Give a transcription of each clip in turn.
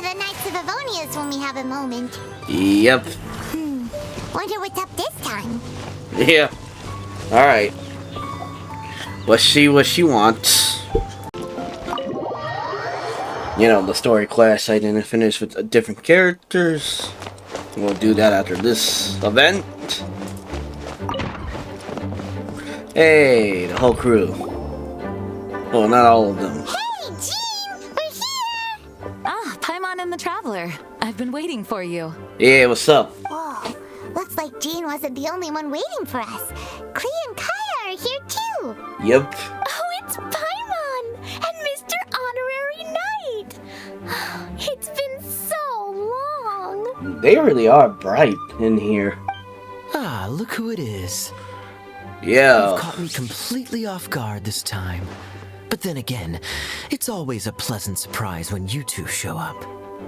to the Knights of Avonia's when we have a moment. Yep. Wonder what's up this time. Yeah. Alright. Let's see what she wants. You know, the story class I didn't finish with different characters. We'll do that after this event. Hey, the whole crew. Well, not all of them. Hey, Jean! We're here! Ah, Paimon and the Traveler. I've been waiting for you. Yeah, what's up? Whoa, looks like Jean wasn't the only one waiting for us. Klee and Kaya are here too. Yep. Oh, it's Paimon and Mr. Honorary Knight. It's been so long. They really are bright in here. Ah, look who it is. Yeah. You've caught me completely off guard this time. But then again, it's always a pleasant surprise when you two show up.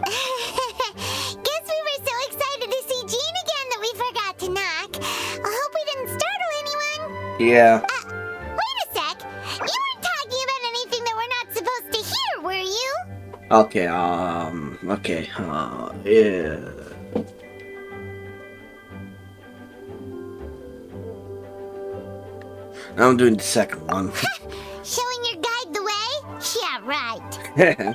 Guess we were so excited to see Jean again that we forgot to knock. I hope we didn't startle anyone. Yeah. Wait a sec. You weren't talking about anything that we're not supposed to hear, were you? Okay, yeah. I'm doing the second one. Showing your guide the way? Yeah, right.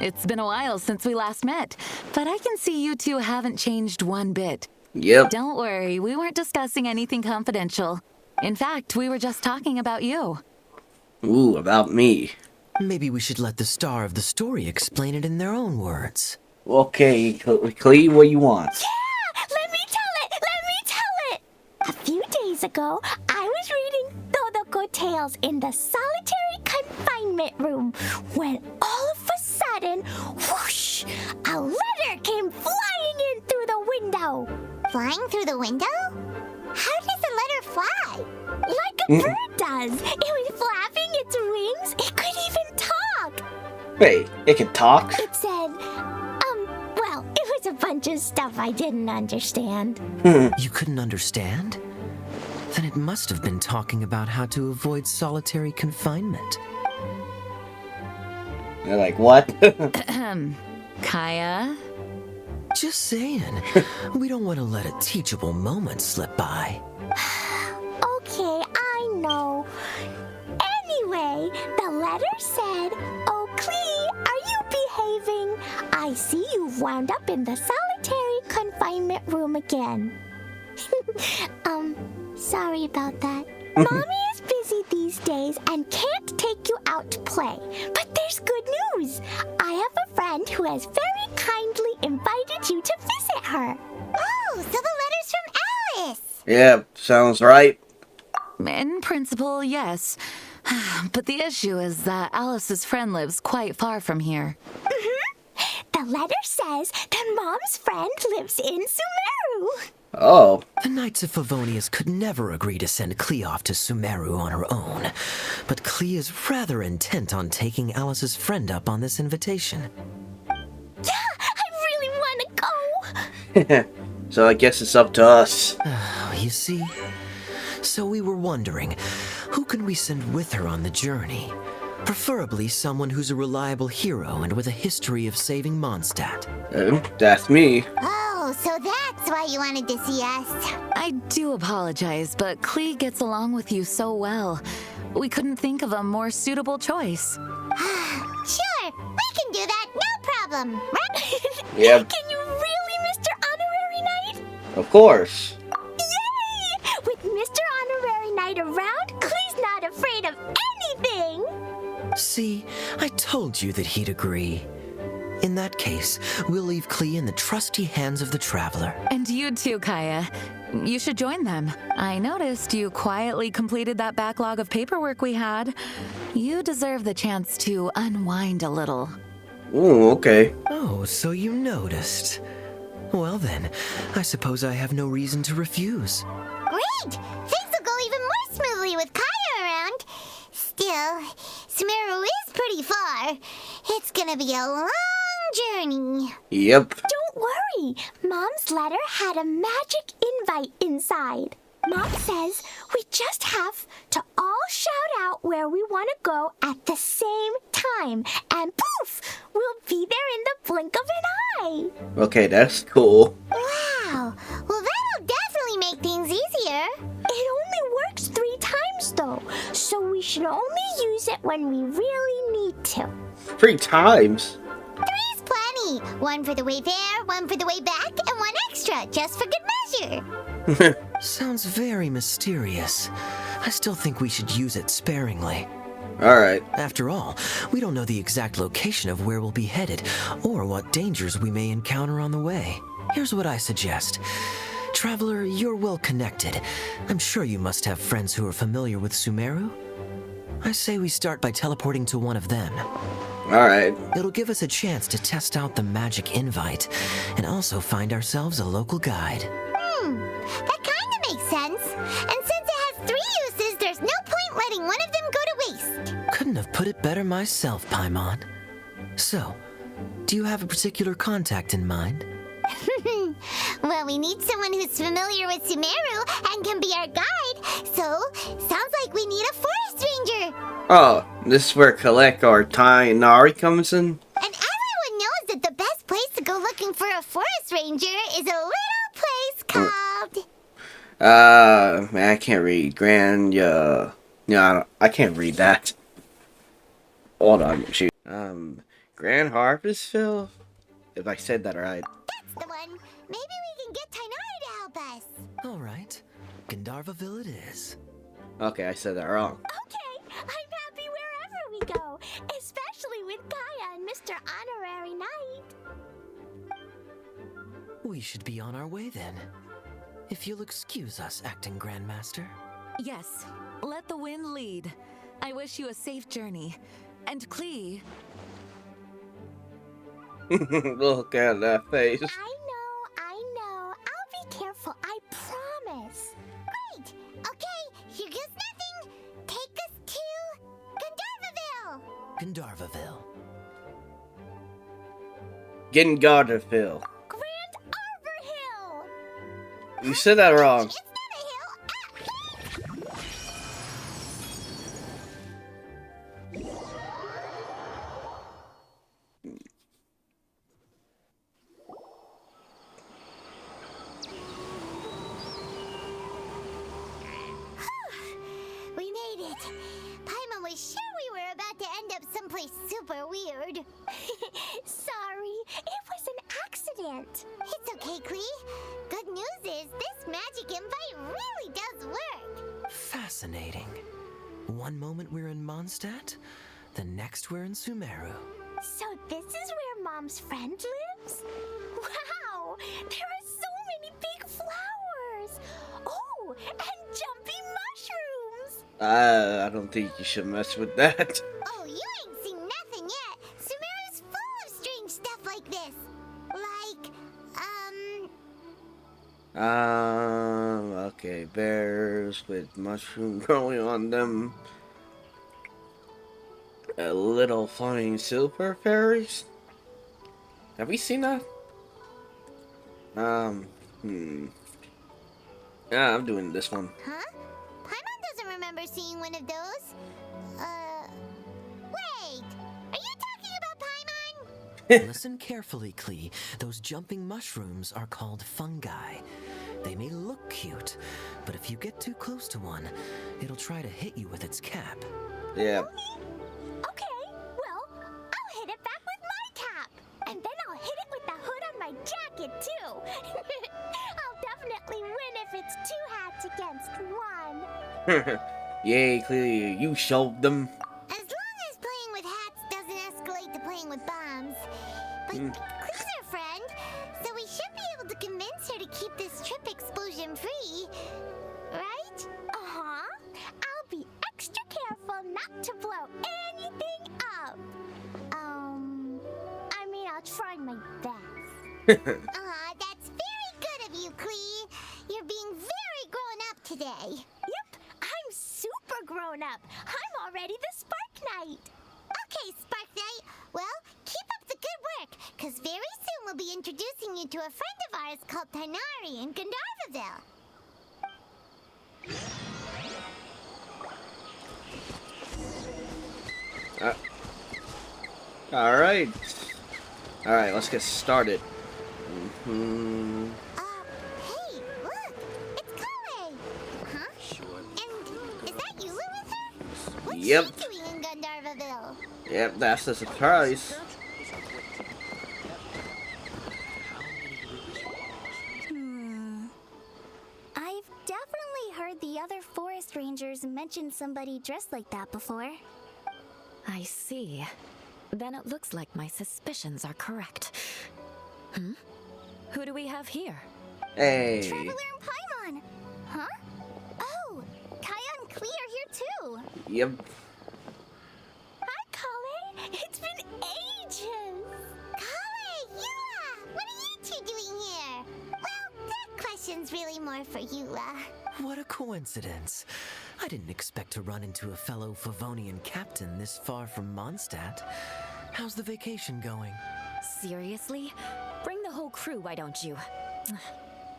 It's been a while since we last met, but I can see you two haven't changed one bit. Yep. Don't worry, we weren't discussing anything confidential. In fact, we were just talking about you. Ooh, about me. Maybe we should let the star of the story explain it in their own words. Okay, Klee, what you want? Yeah! Let me tell it! A few days ago, I was reading Todoko Tales in the solitary confinement room when all of a sudden, whoosh, a letter came flying in through the window. Flying through the window? How does a letter fly? Like a bird does. It was flapping its wings. It could even talk. Wait, it can talk? It said, well, it was a bunch of stuff I didn't understand. You couldn't understand? Then it must have been talking about how to avoid solitary confinement. They're like, what? Kaya? Just saying. We don't want to let a teachable moment slip by. Okay, I know. Anyway, the letter said, "Oh, Klee, are you behaving? I see you've wound up in the solitary confinement room again." Sorry about that. Mommy is busy these days and can't take you out to play. But there's good news. I have a friend who has very kindly invited you to visit her. Oh, so the letter's from Alice. Yeah, sounds right. In principle, yes. But the issue is that Alice's friend lives quite far from here. The letter says that Mom's friend lives in Sumeru. Oh. The Knights of Favonius could never agree to send Klee off to Sumeru on her own. But Klee is rather intent on taking Alice's friend up on this invitation. Yeah, I really want to go. So I guess it's up to us. You see? So we were wondering, who can we send with her on the journey? Preferably someone who's a reliable hero and with a history of saving Mondstadt. That's me. Oh, so that's why you wanted to see us. I do apologize, but Klee gets along with you so well. We couldn't think of a more suitable choice. Sure, we can do that, no problem, right? Yep. Can you really, Mr. Honorary Knight? Of course. Yay! With Mr. Honorary Knight around, Klee's not afraid of anything. See, I told you that he'd agree. In that case, we'll leave Klee in the trusty hands of the Traveler. And you too, Kaya. You should join them. I noticed you quietly completed that backlog of paperwork we had. You deserve the chance to unwind a little. Ooh, okay. Oh, so you noticed. Well then, I suppose I have no reason to refuse. Great! Things will go even more smoothly with Kaya around. Still, Sumeru is pretty far. It's gonna be a long journey. Yep. Don't worry. Mom's letter had a magic invite inside. Mom says we just have to all shout out where we want to go at the same time. And poof! We'll be there in the blink of an way. Okay, that's cool. Wow. Well, that'll definitely make things easier. It only works 3 times, though, so we should only use it when we really need to. 3 times? 3's plenty. 1 for the way there, 1 for the way back, and 1 extra, just for good measure. Sounds very mysterious. I still think we should use it sparingly. Alright. After all, we don't know the exact location of where we'll be headed, or what dangers we may encounter on the way. Here's what I suggest. Traveler, you're well connected. I'm sure you must have friends who are familiar with Sumeru. I say we start by teleporting to one of them. Alright. It'll give us a chance to test out the magic invite, and also find ourselves a local guide. That kind of makes sense. And since it has 3 uses, there's no point letting one of them go to waste. Couldn't have put it better myself, Paimon. So, do you have a particular contact in mind? Well, we need someone who's familiar with Sumeru and can be our guide, so sounds like we need a forest ranger. Oh, this is where Collect or Tainari comes in? And everyone knows that the best place to go looking for a forest ranger is a little place called... Man, I can't read. Yeah, I can't read that. Hold on, shoot. Grand Harvestville? If I said that right. That's the one. Maybe we can get Tainari to help us. All right, Gandharvaville it is. Okay, I said that wrong. Okay, I'm happy wherever we go, especially with Gaia and Mr. Honorary Knight. We should be on our way then. If you'll excuse us, Acting Grandmaster. Yes, let the wind lead. I wish you a safe journey. And Klee, Look at that face. I know. I'll be careful, I promise. Great. Okay, here goes nothing. Take us to Gandharvaville. Gandharvaville. Getting Garterville. Grand Arbor Hill. You said that wrong. It's not a hill. We made it. Paimon was sure we were about to end up someplace super weird. Sorry, it was an accident. It's okay, Klee. Good news is this magic invite really does work. Fascinating. One moment we're in Mondstadt, the next we're in Sumeru. So this is where Mom's friend lives? Wow, there are so many big flowers. Oh, and jumpy mushrooms. I don't think you should mess with that. Oh, you ain't seen nothing yet. Sumeru's full of strange stuff like this. Like, Okay, bears with mushroom growing on them. Little flying silver fairies? Have we seen that? Yeah, I'm doing this one. huh? Paimon doesn't remember seeing one of those. Wait. Are you talking about Paimon? Listen carefully, Klee. Those jumping mushrooms are called fungi. They may look cute, but if you get too close to one, it'll try to hit you with its cap. Yeah. Okay, well, I'll hit it back with my cap. And then I'll hit it with the hood on my jacket, too. I'll definitely win if it's 2 hats against 1. Yay, clearly you showed them. As long as playing with hats doesn't escalate to playing with bombs. But Klee's our friend, so we should be able to convince her to keep this trip explosion-free. Right? Uh-huh. I'll be extra careful not to blow anything up. I mean, I'll try my best. That's very good of you, Klee. You're being very grown up today. Yep, I'm super grown up. I'm already the Spark Knight. Okay, Spark Knight. Well, keep up the good work, because very soon we'll be introducing you to a friend of ours called Tainari in Gandharvaville. Alright. Alright, let's get started. Hey, look! It's Kale! Huh? And is that Eula with her? What's Yep. she doing in Gandharvaville? Yep, that's the surprise. I've definitely heard the other forest rangers mention somebody dressed like that before. I see. Then it looks like my suspicions are correct. Who do we have here? Hey. Traveler and Paimon! Huh? Oh, Kaya and Klee are here too! Yep. Hi, Kale! It's been ages! Kale! Eula! What are you two doing here? Well, that question's really more for Eula. What a coincidence. I didn't expect to run into a fellow Favonian captain this far from Mondstadt. How's the vacation going? Seriously? Bring the whole crew, why don't you?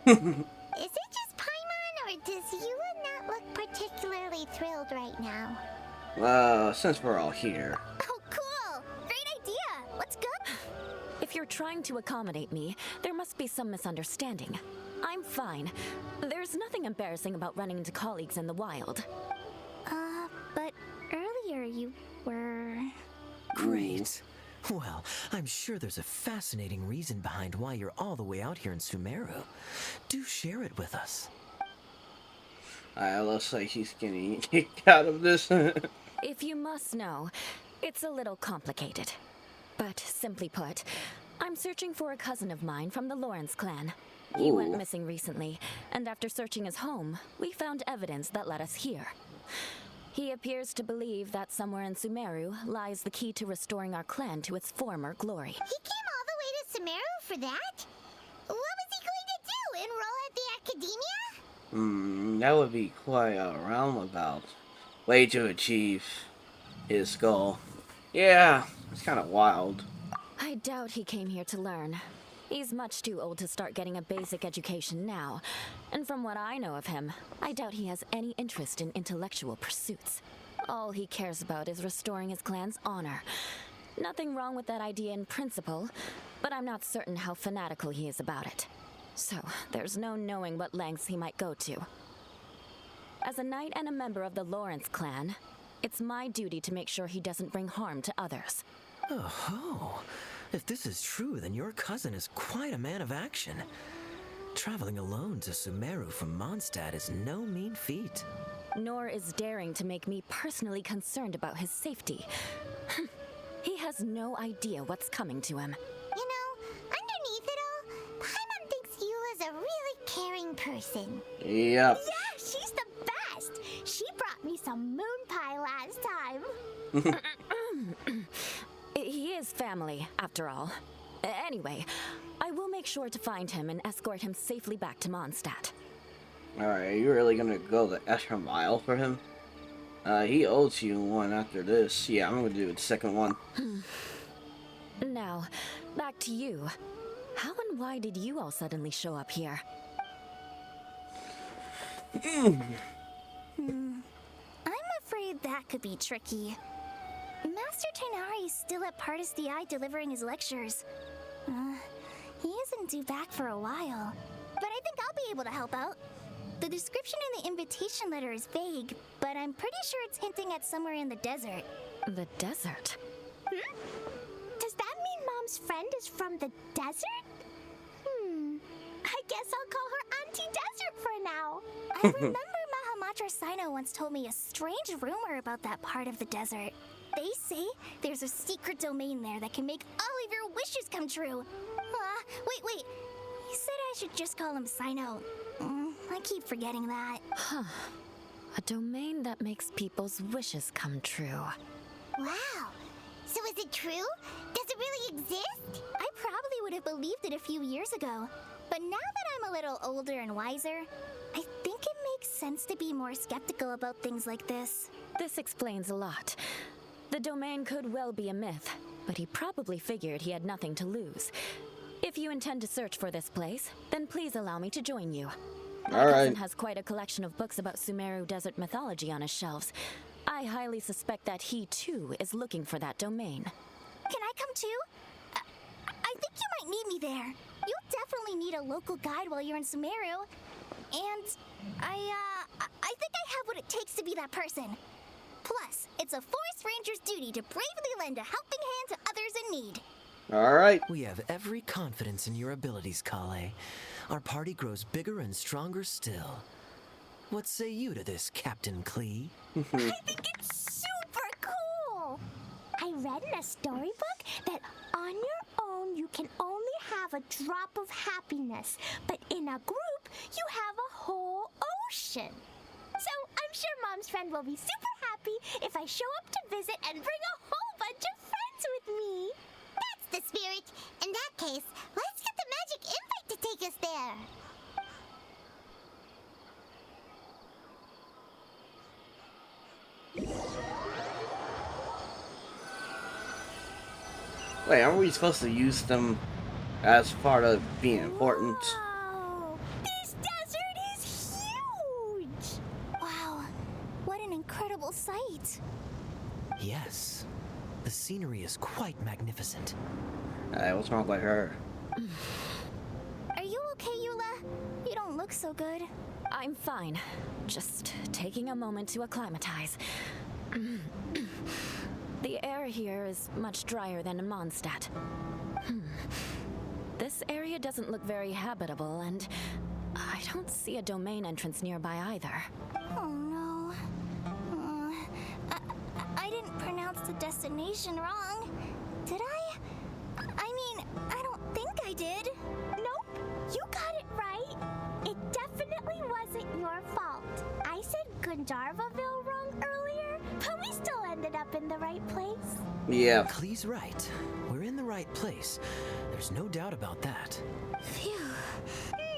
Is it just Paimon, or does Eula not look particularly thrilled right now? Since we're all here. Oh, cool! Great idea! Let's go! If you're trying to accommodate me, there must be some misunderstanding. I'm fine. There's nothing embarrassing about running into colleagues in the wild. But earlier you were... Great. Well, I'm sure there's a fascinating reason behind why you're all the way out here in Sumeru. Do share it with us. Looks like he's getting kicked out of this. If you must know, it's a little complicated. But simply put, I'm searching for a cousin of mine from the Lawrence clan. He went missing recently, and after searching his home, we found evidence that led us here. He appears to believe that somewhere in Sumeru lies the key to restoring our clan to its former glory. He came all the way to Sumeru for that? What was he going to do? Enroll at the academia? That would be quite a roundabout way to achieve his goal. Yeah, it's kind of wild. I doubt he came here to learn. He's much too old to start getting a basic education now. And from what I know of him, I doubt he has any interest in intellectual pursuits. All he cares about is restoring his clan's honor. Nothing wrong with that idea in principle, but I'm not certain how fanatical he is about it. So, there's no knowing what lengths he might go to. As a knight and a member of the Lawrence clan, it's my duty to make sure he doesn't bring harm to others. Oh, if this is true, then your cousin is quite a man of action. Traveling alone to Sumeru from Mondstadt is no mean feat. Nor is daring to make me personally concerned about his safety. He has no idea what's coming to him. You know, underneath it all, Paimon thinks Eula's a really caring person. Yep. Yeah, she's the best! She brought me some moon pie last time. He is family, after all. Anyway, I will make sure to find him and escort him safely back to Mondstadt. Alright, are you really gonna go the extra mile for him? He owes you one after this. Yeah, I'm gonna do the second one. Now, back to you. How and why did you all suddenly show up here? I'm afraid that could be tricky. Master Tainari's still at Pardis the Eye delivering his lectures. He isn't due back for a while. But I think I'll be able to help out. The description in the invitation letter is vague, but I'm pretty sure it's hinting at somewhere in the desert. The desert? Does that mean Mom's friend is from the desert? I guess I'll call her Auntie Desert for now. I remember Mahamatra Sino once told me a strange rumor about that part of the desert. They say there's a secret domain there that can make all of your wishes come true. Wait. He said I should just call him Sino. I keep forgetting that. A domain that makes people's wishes come true. Wow. So is it true? Does it really exist? I probably would have believed it a few years ago. But now that I'm a little older and wiser, I think it makes sense to be more skeptical about things like this. This explains a lot. The domain could well be a myth, but he probably figured he had nothing to lose. If you intend to search for this place, then please allow me to join you. My cousin has quite a collection of books about Sumeru desert mythology on his shelves. I highly suspect that he, too, is looking for that domain. Can I come too? I you might need me there. You'll definitely need a local guide while you're in Sumeru. And I think I have what it takes to be that person. Plus, it's a forest ranger's duty to bravely lend a helping hand to others in need. Alright. We have every confidence in your abilities, Kale. Our party grows bigger and stronger still. What say you to this, Captain Klee? I think it's super cool! I read in a storybook that on your own you can only have a drop of happiness, but in a group you have a whole ocean. So I'm sure Mom's friend will be super happy if I show up to visit and bring a whole bunch of friends with me. That's the spirit. In that case, let's get the magic invite to take us there. Wait, aren't we supposed to use them as part of being important? Whoa! This desert is huge! Wow, what an incredible sight. Yes. The scenery is quite magnificent. What's wrong with her? Are you okay, Eula? You don't look so good. I'm fine. Just taking a moment to acclimatize. The air here is much drier than in Mondstadt. This area doesn't look very habitable, and I don't see a domain entrance nearby either. Oh no. I didn't pronounce the destination wrong. Did I? I mean, I don't think I did. Nope, you got it right. It definitely wasn't your fault. I said Gundarvaville wrong earlier, but we still ended up in the right place. Yeah. Klee's right. We're in the right place. There's no doubt about that. Phew.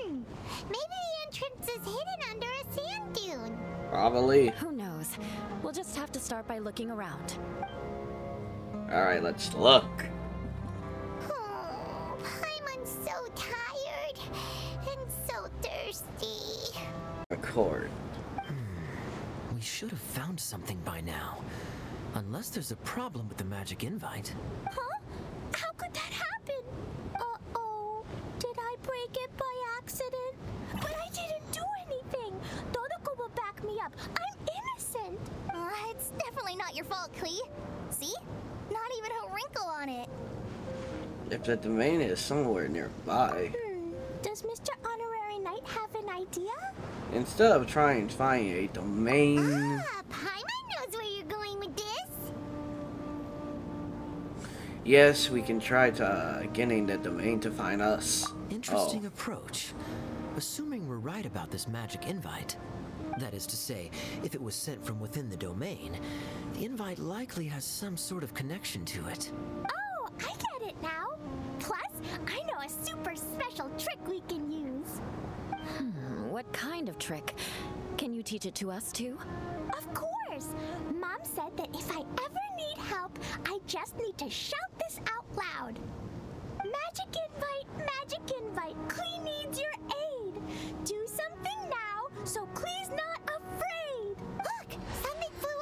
Maybe the entrance is hidden under a sand dune. Probably. Who knows? We'll just have to start by looking around. Alright, let's look. Oh, I'm so tired and so thirsty. Record. We should have found something by now. Unless there's a problem with the magic invite. Huh? How could that happen? Uh-oh. Did I break it by accident? But I didn't do anything. Todoko will back me up. I'm innocent. It's definitely not your fault, Klee. See? Not even a wrinkle on it. If the domain is somewhere nearby, Does Mr. Honorary Knight have an idea? instead of trying to find a domain, Paimon knows where you're going with this. yes, we can try to getting the domain to find us. Interesting approach. Assuming we're right about this magic invite, that is to say, if it was sent from within the domain, the invite likely has some sort of connection to it. Oh, I get it now. Plus, I know a super special trick we can use. What kind of trick? Can you teach it to us too? Of course! Mom said that if I ever need help, I just need to shout this out loud. Magic invite, Klee needs your aid. Do something now, so Klee's not afraid. Look, something flew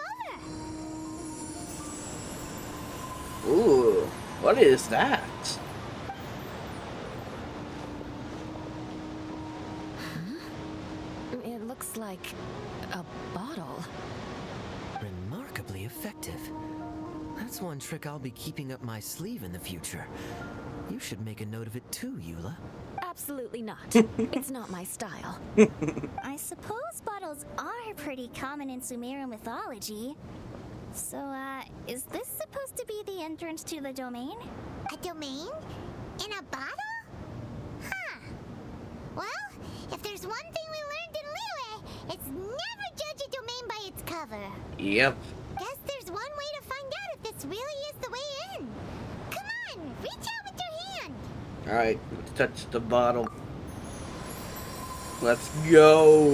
over. Ooh, what is that? It looks like a bottle. Remarkably effective. That's one trick I'll be keeping up my sleeve in the future. You should make a note of it too, Eula. Absolutely not. It's not my style. I suppose bottles are pretty common in Sumeru mythology. So, is this supposed to be the entrance to the domain? A domain? In a bottle? Huh. Well, if there's one thing we learned in Liyue, it's never judge a domain by its cover. Yep. Guess there's one way to find out if this really is the way in. Come on, reach out with your hand. Alright, let's touch the bottle. Let's go.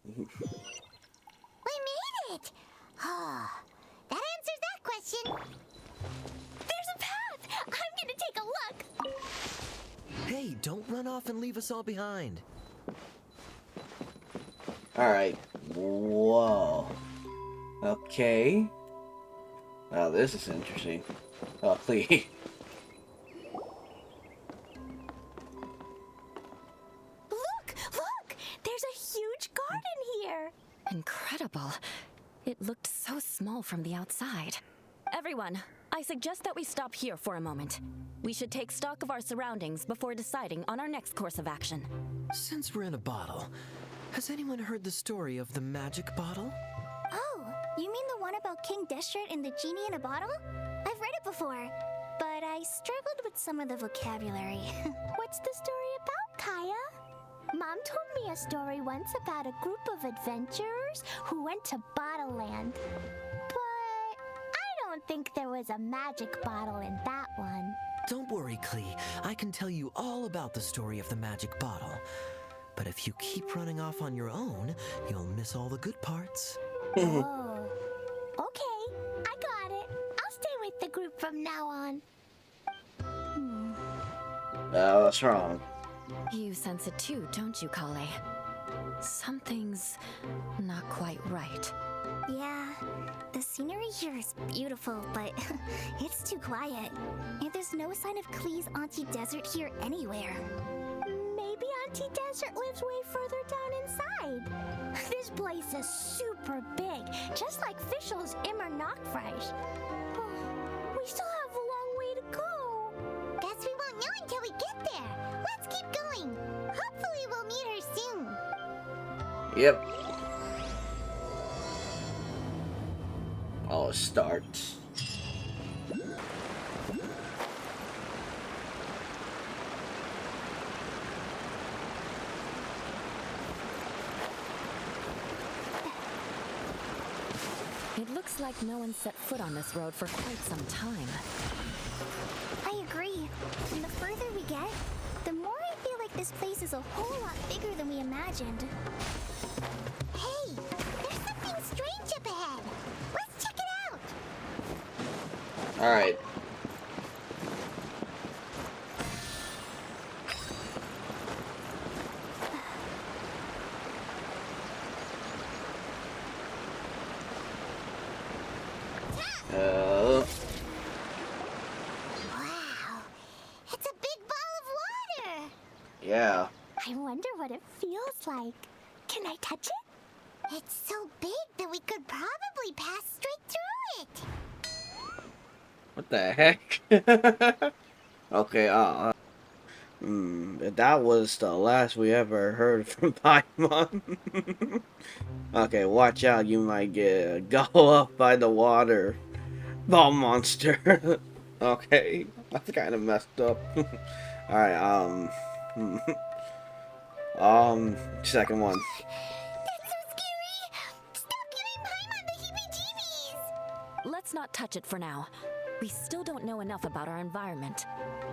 We made it! Oh, that answers that question. There's a path! I'm gonna take a look. Hey, don't run off and leave us all behind. Alright. Whoa. Okay. Oh, this is interesting. Oh, please. Look! There's a huge garden here. Incredible. It looked so small from the outside. Everyone, I suggest that we stop here for a moment. We should take stock of our surroundings before deciding on our next course of action. Since we're in a bottle, has anyone heard the story of the magic bottle? Oh, you mean the one about King Deshret and the genie in a bottle? I've read it before, but I struggled with some of the vocabulary. What's the story about, Kaya? Mom told me a story once about a group of adventurers who went to Bottle Land. But I don't think there was a magic bottle in that one. Don't worry, Klee. I can tell you all about the story of the magic bottle. But if you keep running off on your own, you'll miss all the good parts. Oh. Okay, I got it. I'll stay with the group from now on. What's wrong? You sense it too, don't you, Kale? Something's not quite right. Yeah, the scenery here is beautiful, but it's too quiet. And there's no sign of Klee's Auntie Desert here anywhere. Maybe Auntie Desert lives way further down inside. This place is super big, just like Fischl's Immer Nachtreich. We still have a long way to go. Guess we won't know until we get there. Let's keep going. Hopefully we'll meet her soon. Yep. Oh, it starts. It looks like no one set foot on this road for quite some time. I agree. And the further we get, the more I feel like this place is a whole lot bigger than we imagined. Hey, there's something strange up ahead. Let's check it out. Alright. Wow, it's a big ball of water. Yeah. I wonder what it feels like. Can I touch it? It's so big that we could probably pass straight through it. What the heck? Okay, that was the last we ever heard from Paimon. Okay, watch out, you might get gobbled up by the water ball monster. Okay, that's kind of messed up. Alright, second one. That's so scary. Stop giving Paimon the heebie-jeebies. Let's not touch it for now. We still don't know enough about our environment.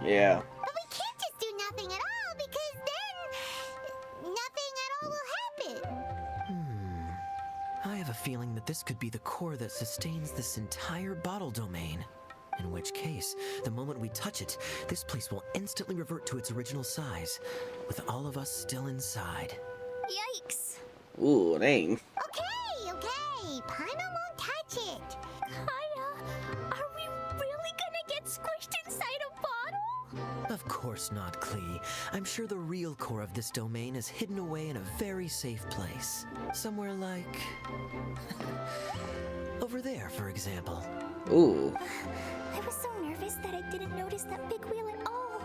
Yeah. But we can't just do nothing at all, because then nothing at all will happen. I have a feeling that this could be the core that sustains this entire bottle domain. In which case, the moment we touch it, this place will instantly revert to its original size, with all of us still inside. Yikes. Ooh, dang. Okay. Paimon won't touch it. Kaya, are we really gonna get squished inside a bottle? Of course not, Klee. I'm sure the real core of this domain is hidden away in a very safe place. Somewhere like... over there, for example. Ooh. I was so nervous that I didn't notice that big wheel at all.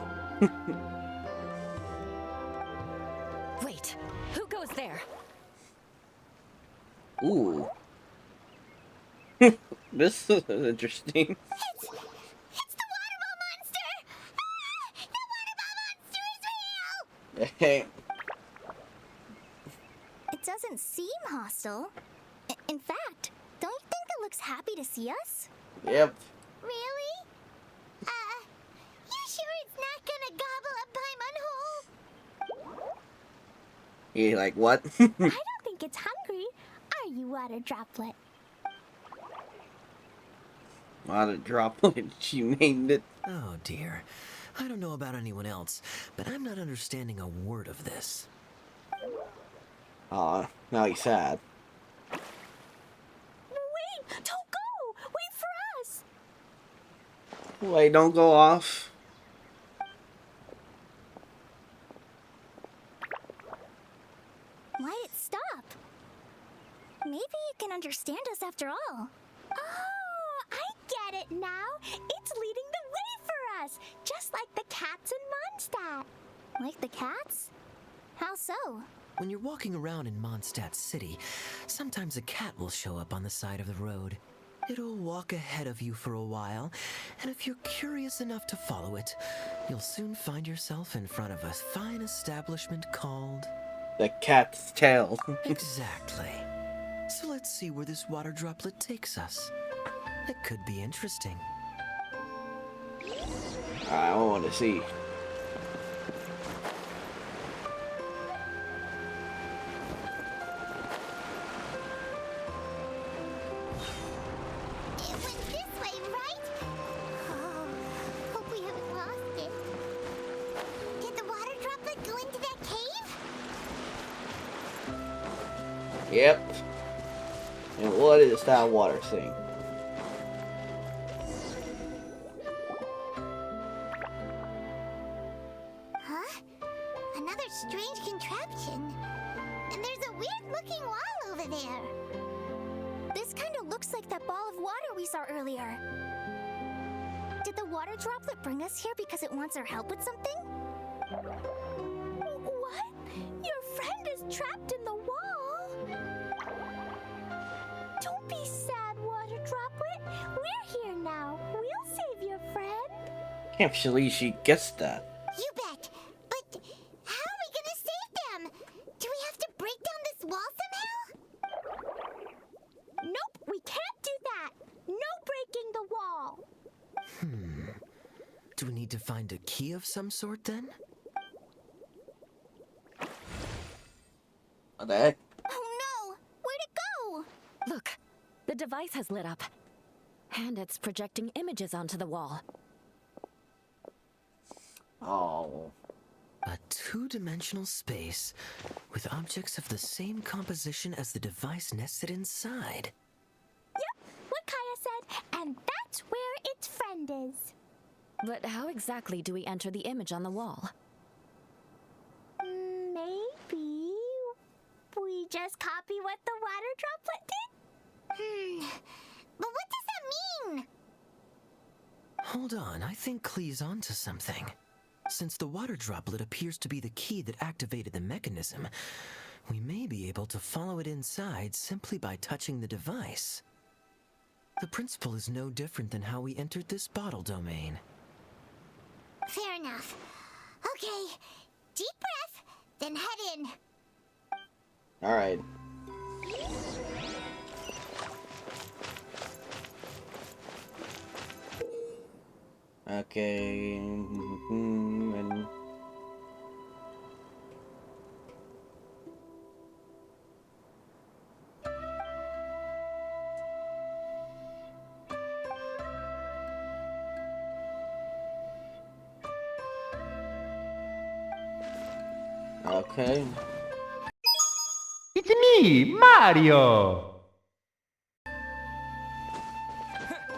Wait, who goes there? Ooh. This is interesting. It's the water ball monster! Ah, the water ball monster is real! Hey. It doesn't seem hostile. In fact, don't you think it looks happy to see us? Yep. Really? You sure it's not gonna gobble up Paimon whole? You like what? I don't think it's hungry. Are you, water droplet? Water droplet, you named it. Oh dear. I don't know about anyone else, but I'm not understanding a word of this. Aw, now he's sad. Wait! Don't go! Wait for us! Wait, don't go off. Why'd it stop? Maybe it can understand us after all. Oh, I get it now. It's leading the way for us, just like the cats in Mondstadt. Like the cats? How so? When you're walking around in Mondstadt City, sometimes a cat will show up on the side of the road. It'll walk ahead of you for a while, and if you're curious enough to follow it, you'll soon find yourself in front of a fine establishment called... The cat's tail. Exactly. So let's see where this water droplet takes us. It could be interesting. I want to see. It went this way, right? Oh, hope we haven't lost it. Did the water droplet go into that cave? Yep. And what is that water thing? Huh? Another strange contraption. And there's a weird-looking wall over there. This kind of looks like that ball of water we saw earlier. Did the water droplet bring us here because it wants our help with something? What? Your friend is trapped in the wall? Don't be sad, water droplet. We're here now. We'll save your friend. Can't believe she gets that. You bet. But how are we gonna save them? Do we have to break down this wall somehow? Nope, we can't do that. No breaking the wall. Do we need to find a key of some sort then? What the heck? Oh no! Where'd it go? Look, the device has lit up. And it's projecting images onto the wall. Oh. A two-dimensional space with objects of the same composition as the device nested inside. Yep, what Kaya said, and that's where its friend is. But how exactly do we enter the image on the wall? Maybe we just copy what the water droplet did? But what does that mean? Hold on, I think Klee's onto something. Since the water droplet appears to be the key that activated the mechanism, we may be able to follow it inside simply by touching the device. The principle is no different than how we entered this bottle domain. Fair enough. Okay, deep breath, then head in. Alright. Okay. And okay. It's me, Mario!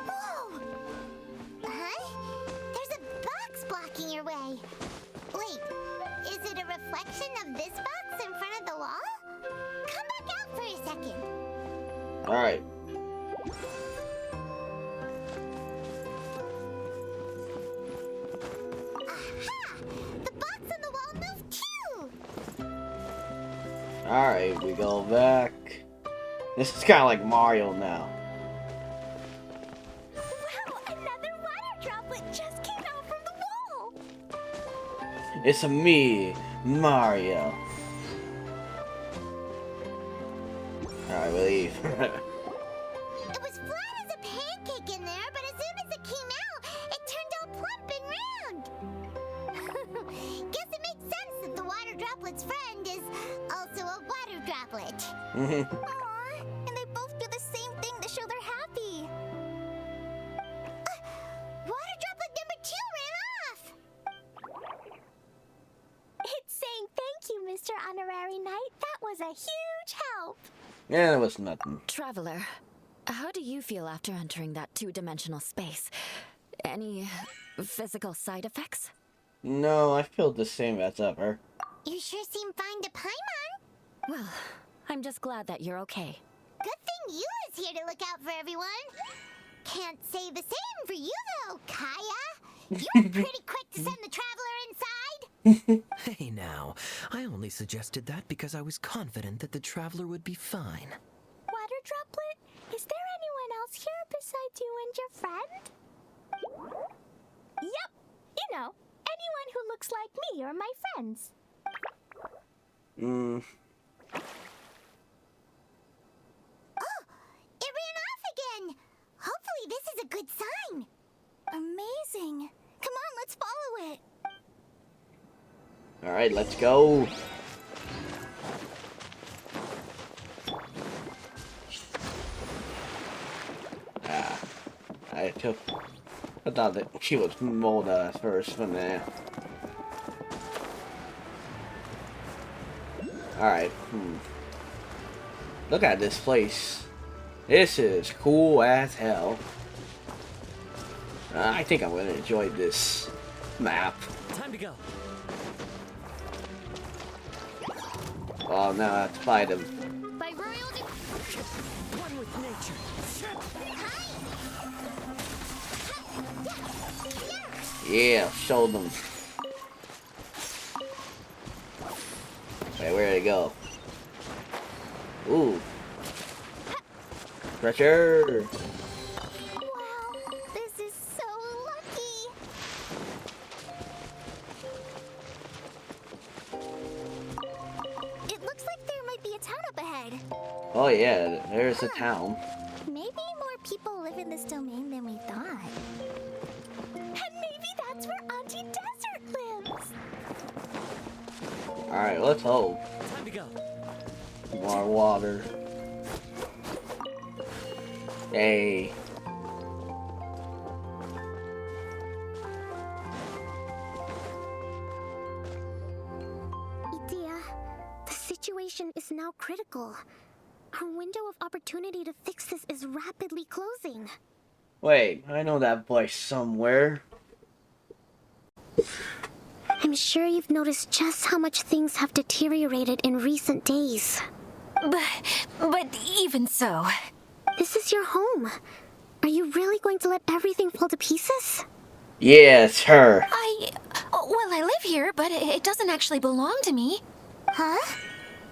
Whoa! Huh? There's a box blocking your way. Wait, is it a reflection of this box in front of the wall? Come back out for a second. Alright. Aha! The box on the wall moved too! Alright, we go back. This is kind of like Mario now. Wow, another water droplet just came out from the wall! It's me, Mario. Alright, we leave. It was flat as a pancake in there, but as soon as it came out, it turned all plump and round. Guess it makes sense that the water droplet's friend is also a water droplet. Aww, and they both do the same thing to show they're happy. Water droplet number 2 ran off. It's saying thank you, Mr. Honorary Knight. That was a huge help. Yeah, it was nothing. Traveler, how do you feel after entering that two-dimensional space? Any physical side effects? No, I feel the same as ever. You sure seem fine to Paimon. Well, I'm just glad that you're okay. Good thing you is here to look out for everyone. Can't say the same for you though, Kaya. You were pretty quick to send the traveler inside. Hey now, I only suggested that because I was confident that the traveler would be fine. Water Droplet, is there anyone else here besides you and your friend? Yep, you know, anyone who looks like me or my friends. Oh, it ran off again. Hopefully this is a good sign. Amazing. Come on, let's follow it. Alright, let's go. I thought that she was Mona first from there. Alright, Look at this place. This is cool as hell. I think I'm gonna enjoy this map. Time to go. Oh, now I have to fight him. By royalty. One with nature. Yeah, show them. Wait, where'd it go? Ooh. Pressure! Wow, this is so lucky. It looks like there might be a town up ahead. Oh yeah, there's a town. Maybe more people live in this domain than we thought. And maybe that's where Auntie Desert lives. Alright, let's hope. Time to go. More water. Hey. Idea, the situation is now critical. Our window of opportunity to fix this is rapidly closing. Wait, I know that voice somewhere. I'm sure you've noticed just how much things have deteriorated in recent days. But even so... This is your home. Are you really going to let everything fall to pieces? Yeah, it's her. Well, I live here, but it doesn't actually belong to me. Huh?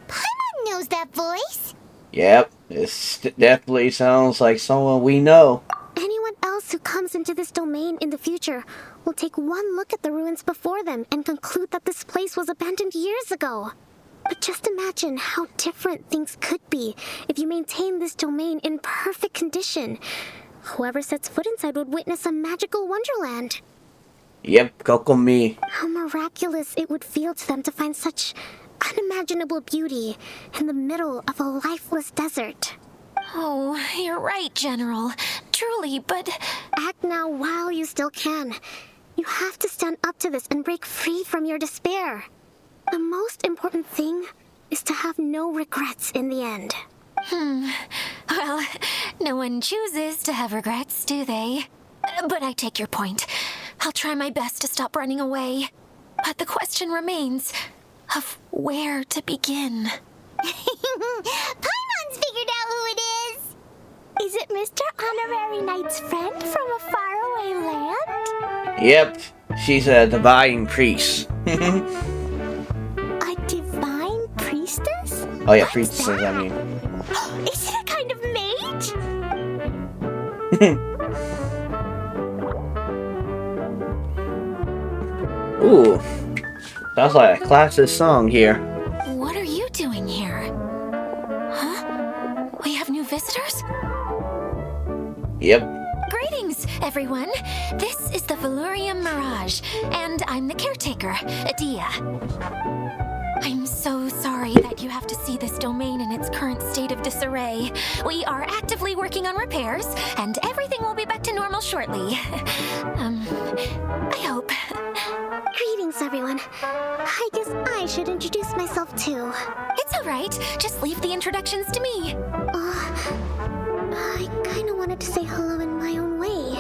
Paimon knows that voice. Yep, this definitely sounds like someone we know. Anyone else who comes into this domain in the future will take one look at the ruins before them and conclude that this place was abandoned years ago. But just imagine how different things could be if you maintain this domain in perfect condition. Whoever sets foot inside would witness a magical wonderland. Yep, Kokomi. How miraculous it would feel to them to find such unimaginable beauty in the middle of a lifeless desert. Oh, you're right, General. Truly, but... Act now while you still can. You have to stand up to this and break free from your despair. The most important thing is to have no regrets in the end. Well, no one chooses to have regrets, do they? But I take your point. I'll try my best to stop running away. But the question remains of where to begin. Paimon's figured out who it is! Is it Mr. Honorary Knight's friend from a faraway land? Yep, she's a divine priest. A divine priestess? Oh yeah, What's priestess, that? I mean. Is it a kind of mage? Ooh, sounds like a classic song here. What are you doing here? Huh? We have new visitors? Yep. Greetings, everyone. This is the Valurium Mirage, and I'm the caretaker, Adia. I'm so sorry that you have to see this domain in its current state of disarray. We are actively working on repairs, and everything will be back to normal shortly. I hope. Greetings, everyone. I guess I should introduce myself too. It's all right. Just leave the introductions to me. I kinda wanted to say hello in my own way.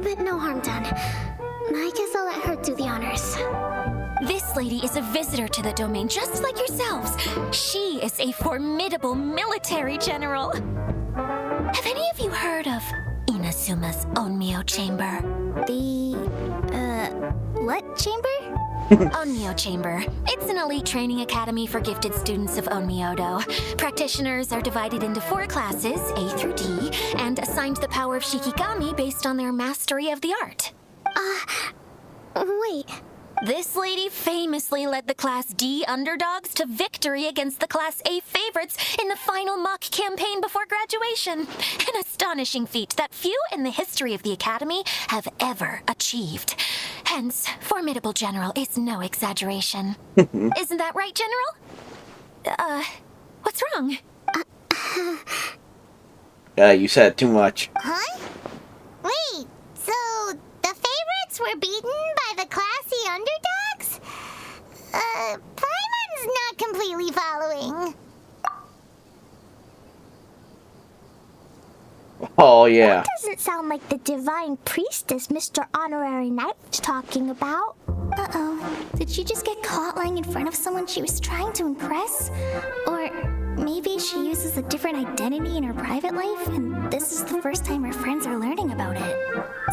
But no harm done. I guess I'll let her do the honors. This lady is a visitor to the domain, just like yourselves. She is a formidable military general. Have any of you heard of Inasuma's Onmyo Chamber? What chamber? Onmyo Chamber. It's an elite training academy for gifted students of Onmyodo. Practitioners are divided into 4 classes, A through D, and assigned the power of Shikigami based on their mastery of the art. Wait. This lady famously led the Class D underdogs to victory against the Class A favorites in the final mock campaign before graduation. An astonishing feat that few in the history of the Academy have ever achieved. Hence, formidable general is no exaggeration. Isn't that right, General? What's wrong? You said too much. Huh? Wait, so the favorites were beaten by the classy underdogs? Paimon's not completely following. Oh, yeah. Doesn't sound like the divine priestess Mr. Honorary Knight was talking about. Uh-oh. Did she just get caught lying in front of someone she was trying to impress? Or maybe she uses a different identity in her private life, and this is the first time her friends are learning about it.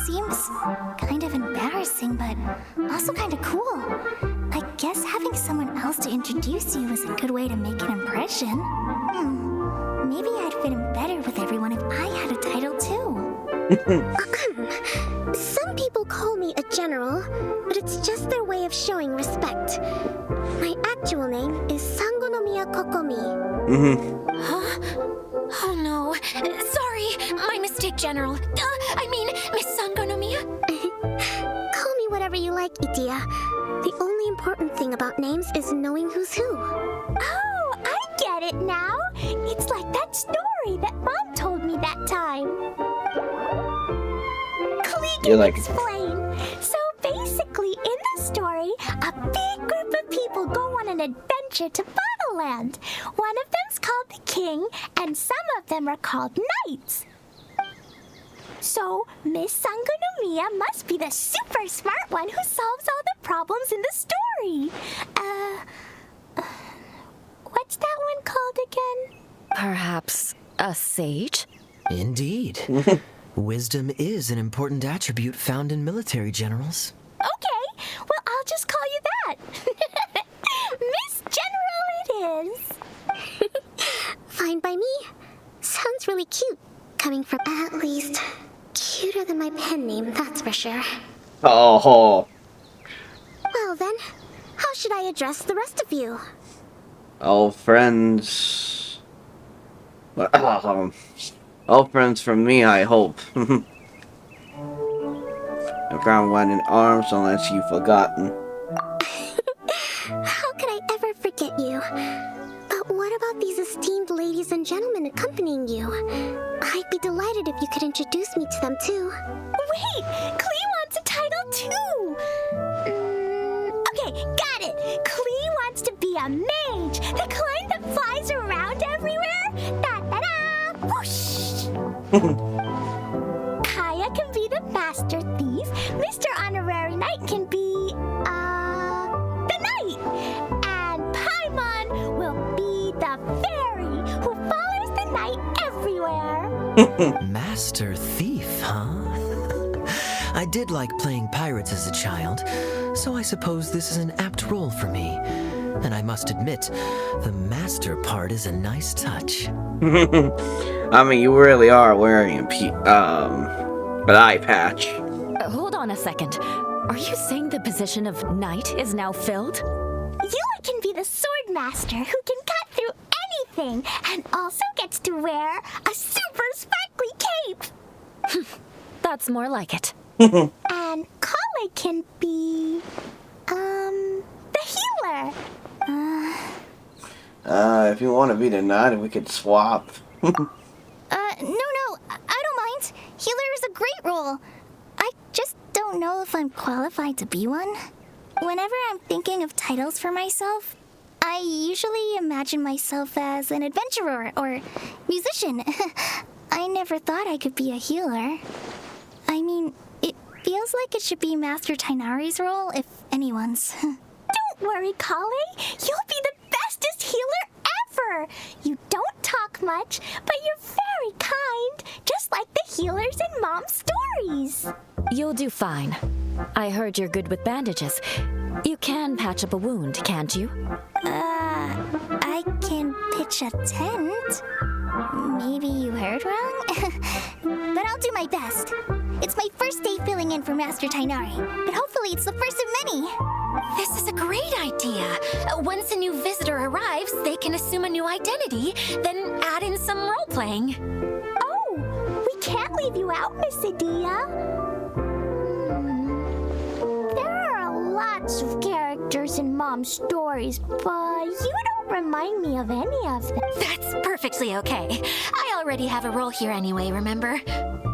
Seems kind of embarrassing, but also kind of cool. I guess having someone else to introduce you is a good way to make an impression. Maybe I'd fit in better with everyone if I had a title too. Some people call me a general, but it's just their way of showing respect. My actual name is Sangonomiya Kokomi. Huh? Oh no. Sorry. My mistake, General. Miss Sangonomiya. Call me whatever you like, Itia. The only important thing about names is knowing who's who. Oh, I get it now. It's like that story that Mom told me that time. Klee You're can like- explain. So basically, in the story, a big group of people go on an adventure to Bottleland. One of them's called the King, and some of them are called Knights. So, Miss Sangonomiya must be the super smart one who solves all the problems in the story. What's that one called again? Perhaps a sage? Indeed. Wisdom is an important attribute found in military generals. Okay, well, I'll just call you that. Miss General it is. Fine by me. Sounds really cute. Coming from at least cuter than my pen name, that's for sure. Oh. Well then, how should I address the rest of you? All friends. All friends from me, I hope. I found one in arms unless you've forgotten. How could I ever forget you? But what about these esteemed ladies and gentlemen accompanying you? I'd be delighted if you could introduce me to them too. Wait, Klee wants a title too. Okay, got it. Klee wants to be a mage, the kind that flies around everywhere. Da-da-da, whoosh. Kaya can be the master thief. Mr. Honorary Knight can be, the knight. And Paimon will be the fairy who follows the knight everywhere. Master thief, huh? I did like playing pirates as a child, so I suppose this is an apt role for me. And I must admit, the master part is a nice touch. I mean, you really are wearing an eye patch. Hold on a second. Are you saying the position of knight is now filled? Yula can be the sword master who can cut through anything and also gets to wear a super sparkly cape. That's more like it. And Kale can be, the healer. If you want to be the knight, we could swap. No, I don't mind. Healer is a great role. I just don't know if I'm qualified to be one. Whenever I'm thinking of titles for myself, I usually imagine myself as an adventurer or musician. I never thought I could be a healer. I mean, it feels like it should be Master Tainari's role, if anyone's. Don't worry, Kale. You'll be the bestest healer ever. You don't talk much, but you're very kind, just like the healers in Mom's stories. You'll do fine. I heard you're good with bandages. You can patch up a wound, can't you? I can pitch a tent? Maybe you heard wrong? But I'll do my best. It's my first day filling in for Master Tainari, but hopefully it's the first of many. This is a great idea. Once a new visitor arrives, they can assume a new identity, then add in some role-playing. Oh, we can't leave you out, Miss Adia. There are lots of characters in Mom's stories, but you don't remind me of any of them. That's perfectly okay. I already have a role here anyway, remember?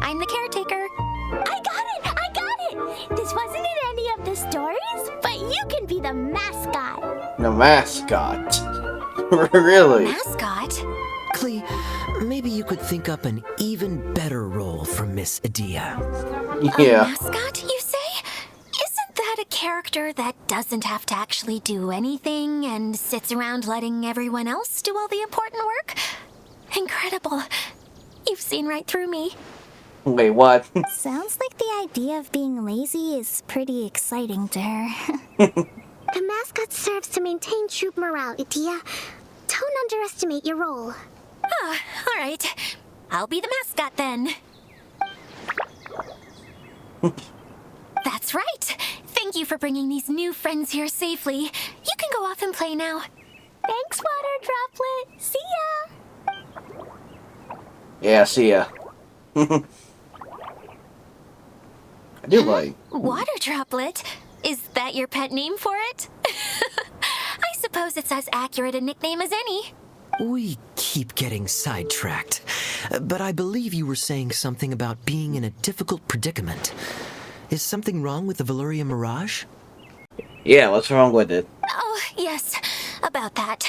I'm the caretaker. I got it! This wasn't in any of the stories, but you can be the mascot. The mascot. Really? Mascot? Klee, maybe you could think up an even better role for Miss Adia. Yeah. A mascot, you say? Isn't that a character that doesn't have to actually do anything and sits around letting everyone else do all the important work? Incredible. You've seen right through me. Wait, what? Sounds like the idea of being lazy is pretty exciting to her. The mascot serves to maintain troop morale, Adia. Don't underestimate your role. Ah, all right. I'll be the mascot then. That's right. Thank you for bringing these new friends here safely. You can go off and play now. Thanks, Water Droplet. See ya! Yeah, see ya. I do like. Water Droplet? Is that your pet name for it? I suppose it's as accurate a nickname as any. We keep getting sidetracked, but I believe you were saying something about being in a difficult predicament. Is something wrong with the Valyria Mirage? Yeah, what's wrong with it? Oh, yes, about that.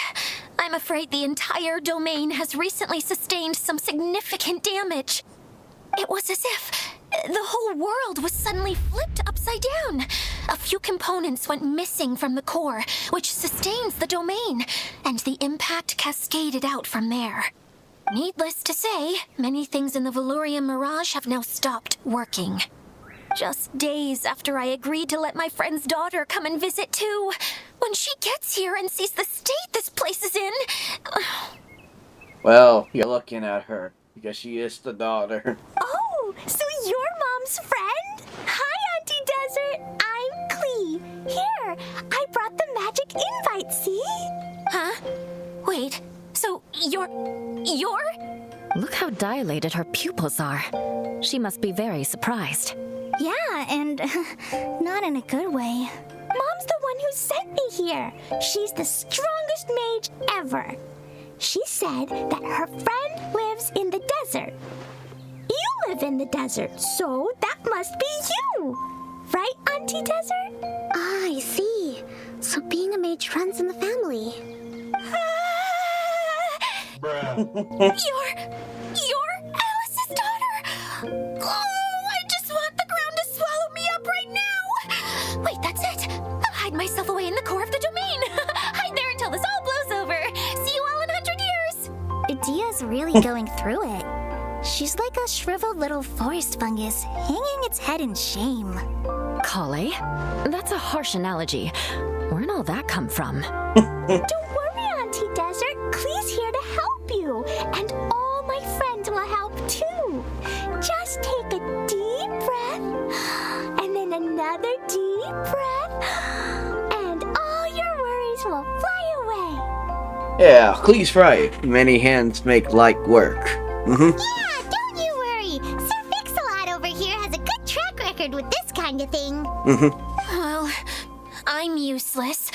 I'm afraid the entire domain has recently sustained some significant damage. It was as if the whole world was suddenly flipped upside down. A few components went missing from the core, which sustains the domain, and the impact cascaded out from there. Needless to say, many things in the Valyria Mirage have now stopped working. Just days after I agreed to let my friend's daughter come and visit too. When she gets here and sees the state this place is in... Well, you're looking at her, because she is the daughter. Oh, so you're Mom's friend? Hi, Auntie Desert. I'm Klee. Here, I brought the magic invite, see? Huh? Wait, so you're... Look how dilated her pupils are. She must be very surprised. Yeah, and not in a good way. Mom's the one who sent me here. She's the strongest mage ever. She said that her friend lives in the desert. You live in the desert, so that must be you. Right, Auntie Desert? Ah, I see. So being a mage runs in the family. You're Alice's daughter? Oh, I just want the ground to swallow me up right now. Wait, that's it. I'll hide myself away in the core of the domain. Hide there until this all blows over. See you all in 100 years. Adia's really going through it. She's like a shriveled little forest fungus, hanging its head in shame. Kale? That's a harsh analogy. Where'd all that come from? Don't worry, Auntie Desert. Klee's here to help you. And all my friends will help too. Just take a deep breath. And then another deep breath. And all your worries will fly away. Yeah, Klee's right. Many hands make light work. Yeah, don't you worry. Sir Fix-a-Lot over here has a good track record with this kind of thing. Well, I'm useless.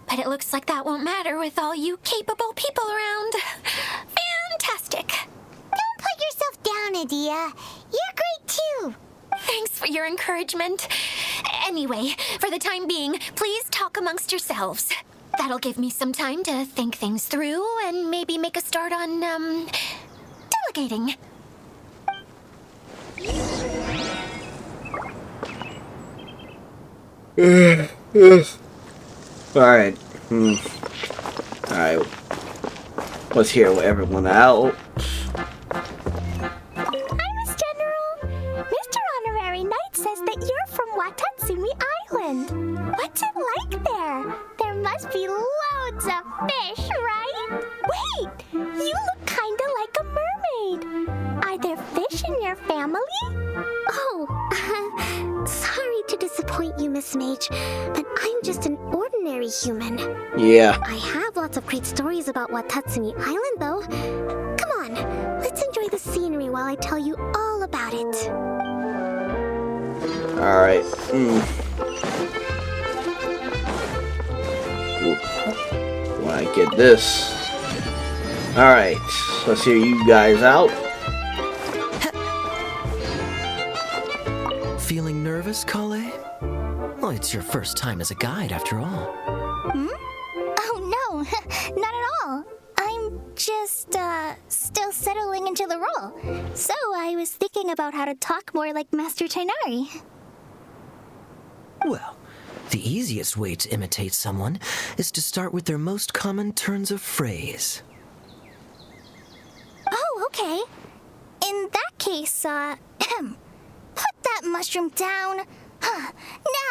But it looks like that won't matter with all you capable people around. Fantastic. Don't put yourself down, Adia. You're great too. Thanks for your encouragement. Anyway, for the time being, please talk amongst yourselves. That'll give me some time to think things through and maybe make a start on, delegating. Alright. Alright. Let's hear everyone out. Hi, Miss General. Mr. Honorary Knight says that you're from Watatsumi Island. What's it like there? There must be loads of fish, right? Wait, you look kinda like a mermaid. Are there fish in your family? Oh, sorry to disappoint you, Miss Mage, but I'm just an ordinary human. Yeah. I have lots of great stories about Watatsumi Island, though. Come on, let's enjoy the scenery while I tell you all about it. Alright. When I get this. Alright. Let's hear you guys out. Feeling nervous, Kale? Well, it's your first time as a guide, after all. Oh, no, not at all. I'm just, still settling into the role. So I was thinking about how to talk more like Master Tainari. Well, the easiest way to imitate someone is to start with their most common turns of phrase. Oh, okay. In that case, put that mushroom down.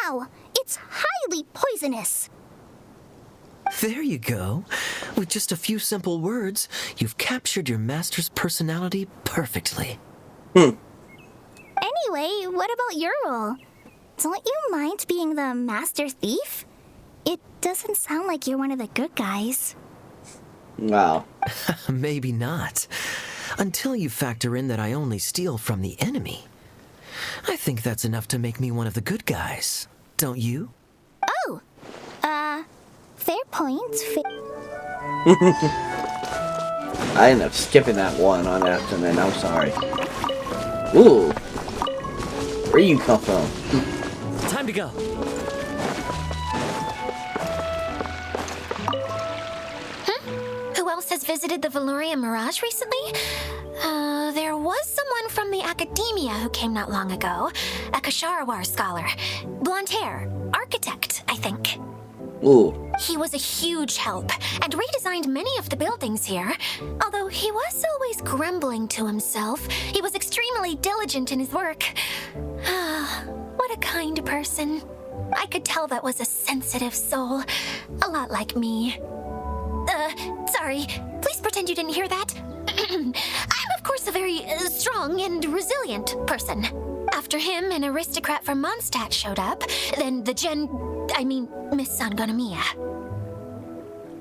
Now, it's highly poisonous. There you go. With just a few simple words, you've captured your master's personality perfectly. Anyway, what about your role? Don't you mind being the master thief? It doesn't sound like you're one of the good guys. Wow. Maybe not. Until you factor in that I only steal from the enemy. I think that's enough to make me one of the good guys. Don't you? Oh! Fair point. I ended up skipping that one on accident. I'm sorry. Ooh. Where you come from? Time to go. Who else has visited the Veloria Mirage recently? There was someone from the academia who came not long ago. A Kasharawar scholar. Blonde hair. Architect, I think. Ooh. He was a huge help and redesigned many of the buildings here. Although he was always grumbling to himself, he was extremely diligent in his work. What a kind person. I could tell that was a sensitive soul. A lot like me. Sorry. Please pretend you didn't hear that. I'm, of course, a very strong and resilient person. After him, an aristocrat from Mondstadt showed up, then Miss Sangonomiya.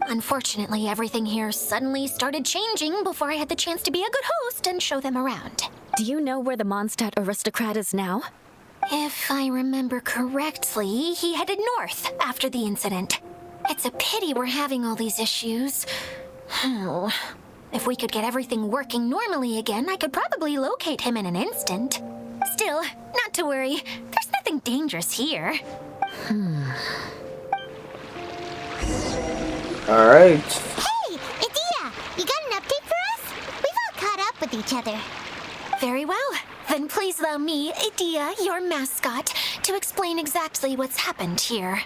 Unfortunately, everything here suddenly started changing before I had the chance to be a good host and show them around. Do you know where the Mondstadt aristocrat is now? If I remember correctly, he headed north after the incident. It's a pity we're having all these issues. If we could get everything working normally again, I could probably locate him in an instant. Still, not to worry. There's nothing dangerous here. Alright. Hey, Idia, you got an update for us? We've all caught up with each other. Very well. Then please allow me, Idia, your mascot, to explain exactly what's happened here.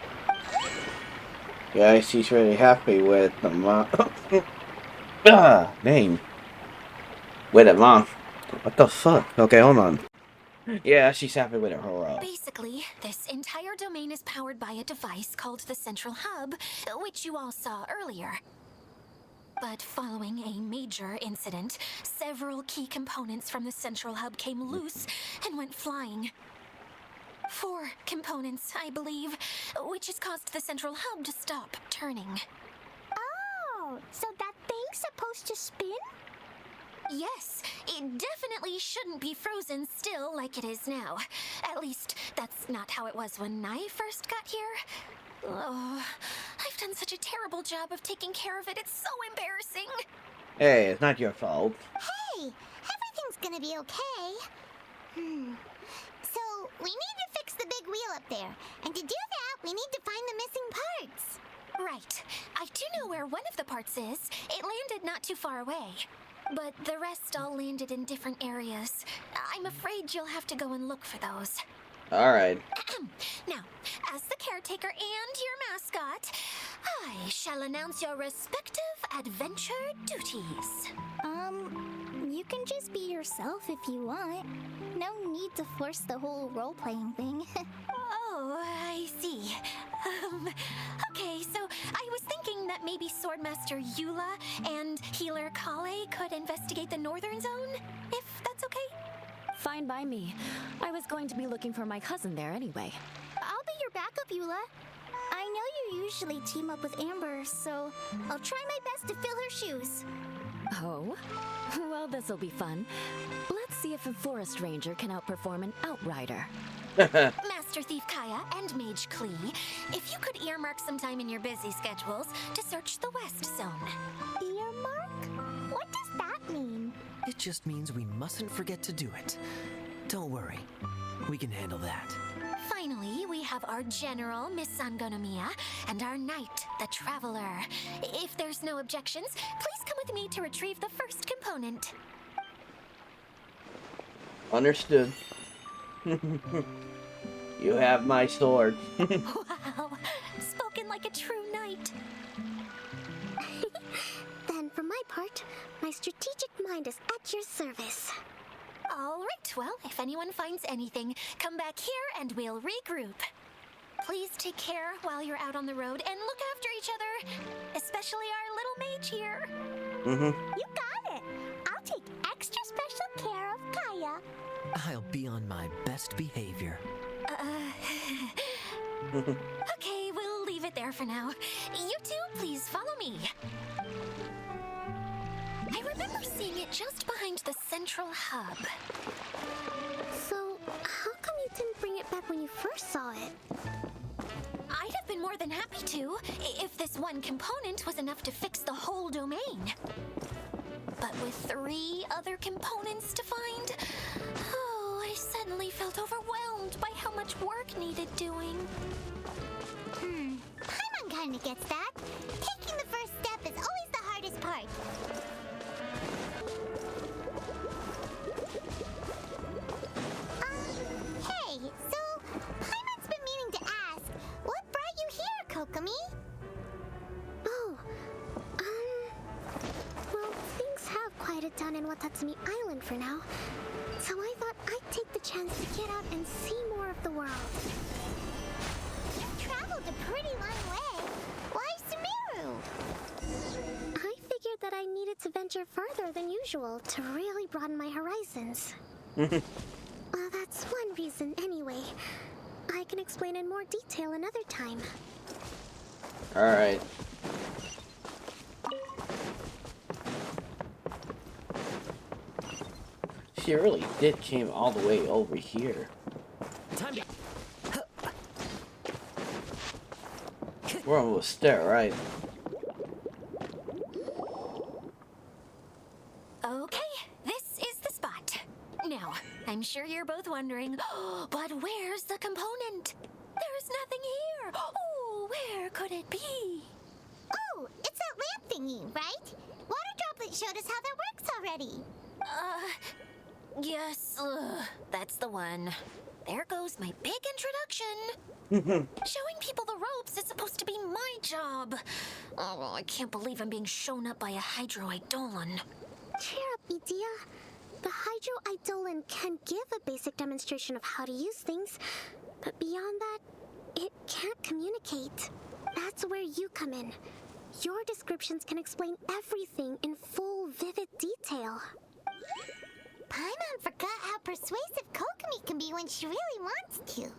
Yeah, she's really happy with the mom. Name. With the mom. What the fuck? Okay, hold on. Yeah, she's happy with her role. Basically, this entire domain is powered by a device called the Central Hub, which you all saw earlier. But following a major incident, several key components from the Central Hub came loose and went flying. 4 components, I believe, which has caused the Central Hub to stop turning. Oh, so that thing's supposed to spin? Yes, it definitely shouldn't be frozen still like it is now. At least, that's not how it was when I first got here. Oh, I've done such a terrible job of taking care of it. It's so embarrassing. Hey, it's not your fault. Hey, everything's gonna be okay. So, we need to fix the big wheel up there. And to do that, we need to find the missing parts. Right. I do know where one of the parts is. It landed not too far away. But the rest all landed in different areas. I'm afraid you'll have to go and look for those. Alright. Now, as the caretaker and your mascot, I shall announce your respective adventure duties. You can just be yourself if you want. No need to force the whole role-playing thing. Oh, I see. Okay, so I was thinking that maybe Swordmaster Eula and Healer Kale could investigate the Northern Zone, if that's okay? Fine by me. I was going to be looking for my cousin there anyway. I'll be your backup, Eula. I know you usually team up with Amber, so I'll try my best to fill her shoes. Oh? Well, this'll be fun. Let's see if a forest ranger can outperform an outrider. Master Thief Kaya and Mage Klee, if you could earmark some time in your busy schedules to search the West Zone. Earmark? What does that mean? It just means we mustn't forget to do it. Don't worry. We can handle that. Finally, we have our General, Miss Sangonomiya, and our Knight, the Traveler. If there's no objections, please come with me to retrieve the first component. Understood. You have my sword. Wow, spoken like a true knight. Then for my part, my strategic mind is at your service. All right, well, if anyone finds anything, come back here and we'll regroup. Please take care while you're out on the road and look after each other, especially our little mage here. You got it. I'll take extra special care of Kaya. I'll be on my best behavior. Okay, we'll leave it there for now. You two, please follow me. I remember seeing it just behind the central hub. So, how come you didn't bring it back when you first saw it? I'd have been more than happy to, if this one component was enough to fix the whole domain. But with 3 other components to find, I suddenly felt overwhelmed by how much work needed doing. Paimon kinda gets that. Taking the first step is always the hardest part. Hey, so Paimon's been meaning to ask, what brought you here, Kokomi? Oh, well, things have quieted down in Watatsumi Island for now. So I thought I'd take the chance to get out and see more of the world. You've traveled a pretty long way. Why Sumeru? I figured that I needed to venture farther than usual to really broaden my horizons. Well, that's one reason anyway. I can explain in more detail another time. Alright. She really did came all the way over here. Time to... We're almost there, right? Okay, this is the spot. Now, I'm sure you're both wondering, but where's the component? There's nothing here. Oh, where could it be? Oh, it's that lamp thingy, right? Water Droplet showed us how that works already. Yes, that's the one. There goes my big introduction. Showing people the ropes is supposed to be my job. Oh, I can't believe I'm being shown up by a Hydro Eidolon. Cheer up, Edea. The Hydro Eidolon can give a basic demonstration of how to use things, but beyond that, it can't communicate. That's where you come in. Your descriptions can explain everything in full, vivid detail. Paimon forgot how persuasive Kokomi can be when she really wants to.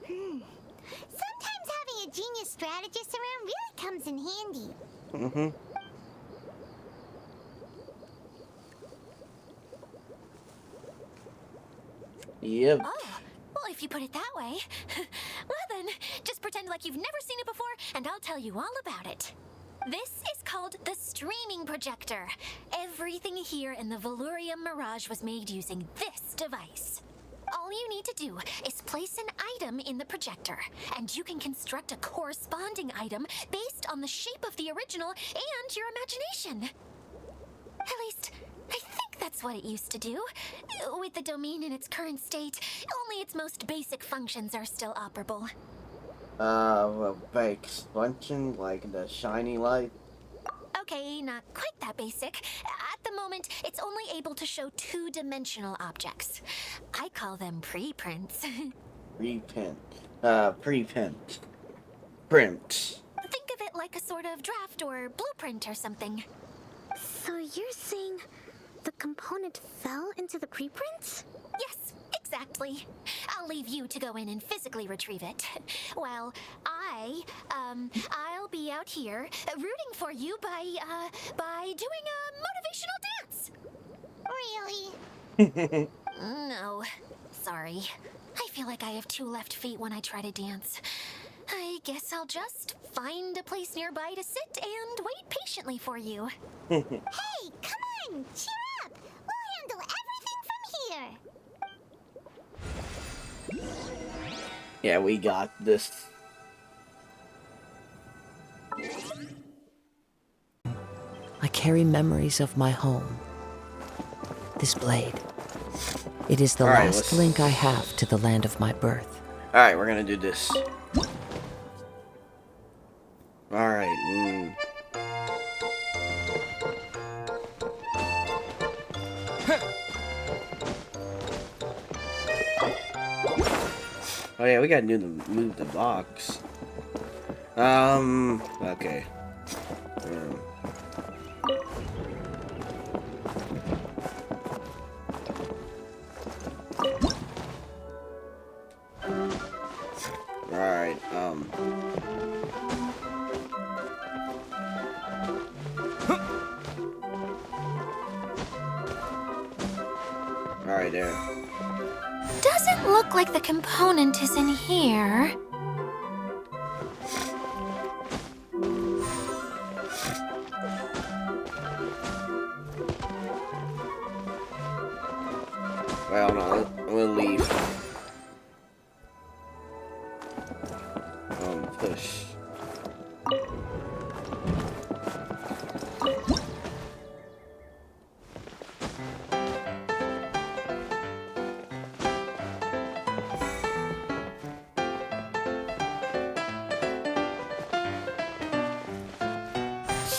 Sometimes having a genius strategist around really comes in handy. Yep. Oh, well, if you put it that way. Well then, just pretend like you've never seen it before, and I'll tell you all about it. This is called the streaming projector. Everything here in the Valurium Mirage was made using this device. All you need to do is place an item in the projector, and you can construct a corresponding item based on the shape of the original and your imagination. At least, I think that's what it used to do. With the domain in its current state, only its most basic functions are still operable. By expansion, like the shiny light. Okay, not quite that basic. At the moment, it's only able to show two-dimensional objects. I call them preprints. Preprint. Print. Think of it like a sort of draft or blueprint or something. So you're saying the component fell into the preprints? Yes, exactly. I'll leave you to go in and physically retrieve it. While I'll be out here rooting for you by doing a motivational dance. Really? No, sorry. I feel like I have two left feet when I try to dance. I guess I'll just find a place nearby to sit and wait patiently for you. Hey, come on! Cheer up! We'll handle everything from here! Yeah, we got this. I carry memories of my home. This blade. It is the All right, last let's- link I have to the land of my birth. Alright, we're gonna do this. Alright, Oh yeah, we gotta move the box. Okay. Alright, Alright, there. Doesn't look like the component is in here. Well, no, we'll leave. Push.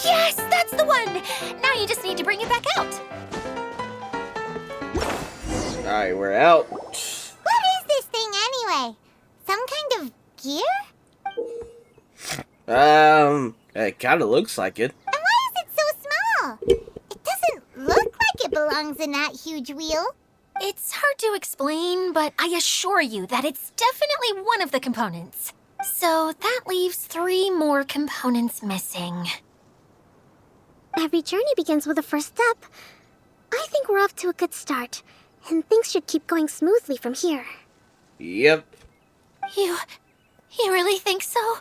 Yes, that's the one! Now you just need to bring it back out. Alright, we're out. What is this thing anyway? Some kind of gear? It kinda looks like it. And why is it so small? It doesn't look like it belongs in that huge wheel. It's hard to explain, but I assure you that it's definitely one of the components. So that leaves 3 more components missing. Every journey begins with a first step. I think we're off to a good start, and things should keep going smoothly from here. Yep. You really think so?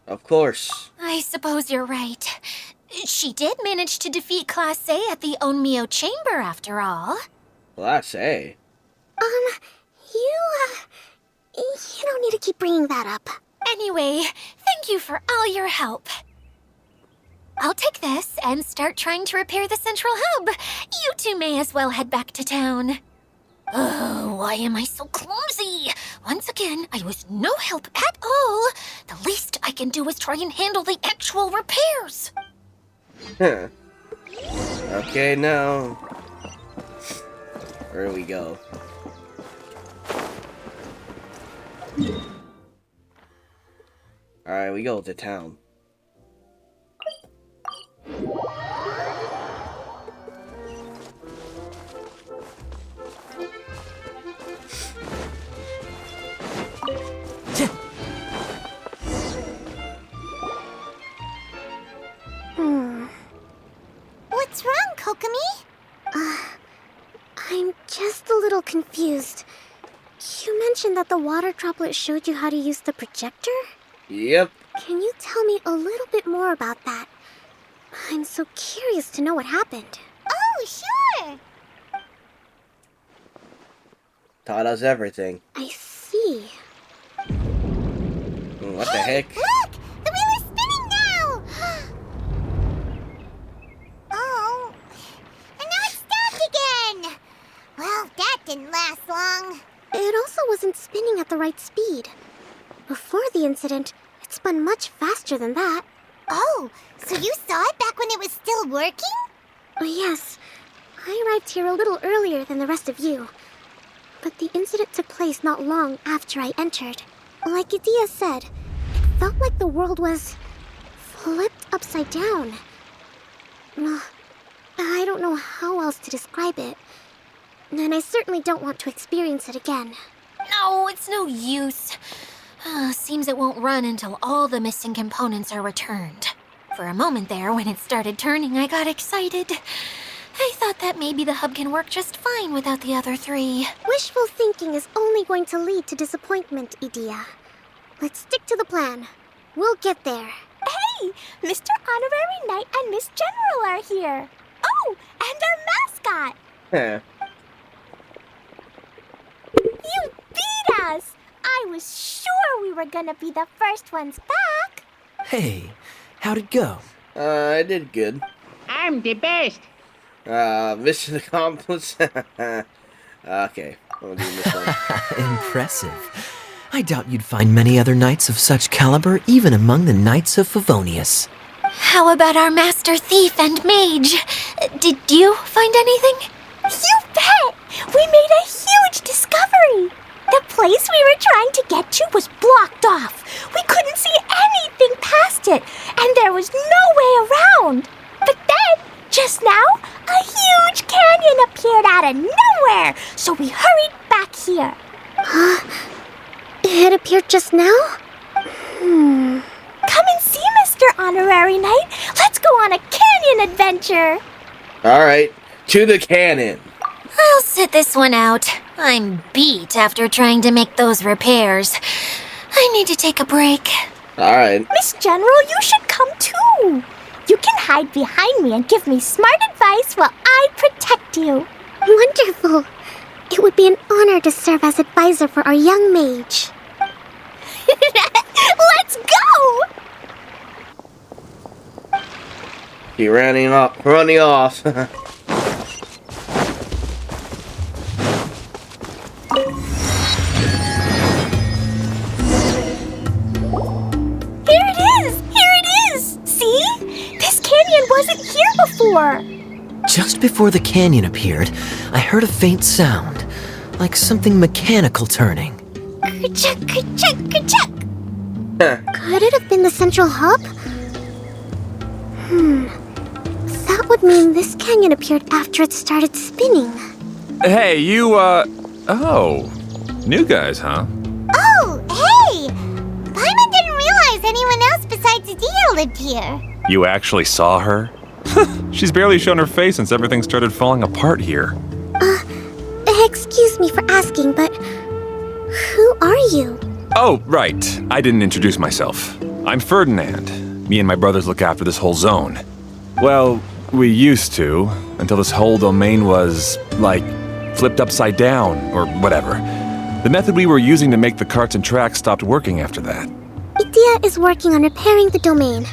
Of course. I suppose you're right. She did manage to defeat Class A at the Onmyo Chamber, after all. Well, that's A. You don't need to keep bringing that up. Anyway, thank you for all your help. I'll take this and start trying to repair the central hub. You two may as well head back to town. Oh, why am I so clumsy? Once again, I was no help at all. The least I can do is try and handle the actual repairs. Huh. Okay, now. Where do we go? Alright, we go to town. What's wrong, Kokomi? I'm just a little confused. You mentioned that the water droplet showed you how to use the projector? Yep. Can you tell me a little bit more about that? I'm so curious to know what happened. Oh, sure! Taught us everything. I see. What the heck? Look! The wheel is spinning now! Oh. And now it's stopped again! Well, that didn't last long. It also was wasn't spinning at the right speed. Before the incident, it spun much faster than that. Oh, so you saw it back when it was still working? Oh, yes. I arrived here a little earlier than the rest of you. But the incident took place not long after I entered. Like Idea said, it felt like the world was flipped upside down. I don't know how else to describe it. And I certainly don't want to experience it again. No, it's no use. Seems it won't run until all the missing components are returned. For a moment there, when it started turning, I got excited. I thought that maybe the hub can work just fine without the other 3. Wishful thinking is only going to lead to disappointment, Idea. Let's stick to the plan. We'll get there. Hey, Mr. Honorary Knight and Miss General are here. Oh, and our mascot. Yeah. You beat us. I was sure we were gonna be the first ones back. Hey, how'd it go? I did good. I'm the best. Mission accomplished. Okay, I'll do this one. Impressive. I doubt you'd find many other knights of such caliber even among the Knights of Favonius. How about our master thief and mage? Did you find anything? You bet! We made a huge discovery! The place we were trying to get to was blocked off. We couldn't see anything past it, and there was no way around. But then, just now, a huge canyon appeared out of nowhere, so we hurried back here. It appeared just now? Come and see, Mr. Honorary Knight. Let's go on a canyon adventure. Alright, to the cannon. I'll sit this one out. I'm beat after trying to make those repairs. I need to take a break. Alright. Miss General, you should come too. You can hide behind me and give me smart advice while I protect you. Wonderful. It would be an honor to serve as advisor for our young mage. Let's go! You're running off. Here it is! See? This canyon wasn't here before. Just before the canyon appeared, I heard a faint sound, like something mechanical turning. Ka-chuck, ka-chuck, ka-chuck. Could it have been the central hub? That would mean this canyon appeared after it started spinning. Hey, you, oh. New guys, huh? Oh, hey! Paimon didn't realize anyone else besides Idea lived here. You actually saw her? She's barely shown her face since everything started falling apart here. Excuse me for asking, but who are you? Oh, right. I didn't introduce myself. I'm Ferdinand. Me and my brothers look after this whole zone. Well, we used to, until this whole domain was, like, flipped upside down, or whatever. The method we were using to make the carts and tracks stopped working after that. Idea is working on repairing the domain.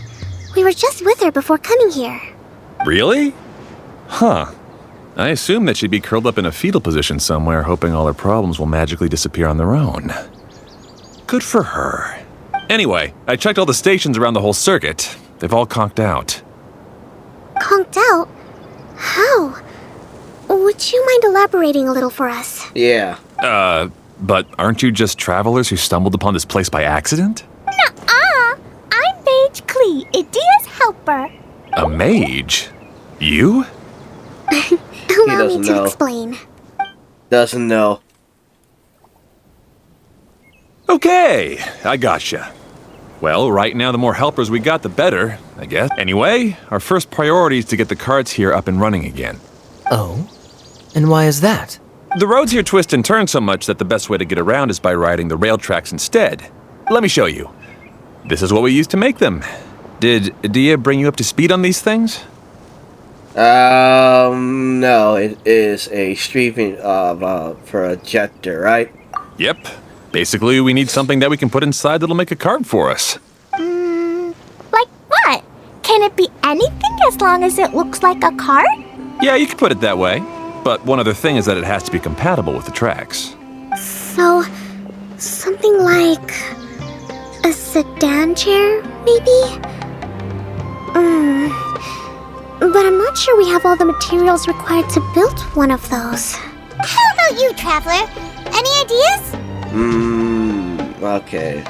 We were just with her before coming here. Really? Huh. I assume that she'd be curled up in a fetal position somewhere, hoping all her problems will magically disappear on their own. Good for her. Anyway, I checked all the stations around the whole circuit. They've all conked out. Conked out? How? Would you mind elaborating a little for us? Yeah. But aren't you just travelers who stumbled upon this place by accident? Nuh-uh. I'm Mage Klee, Idea's helper. A mage? You? Allow me doesn't to know. explain. Doesn't know. Okay, I gotcha. Well, right now the more helpers we got, the better, I guess. Anyway, our first priority is to get the carts here up and running again. Oh? And why is that? The roads here twist and turn so much that the best way to get around is by riding the rail tracks instead. Let me show you. This is what we used to make them. Did Idea bring you up to speed on these things? No, it is a streaming projector, right? Yep. Basically, we need something that we can put inside that'll make a cart for us. Like what? Can it be anything as long as it looks like a cart? Yeah, you could put it that way. But one other thing is that it has to be compatible with the tracks. So, sedan chair, maybe? But I'm not sure we have all the materials required to build one of those. How about you, Traveler? Any ideas? Okay.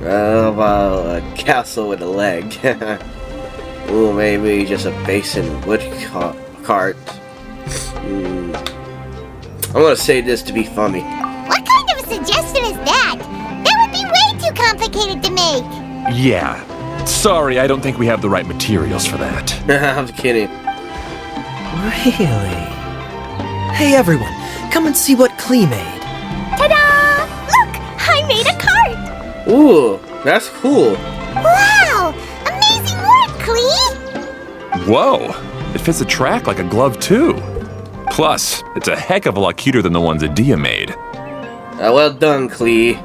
How about a castle with a leg? Ooh, maybe just a basin wood cart. I'm gonna say this to be funny. What kind of a suggestion is that? That would be way too complicated to make. Yeah. Sorry, I don't think we have the right materials for that. I'm kidding. Really? Hey everyone, come and see what Klee made. Ta-da! Look, I made a cart. Ooh, that's cool. Wow! Amazing work, Klee! Whoa! It fits the track like a glove, too. Plus, it's a heck of a lot cuter than the ones Adia made. Well done, Klee.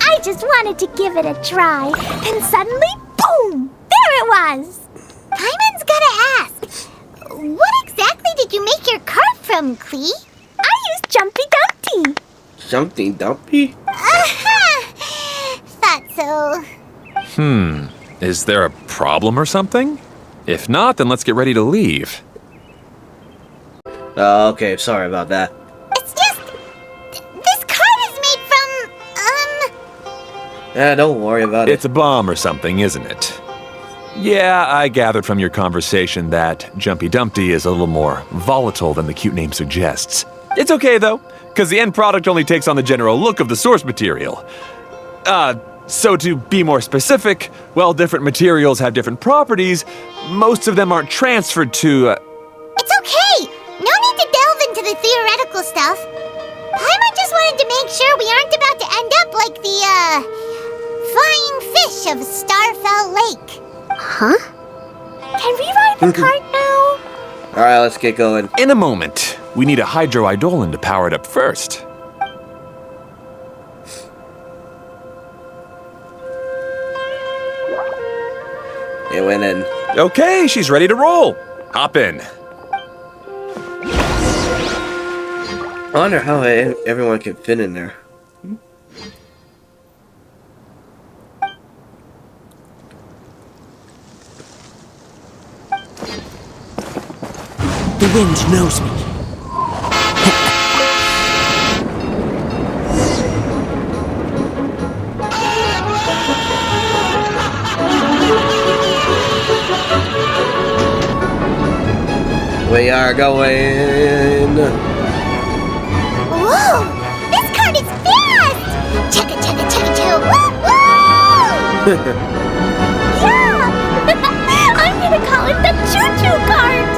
I just wanted to give it a try. Then suddenly, boom! There it was. Paimon's gotta ask, what exactly did you make your cart from, Klee? I used Jumpy Dumpty. Something dumpy? Aha! Thought so. Is there a problem or something? If not, then let's get ready to leave. Okay, sorry about that. It's just, this cart is made from, Yeah, don't worry about it. It's a bomb or something, isn't it? Yeah, I gathered from your conversation that Jumpy Dumpty is a little more volatile than the cute name suggests. It's okay, though, because the end product only takes on the general look of the source material. So to be more specific, while different materials have different properties, most of them aren't transferred to, It's okay! No need to delve into the theoretical stuff. Paimon just wanted to make sure we aren't about to end up like the, flying fish of Starfell Lake. Huh? Can we ride the cart now? Alright, let's get going. In a moment. We need a hydroidolin to power it up first. It went in. Okay, she's ready to roll. Hop in. I wonder how everyone can fit in there. The wind knows me. We are going. Whoa! This cart is fast! Chugga chugga chugga chugga woo woo! Yeah! I'm gonna call it the choo-choo cart.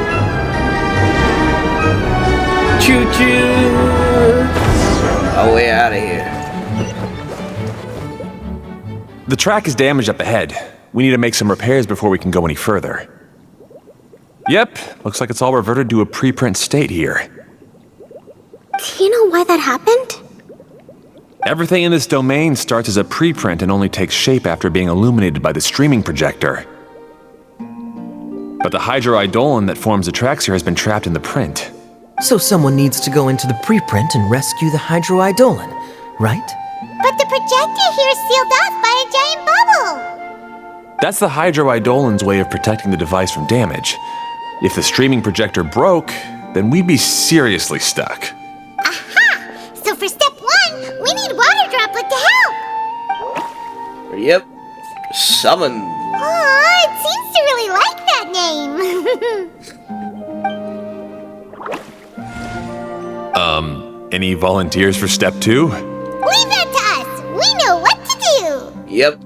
Choo-choo! Oh, way out of here. The track is damaged up ahead. We need to make some repairs before we can go any further. Yep, looks like it's all reverted to a preprint state here. Do you know why that happened? Everything in this domain starts as a preprint and only takes shape after being illuminated by the streaming projector. But the hydroidolin that forms the tracks here has been trapped in the print. So someone needs to go into the preprint and rescue the hydroidolin, right? But the projector here is sealed off by a giant bubble! That's the hydroidolin's way of protecting the device from damage. If the streaming projector broke, then we'd be seriously stuck. Aha! So for step 1, we need Water Droplet to help! Yep. Summon. Aw, it seems to really like that name! Any volunteers for step 2? Leave that to us! We know what to do! Yep.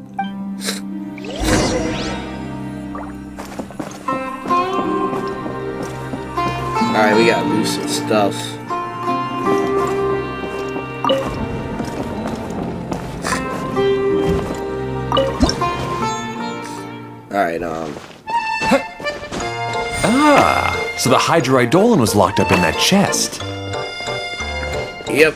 Alright, we gotta move some stuff. Alright, So the hydroidolin was locked up in that chest. Yep.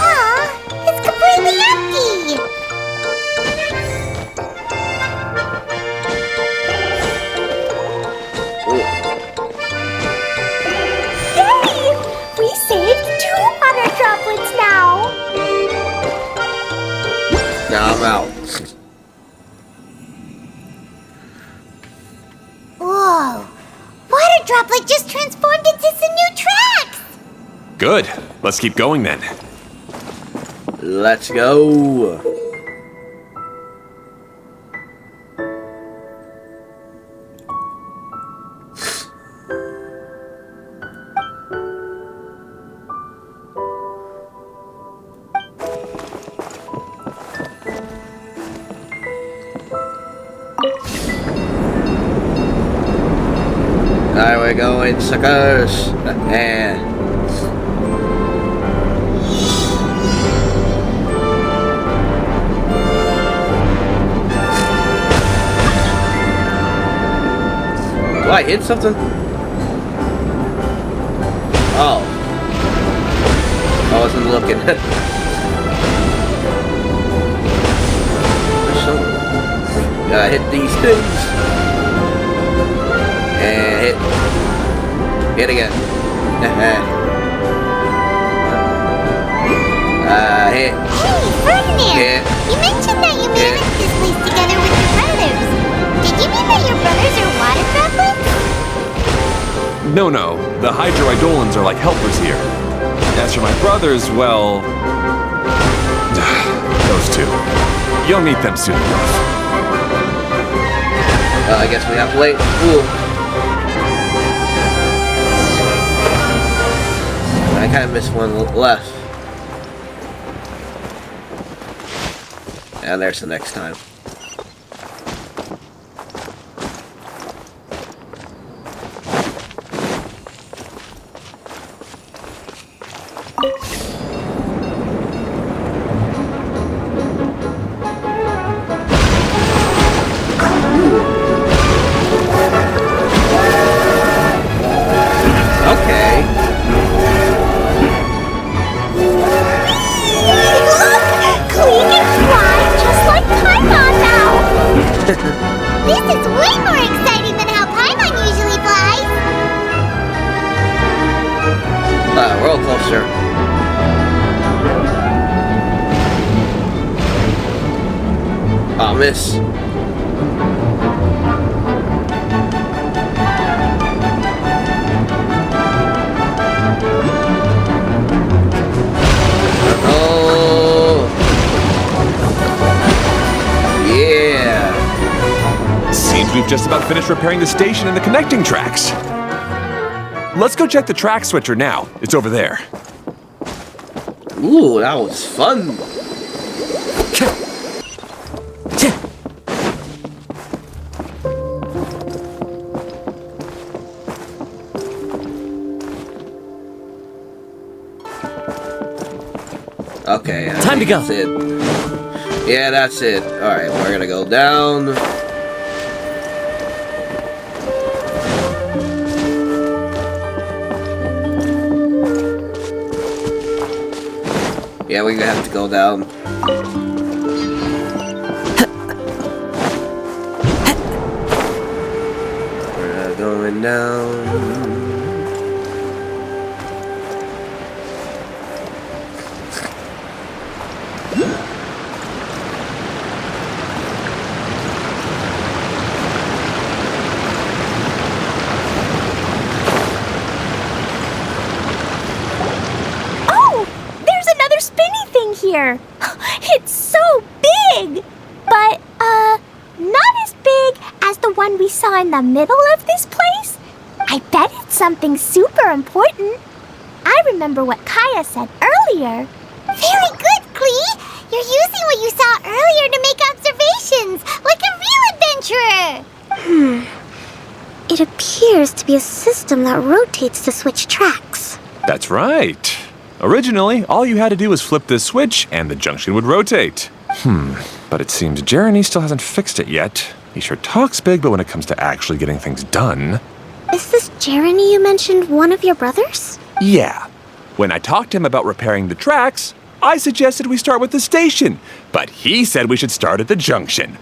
Aw, it's completely empty! Yay! We saved 2 I'm out. Whoa! Water Droplet just transformed into some new tracks! Good. Let's keep going then. Let's go. There we go, in suckers. Do I hit something? Oh. I wasn't looking. Gotta hit these things. And hit. Hit again. Hit. Hey, Ferdinand! Hit. You mentioned that you managed this place together with your brothers. Did you mean that your brothers are water droplets? No. The hydroidolins are like helpers here. As for my brothers, well... those two. You'll meet them soon enough. I guess we have to wait. Ooh. I kind of missed one left. And there's the next time. This is way more exciting than how Paimon usually flies! Roller coaster. Oh, miss. Oh. Yeah. Seems we've just about finished repairing the station and the connecting tracks. Let's go check the track switcher now. It's over there. Ooh, that was fun. Okay. Time to go. That's it. Yeah, that's it. Alright, we're gonna go down. Yeah, we're gonna have to go down. We're going down. Here. It's so big! But, not as big as the one we saw in the middle of this place. I bet it's something super important. I remember what Kaya said earlier. Very good, Klee! You're using what you saw earlier to make observations, like a real adventurer! It appears to be a system that rotates to switch tracks. That's right. Originally, all you had to do was flip this switch and the junction would rotate. But it seems Jeremy still hasn't fixed it yet. He sure talks big, but when it comes to actually getting things done... Is this Jeremy you mentioned one of your brothers? Yeah. When I talked to him about repairing the tracks, I suggested we start with the station, but he said we should start at the junction.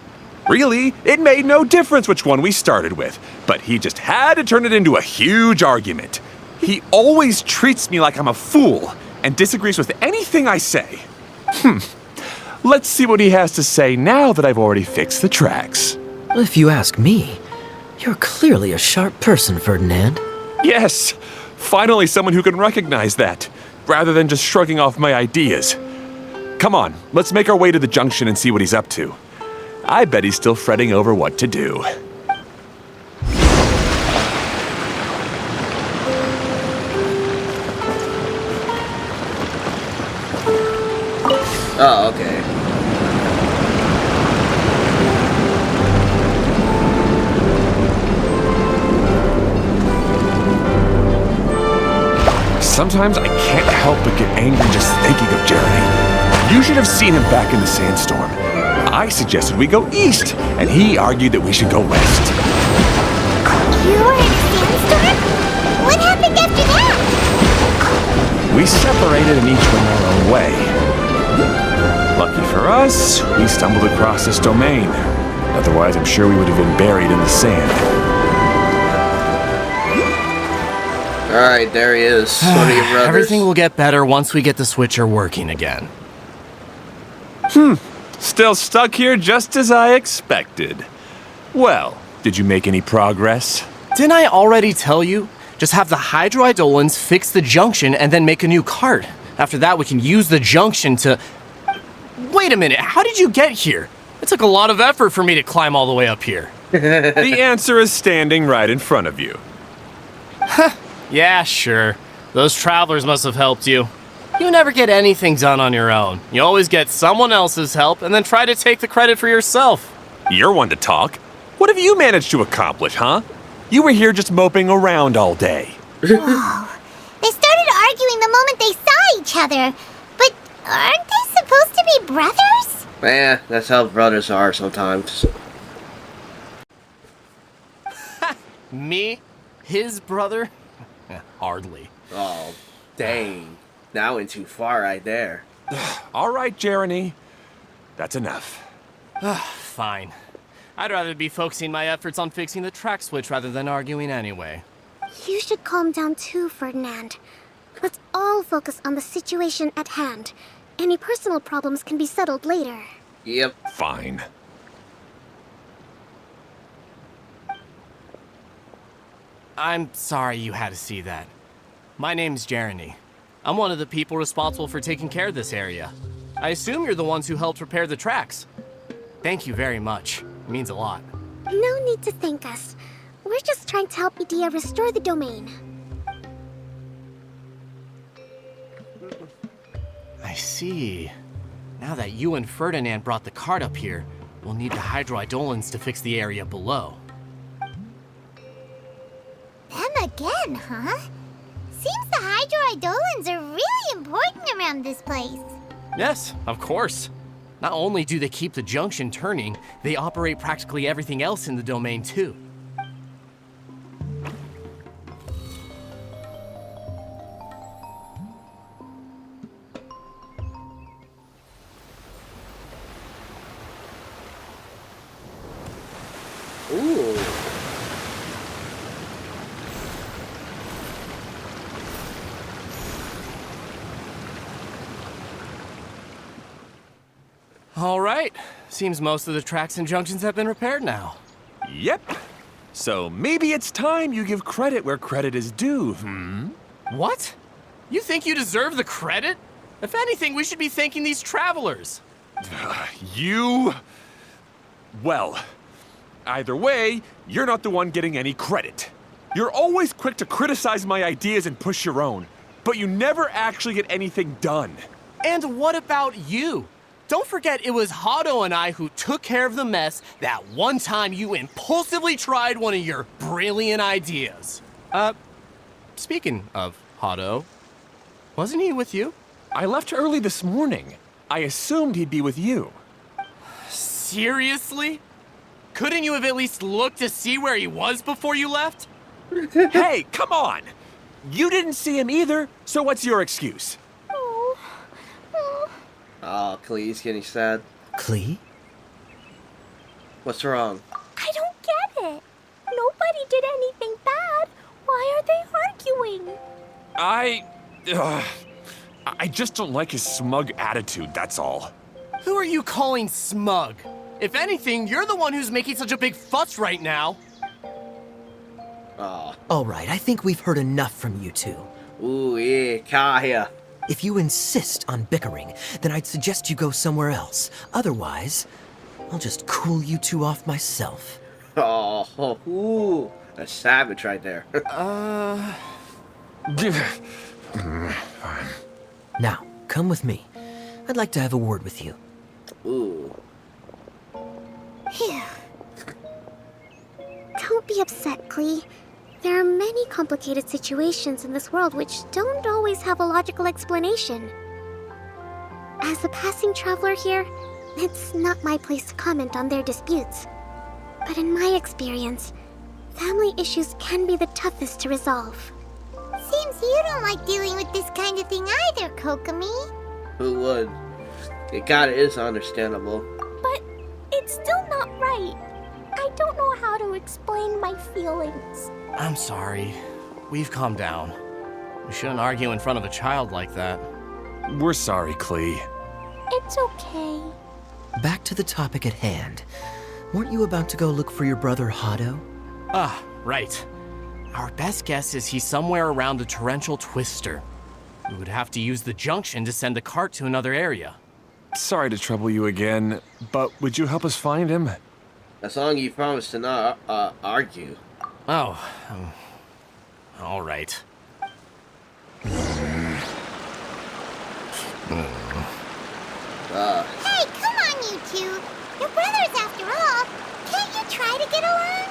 Really, it made no difference which one we started with, but he just had to turn it into a huge argument. He always treats me like I'm a fool and disagrees with anything I say. Let's see what he has to say now that I've already fixed the tracks. If you ask me, you're clearly a sharp person, Ferdinand. Yes, finally someone who can recognize that, rather than just shrugging off my ideas. Come on, let's make our way to the junction and see what he's up to. I bet he's still fretting over what to do. Oh, okay. Sometimes I can't help but get angry just thinking of Jeremy. You should have seen him back in the sandstorm. I suggested we go east, and he argued that we should go west. You were in a sandstorm? What happened after that? We separated and each went our own way. Lucky for us, we stumbled across this domain. Otherwise, I'm sure we would have been buried in the sand. Alright, there he is. One of your brothers. Everything will get better once we get the switcher working again. Still stuck here just as I expected. Well, did you make any progress? Didn't I already tell you? Just have the hydroidolins fix the junction and then make a new cart. After that, we can use the junction to... Wait a minute, how did you get here? It took a lot of effort for me to climb all the way up here. The answer is standing right in front of you. Yeah, sure. Those travelers must have helped you. You never get anything done on your own. You always get someone else's help and then try to take the credit for yourself. You're one to talk. What have you managed to accomplish, huh? You were here just moping around all day. Whoa. They started arguing the moment they saw each other. But aren't they supposed to be brothers? Yeah, that's how brothers are sometimes. Me? His brother? Hardly. Oh, dang. That went too far right there. All right, Jeremy. That's enough. Fine. I'd rather be focusing my efforts on fixing the track switch rather than arguing anyway. You should calm down too, Ferdinand. Let's all focus on the situation at hand. Any personal problems can be settled later. Yep. Fine. I'm sorry you had to see that. My name's Jeremy. I'm one of the people responsible for taking care of this area. I assume you're the ones who helped repair the tracks. Thank you very much. It means a lot. No need to thank us. We're just trying to help Edea restore the domain. I see. Now that you and Ferdinand brought the cart up here, we'll need the hydroidolins to fix the area below. Them again, huh? Seems the hydroidolins are really important around this place. Yes, of course. Not only do they keep the junction turning, they operate practically everything else in the domain too. Ooh. All right. Seems most of the tracks and junctions have been repaired now. Yep. So maybe it's time you give credit where credit is due, What? You think you deserve the credit? If anything, we should be thanking these travelers. You... Well, either way, you're not the one getting any credit. You're always quick to criticize my ideas and push your own, but you never actually get anything done. And what about you? Don't forget it was Hado and I who took care of the mess that one time you impulsively tried one of your brilliant ideas. Speaking of Hado, wasn't he with you? I left early this morning. I assumed he'd be with you. Seriously? Couldn't you have at least looked to see where he was before you left? Hey, come on! You didn't see him either, so what's your excuse? Oh, Klee's getting sad. Klee? What's wrong? I don't get it. Nobody did anything bad. Why are they arguing? I just don't like his smug attitude, that's all. Who are you calling smug? If anything, you're the one who's making such a big fuss right now. All right, I think we've heard enough from you two. Ooh, yeah, Kaya. If you insist on bickering, then I'd suggest you go somewhere else. Otherwise, I'll just cool you two off myself. Oh, ooh, a savage right there. Now, come with me. I'd like to have a word with you. Ooh. Phew. Don't be upset, Klee. There are many complicated situations in this world which don't always have a logical explanation. As a passing traveler here, it's not my place to comment on their disputes. But in my experience, family issues can be the toughest to resolve. Seems you don't like dealing with this kind of thing either, Kokomi. Who would? It kinda is understandable. But it's still not right. I don't know how to explain my feelings. I'm sorry. We've calmed down. We shouldn't argue in front of a child like that. We're sorry, Klee. It's okay. Back to the topic at hand. Weren't you about to go look for your brother Hado? Ah, right. Our best guess is he's somewhere around the Torrential Twister. We would have to use the junction to send the cart to another area. Sorry to trouble you again, but would you help us find him? As long as you promise to not argue. Oh, all right. Hey, come on, you two. You're brothers after all. Can't you try to get along?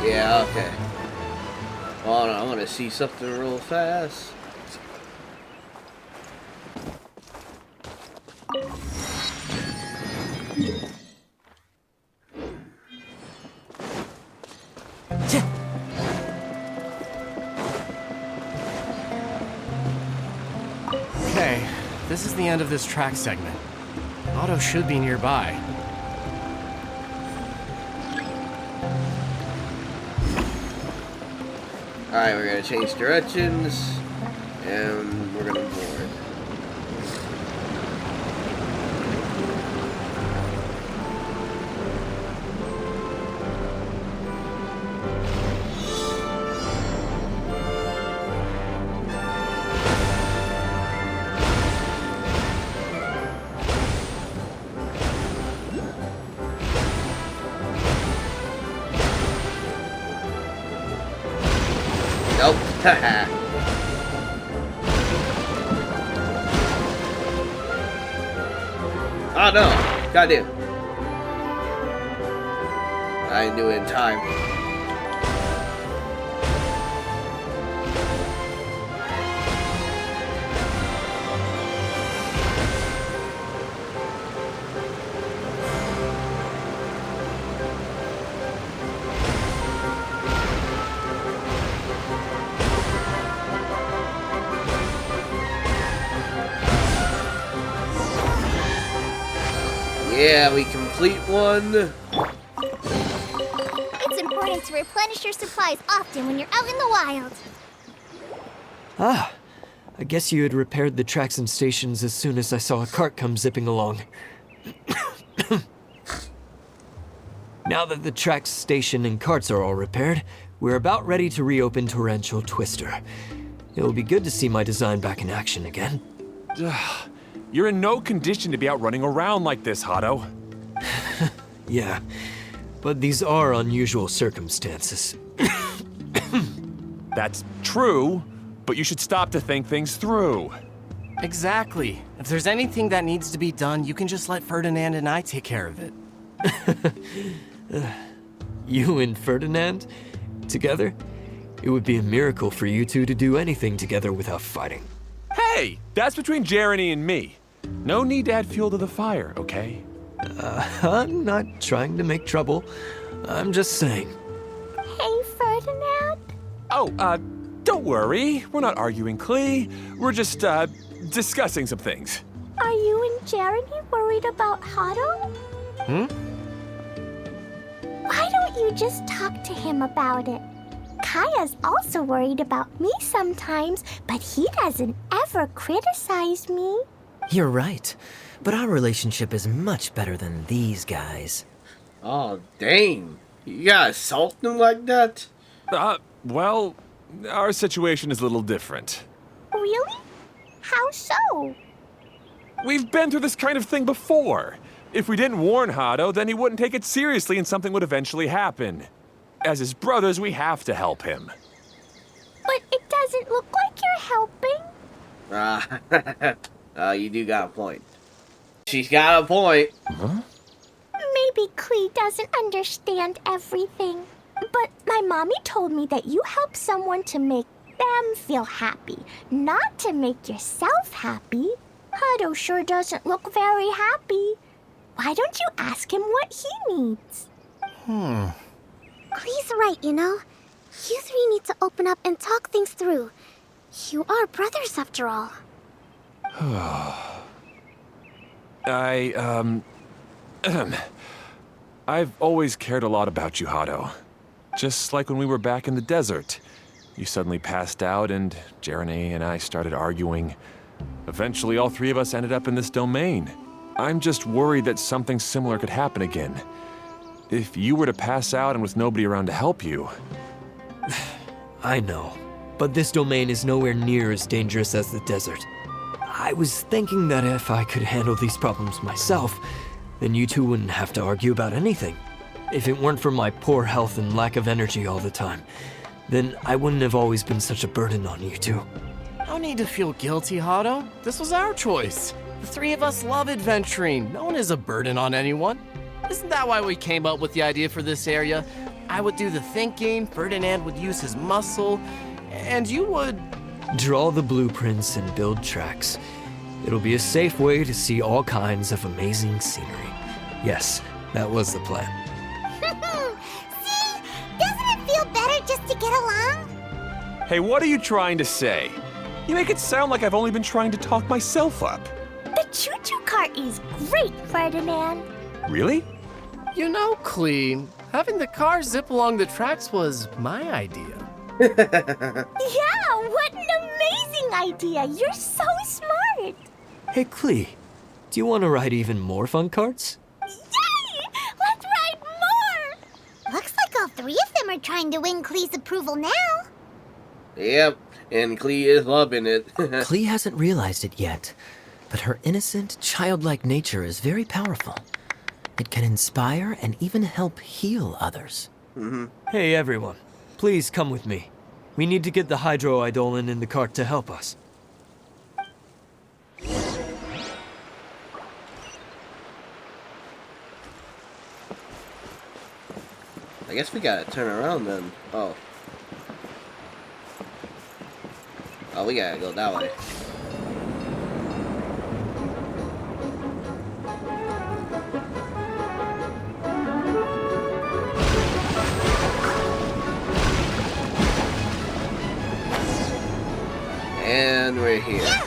Yeah, okay. Hold on, I want to see something real fast. Okay, this is the end of this track segment. Otto should be nearby. Alright, we're gonna change directions, and we're gonna board. Nope. Haha. Oh no. Goddamn. I didn't do it in time. Yeah, we complete one. It's important to replenish your supplies often when you're out in the wild. Ah, I guess you had repaired the tracks and stations as soon as I saw a cart come zipping along. Now that the tracks, station, and carts are all repaired, we're about ready to reopen Torrential Twister. It will be good to see my design back in action again. You're in no condition to be out running around like this, Hado. Yeah, but these are unusual circumstances. That's true, but you should stop to think things through. Exactly. If there's anything that needs to be done, you can just let Ferdinand and I take care of it. You and Ferdinand? Together? It would be a miracle for you two to do anything together without fighting. Hey, that's between Jeremy and me. No need to add fuel to the fire, okay? I'm not trying to make trouble. I'm just saying. Hey, Ferdinand. Oh, don't worry. We're not arguing, Klee. We're just, discussing some things. Are you and Jeremy worried about Hado? Why don't you just talk to him about it? Kaya's also worried about me sometimes, but he doesn't ever criticize me. You're right, but our relationship is much better than these guys. Oh, dang. You gotta assault them like that? Well, our situation is a little different. Really? How so? We've been through this kind of thing before. If we didn't warn Hado, then he wouldn't take it seriously and something would eventually happen. As his brothers, we have to help him. But it doesn't look like you're helping. You do got a point. She's got a point. Huh? Maybe Klee doesn't understand everything. But my mommy told me that you help someone to make them feel happy, not to make yourself happy. Hado sure doesn't look very happy. Why don't you ask him what he needs? Klee's right, you know? You three need to open up and talk things through. You are brothers after all. I've always cared a lot about you, Hado. Just like when we were back in the desert. You suddenly passed out and Jeremy and I started arguing. Eventually, all three of us ended up in this domain. I'm just worried that something similar could happen again. If you were to pass out and with nobody around to help you... I know, but this domain is nowhere near as dangerous as the desert. I was thinking that if I could handle these problems myself, then you two wouldn't have to argue about anything. If it weren't for my poor health and lack of energy all the time, then I wouldn't have always been such a burden on you two. No need to feel guilty, Hado. This was our choice. The three of us love adventuring. No one is a burden on anyone. Isn't that why we came up with the idea for this area? I would do the thinking, Ferdinand would use his muscle, and you would... Draw the blueprints and build tracks. It'll be a safe way to see all kinds of amazing scenery. Yes, that was the plan. See? Doesn't it feel better just to get along? Hey, what are you trying to say? You make it sound like I've only been trying to talk myself up. The choo-choo cart is great, Ferdinand. Really? You know, Klee, having the car zip along the tracks was my idea. Yeah, what an amazing idea. You're so smart. Hey, Klee, do you want to ride even more fun carts? Yay! Let's ride more! Looks like all three of them are trying to win Klee's approval now. Yep, and Klee is loving it. Klee hasn't realized it yet, but her innocent, childlike nature is very powerful. It can inspire and even help heal others. Hey, everyone. Please come with me. We need to get the hydroidolin in the cart to help us. I guess we gotta turn around then. Oh. Oh, we gotta go that way. And we're here.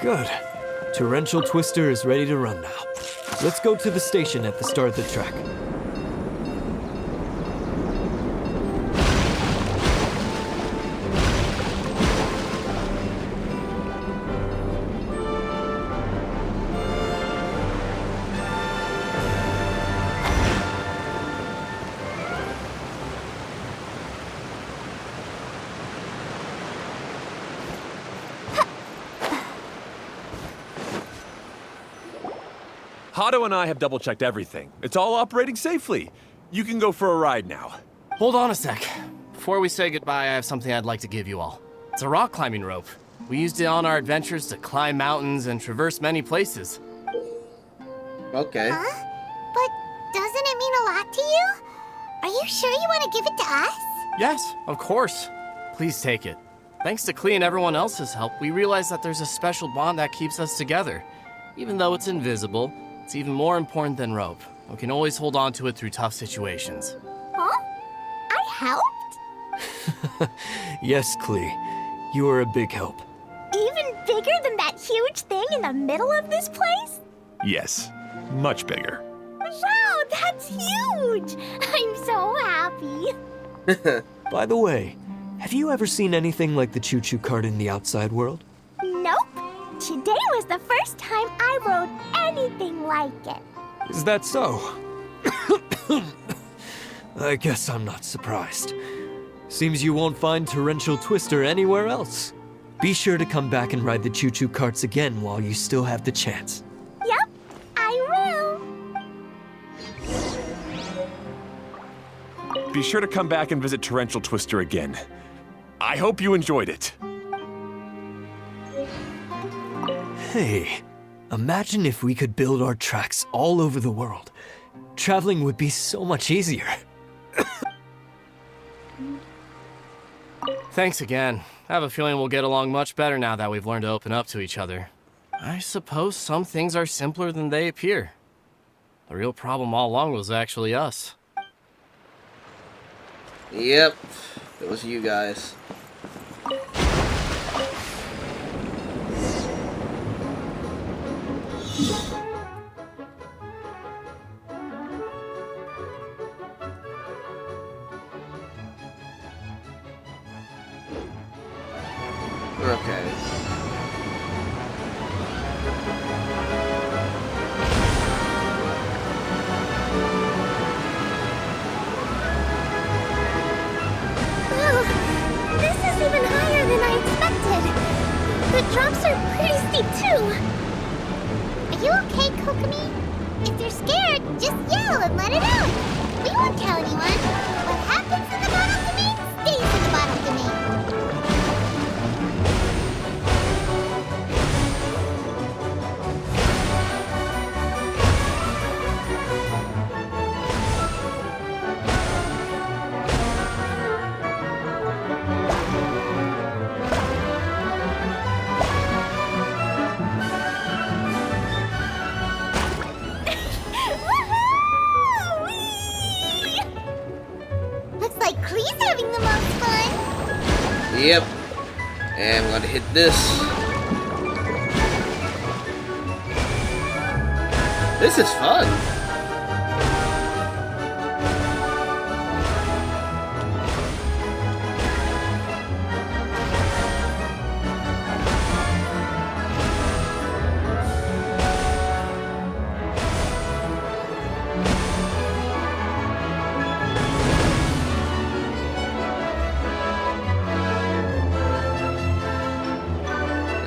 Good. Torrential Twister is ready to run now. Let's go to the station at the start of the track. Hado and I have double-checked everything. It's all operating safely. You can go for a ride now. Hold on a sec. Before we say goodbye, I have something I'd like to give you all. It's a rock climbing rope. We used it on our adventures to climb mountains and traverse many places. Okay. Huh? But doesn't it mean a lot to you? Are you sure you want to give it to us? Yes, of course. Please take it. Thanks to Klee and everyone else's help, we realized that there's a special bond that keeps us together. Even though it's invisible, it's even more important than rope. We can always hold on to it through tough situations. Huh? I helped? Yes, Klee. You are a big help. Even bigger than that huge thing in the middle of this place? Yes, much bigger. Wow, that's huge! I'm so happy. By the way, have you ever seen anything like the choo-choo cart in the outside world? Nope. Today was the first time I rode anything like it. Is that so? I guess I'm not surprised. Seems you won't find Torrential Twister anywhere else. Be sure to come back and ride the choo-choo carts again while you still have the chance. Yep, I will. Be sure to come back and visit Torrential Twister again. I hope you enjoyed it. Hey, imagine if we could build our tracks all over the world. Traveling would be so much easier. Thanks again. I have a feeling we'll get along much better now that we've learned to open up to each other. I suppose some things are simpler than they appear. The real problem all along was actually us. Yep, it was you guys. Okay. This is even higher than I expected. The drops are pretty steep too. Are you okay, Kokomi? If you're scared, just yell and let it out. We won't tell anyone. What happens in the bottom domain stays in the bottom domain. Looks like Klee's having the most fun. Yep. And I'm gonna hit this. This is fun.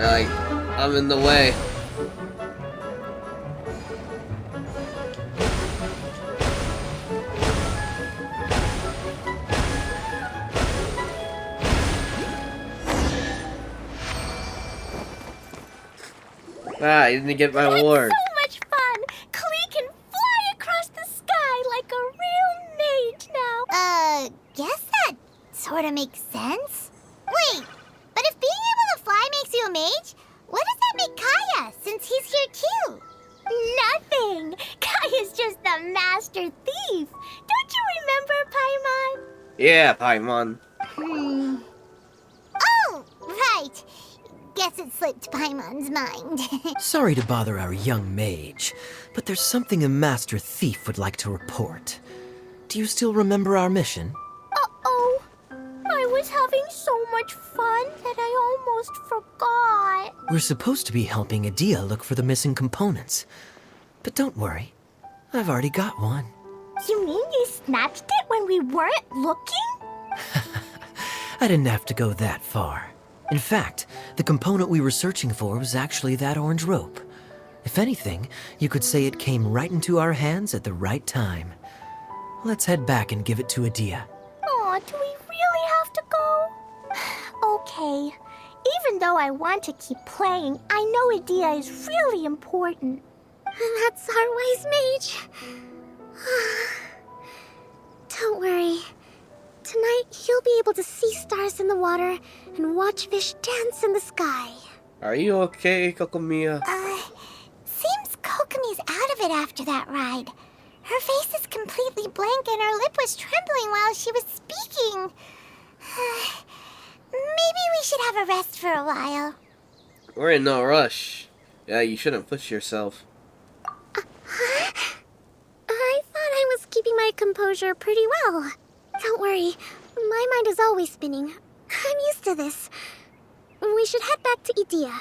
Like, I'm in the way. Ah, you didn't get my award. So much fun! Klee can fly across the sky like a real mage now. Guess that sort of makes sense. Wait, but if being able to fly makes you a mage, what does that make Kaya, since he's here too? Nothing! Kaya's just the master thief. Don't you remember, Paimon? Yeah, Paimon. Oh, right. Guess it slipped Paimon's mind. Sorry to bother our young mage, but there's something a master thief would like to report. Do you still remember our mission? Uh-oh. I was having so much fun that I almost forgot. We're supposed to be helping Adia look for the missing components. But don't worry, I've already got one. You mean you snatched it when we weren't looking? I didn't have to go that far. In fact, the component we were searching for was actually that orange rope. If anything, you could say it came right into our hands at the right time. Let's head back and give it to Adia. Aw, do we really have to go? Okay. Even though I want to keep playing, I know Adia is really important. That's our wise mage. Don't worry. Tonight, he'll be able to see stars in the water and watch fish dance in the sky. Are you okay, Kokomiya? Seems Kokomi's out of it after that ride. Her face is completely blank and her lip was trembling while she was speaking. Maybe we should have a rest for a while. We're in no rush. Yeah, you shouldn't push yourself. I thought I was keeping my composure pretty well. Don't worry, my mind is always spinning. I'm used to this. We should head back to Idia.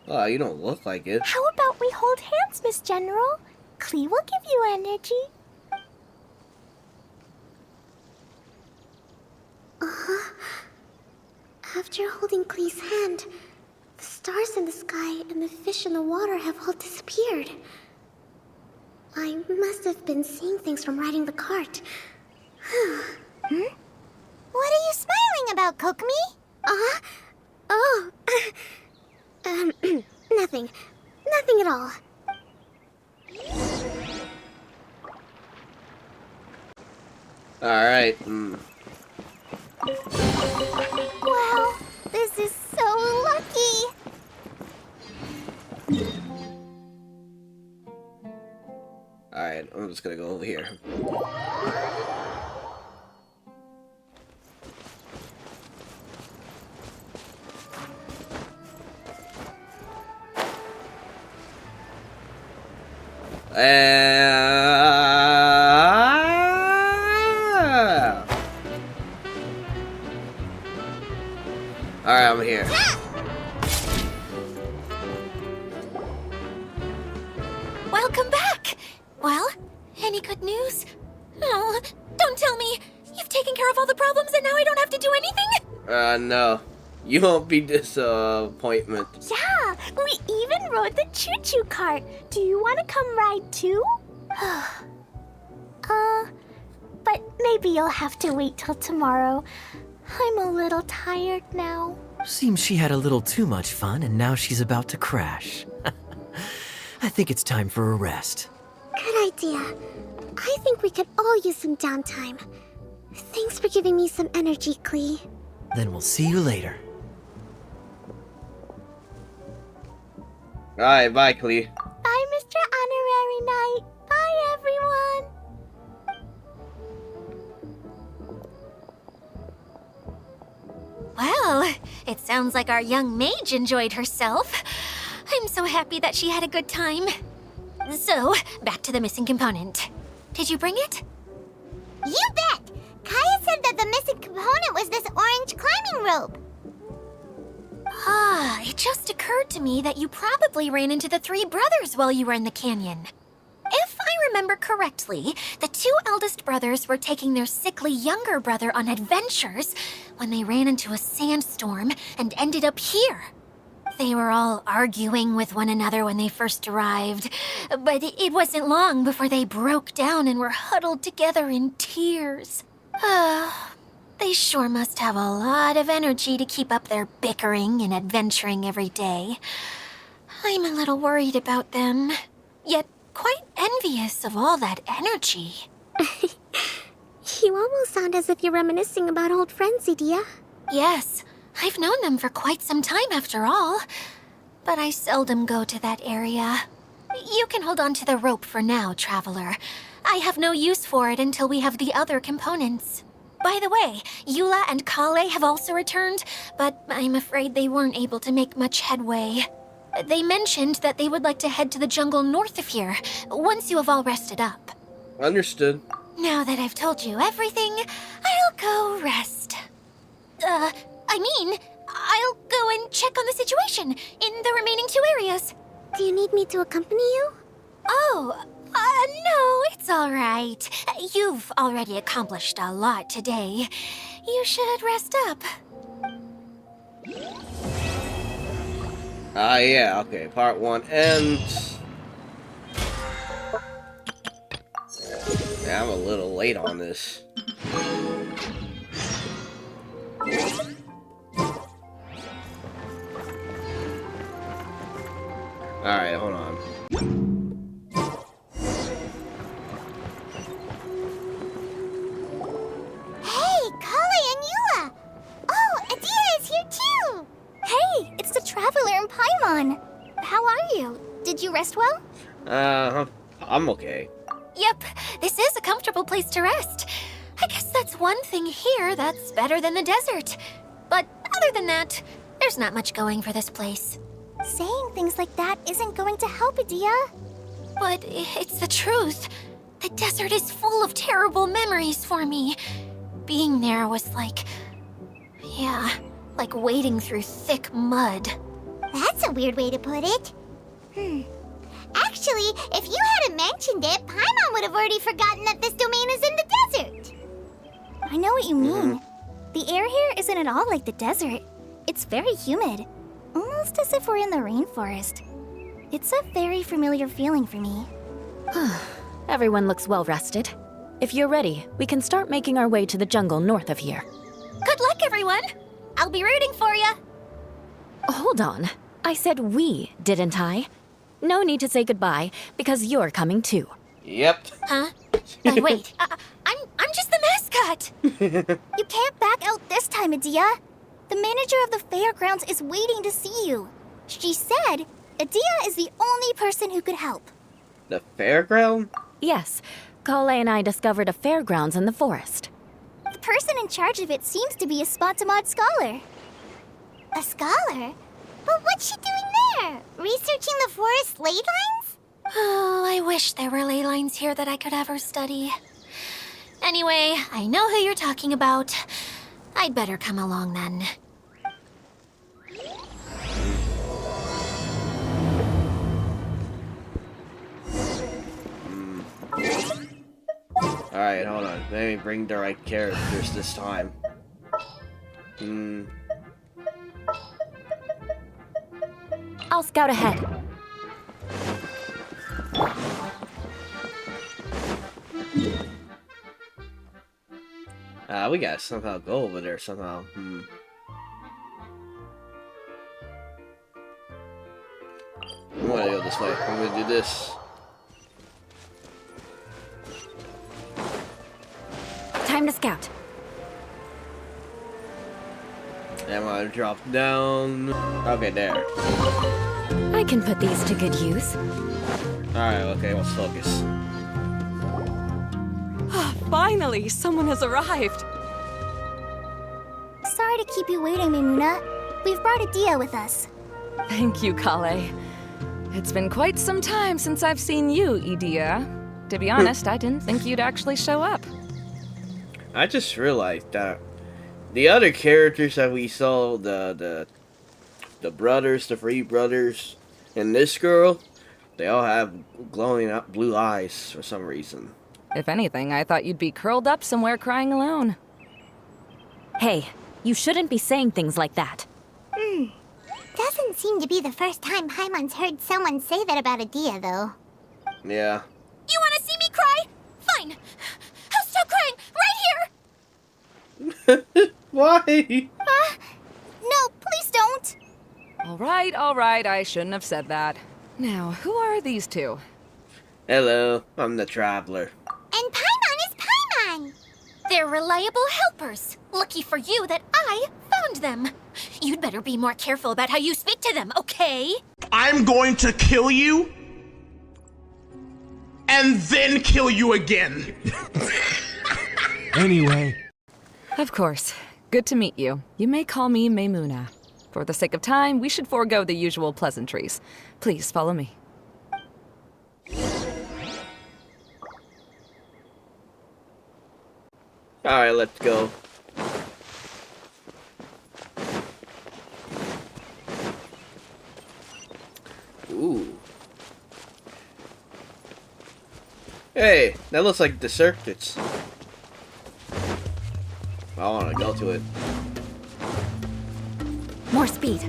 Oh, you don't look like it. How about we hold hands, Miss General? Klee will give you energy. After holding Klee's hand, the stars in the sky and the fish in the water have all disappeared. I must have been seeing things from riding the cart. What are you smiling about, Kokomi? Oh. Nothing. Nothing at all. Alright. Wow, this is so lucky. Alright, I'm just gonna go over here. Alright, I'm here. Welcome back! Well, any good news? Oh, don't tell me! You've taken care of all the problems and now I don't have to do anything? No. You won't be disappointment. Yeah, we even rode the choo-choo cart. Do you want to come ride too? But maybe you'll have to wait till tomorrow. I'm a little tired now. Seems she had a little too much fun and now she's about to crash. I think it's time for a rest. Good idea. I think we could all use some downtime. Thanks for giving me some energy, Klee. Then we'll see you later. Alright, bye, Klee. Bye, Mr. Honorary Knight. Bye, everyone. Well, it sounds like our young mage enjoyed herself. I'm so happy that she had a good time. So, back to the missing component. Did you bring it? You bet! Kaya said that the missing component was this orange climbing rope. It just occurred to me that you probably ran into the three brothers while you were in the canyon. If I remember correctly, the two eldest brothers were taking their sickly younger brother on adventures when they ran into a sandstorm and ended up here. They were all arguing with one another when they first arrived, but it wasn't long before they broke down and were huddled together in tears. They sure must have a lot of energy to keep up their bickering and adventuring every day. I'm a little worried about them, yet quite envious of all that energy. You almost sound as if you're reminiscing about old friends, Idia. Yes, I've known them for quite some time after all, but I seldom go to that area. You can hold on to the rope for now, Traveler. I have no use for it until we have the other components. By the way, Eula and Kale have also returned, but I'm afraid they weren't able to make much headway. They mentioned that they would like to head to the jungle north of here, once you have all rested up. Understood. Now that I've told you everything, I'll go rest. I'll go and check on the situation in the remaining 2 areas. Do you need me to accompany you? Oh, no, it's all right. You've already accomplished a lot today. You should rest up. Yeah, okay. Part 1 ends. Yeah, I'm a little late on this. Alright, hold on. Hey, Kale and Eula! Oh, Adia is here too! Hey, it's the Traveler and Paimon. How are you? Did you rest well? I'm okay. Yep, this is a comfortable place to rest. I guess that's one thing here that's better than the desert. But other than that, there's not much going for this place. Saying things like that isn't going to help, Adia. But it's the truth. The desert is full of terrible memories for me. Being there was like wading through thick mud. That's a weird way to put it. Actually, if you hadn't mentioned it, Paimon would have already forgotten that this domain is in the desert. I know what you mean. The air here isn't at all like the desert. It's very humid. Almost as if we're in the rainforest. It's a very familiar feeling for me. Everyone looks well rested. If you're ready, we can start making our way to the jungle north of here. Good luck, everyone! I'll be rooting for you. Hold on. I said we, didn't I? No need to say goodbye, because you're coming too. Yep. Huh? Wait, I'm just the mascot! You can't back out this time, Adia. The manager of the fairgrounds is waiting to see you. She said Adia is the only person who could help. The fairground? Yes. Kale and I discovered a fairgrounds in the forest. The person in charge of it seems to be a Spontamod scholar. A scholar? But what's she doing there? Researching the forest ley lines? Oh, I wish there were ley lines here that I could ever study. Anyway, I know who you're talking about. I'd better come along then. Alright, hold on. Let me bring the right characters this time. I'll scout ahead. We gotta somehow go over there somehow. I'm gonna go this way. I'm gonna do this. Time to scout. And I'm gonna drop down. Okay, there. I can put these to good use. Alright, okay, let's focus. Finally, someone has arrived. Sorry to keep you waiting, Mimuna. We've brought Adia with us. Thank you, Kale. It's been quite some time since I've seen you, Adia. To be honest, I didn't think you'd actually show up. I just realized that the other characters that we saw, the brothers, the three brothers, and this girl, they all have glowing up blue eyes for some reason. If anything, I thought you'd be curled up somewhere crying alone. Hey, you shouldn't be saying things like that. Doesn't seem to be the first time Paimon's heard someone say that about Adia, though. Yeah. You want to see me cry? Fine. I'll stop crying right here. Why? No, please don't. All right, I shouldn't have said that. Now, who are these two? Hello, I'm the Traveler. And Paimon is Paimon! They're reliable helpers. Lucky for you that I found them. You'd better be more careful about how you speak to them, okay? I'm going to kill you, and then kill you again. Anyway. Of course. Good to meet you. You may call me Maymuna. For the sake of time, we should forego the usual pleasantries. Please follow me. Alright, let's go. Ooh. Hey, that looks like the circuits. I want to go to it. More speed.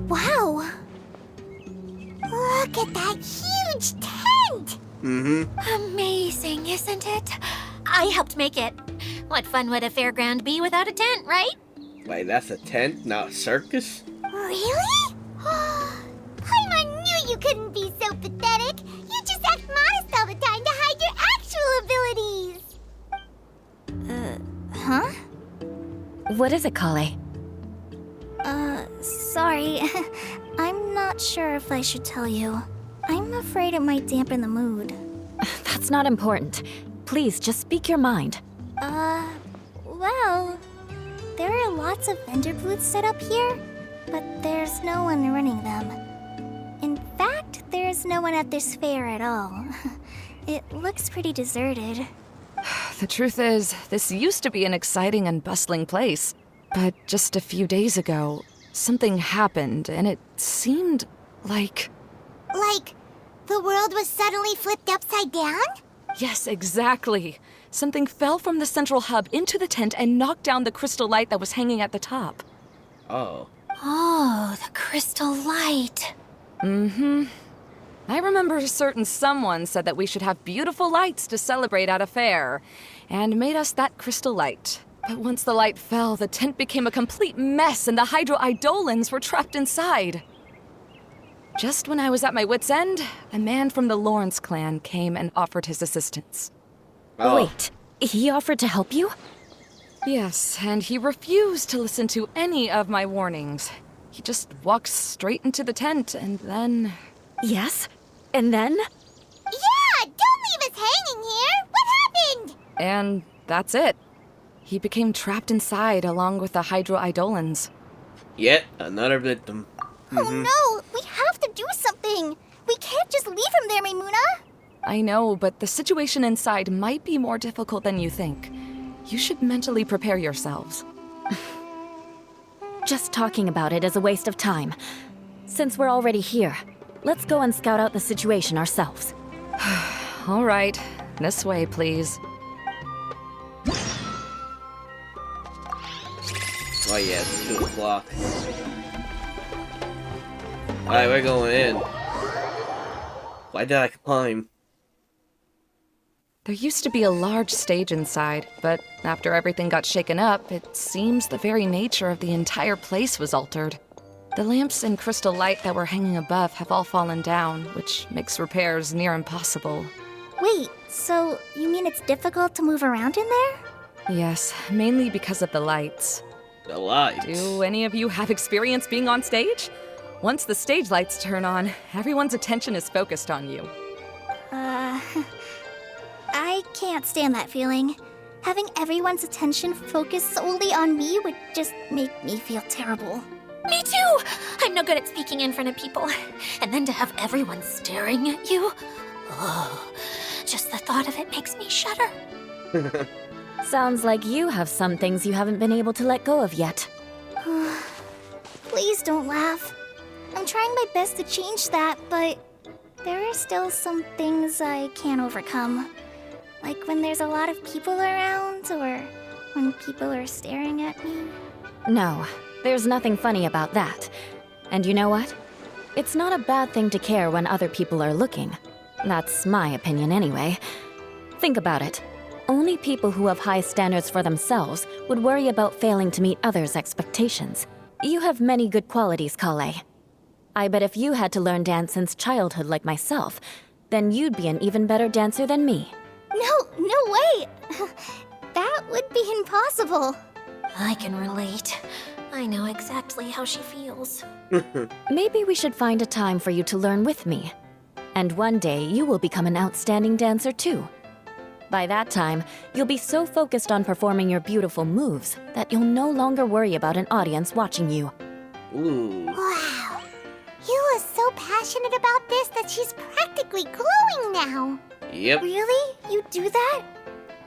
Wow! Look at that huge tent! Amazing, isn't it? I helped make it. What fun would a fairground be without a tent, right? Wait, that's a tent, not a circus? Really? Paimon knew you couldn't be so pathetic. You just act modest all the time to hide your actual abilities. Huh? What is it, Kale? Sorry. I'm not sure if I should tell you. I'm afraid it might dampen the mood. That's not important. Please, just speak your mind. Well, there are lots of vendor booths set up here, but there's no one running them. In fact, there's no one at this fair at all. It looks pretty deserted. The truth is, this used to be an exciting and bustling place. But just a few days ago, something happened, and it seemed like... Like, the world was suddenly flipped upside down? Yes, exactly. Something fell from the central hub into the tent and knocked down the crystal light that was hanging at the top. Oh. Oh, the crystal light. Mm-hmm. I remember a certain someone said that we should have beautiful lights to celebrate at a fair, and made us that crystal light. But once the light fell, the tent became a complete mess and the Hydro-Eidolons were trapped inside. Just when I was at my wit's end, a man from the Lawrence clan came and offered his assistance. Oh. Wait, he offered to help you? Yes, and he refused to listen to any of my warnings. He just walked straight into the tent and then... Yes? And then? Yeah! Don't leave us hanging here! What happened? And that's it. He became trapped inside along with the Hydro-Eidolons. Yet another victim. Oh no! We have to do something! We can't just leave him there, Maymuna! I know, but the situation inside might be more difficult than you think. You should mentally prepare yourselves. Just talking about it is a waste of time. Since we're already here, let's go and scout out the situation ourselves. All right, this way, please. Oh yeah, it's 2 o'clock. Alright, we're going in. Why did I climb? There used to be a large stage inside, but after everything got shaken up, it seems the very nature of the entire place was altered. The lamps and crystal light that were hanging above have all fallen down, which makes repairs near impossible. Wait, so you mean it's difficult to move around in there? Yes, mainly because of the lights. The lights? Do any of you have experience being on stage? Once the stage lights turn on, everyone's attention is focused on you. I can't stand that feeling. Having everyone's attention focused solely on me would just make me feel terrible. Me too! I'm no good at speaking in front of people. And then to have everyone staring at you. Oh, just the thought of it makes me shudder. Sounds like you have some things you haven't been able to let go of yet. Please don't laugh. I'm trying my best to change that, but there are still some things I can't overcome. Like when there's a lot of people around, or when people are staring at me. No, there's nothing funny about that. And you know what? It's not a bad thing to care when other people are looking. That's my opinion anyway. Think about it. Only people who have high standards for themselves would worry about failing to meet others' expectations. You have many good qualities, Kale. I bet if you had to learn dance since childhood like myself, then you'd be an even better dancer than me. No way! That would be impossible. I can relate. I know exactly how she feels. Maybe we should find a time for you to learn with me. And one day, you will become an outstanding dancer too. By that time, you'll be so focused on performing your beautiful moves that you'll no longer worry about an audience watching you. Ooh. Wow. Eula's so passionate about this that she's practically glowing now. Yep. Really? You do that?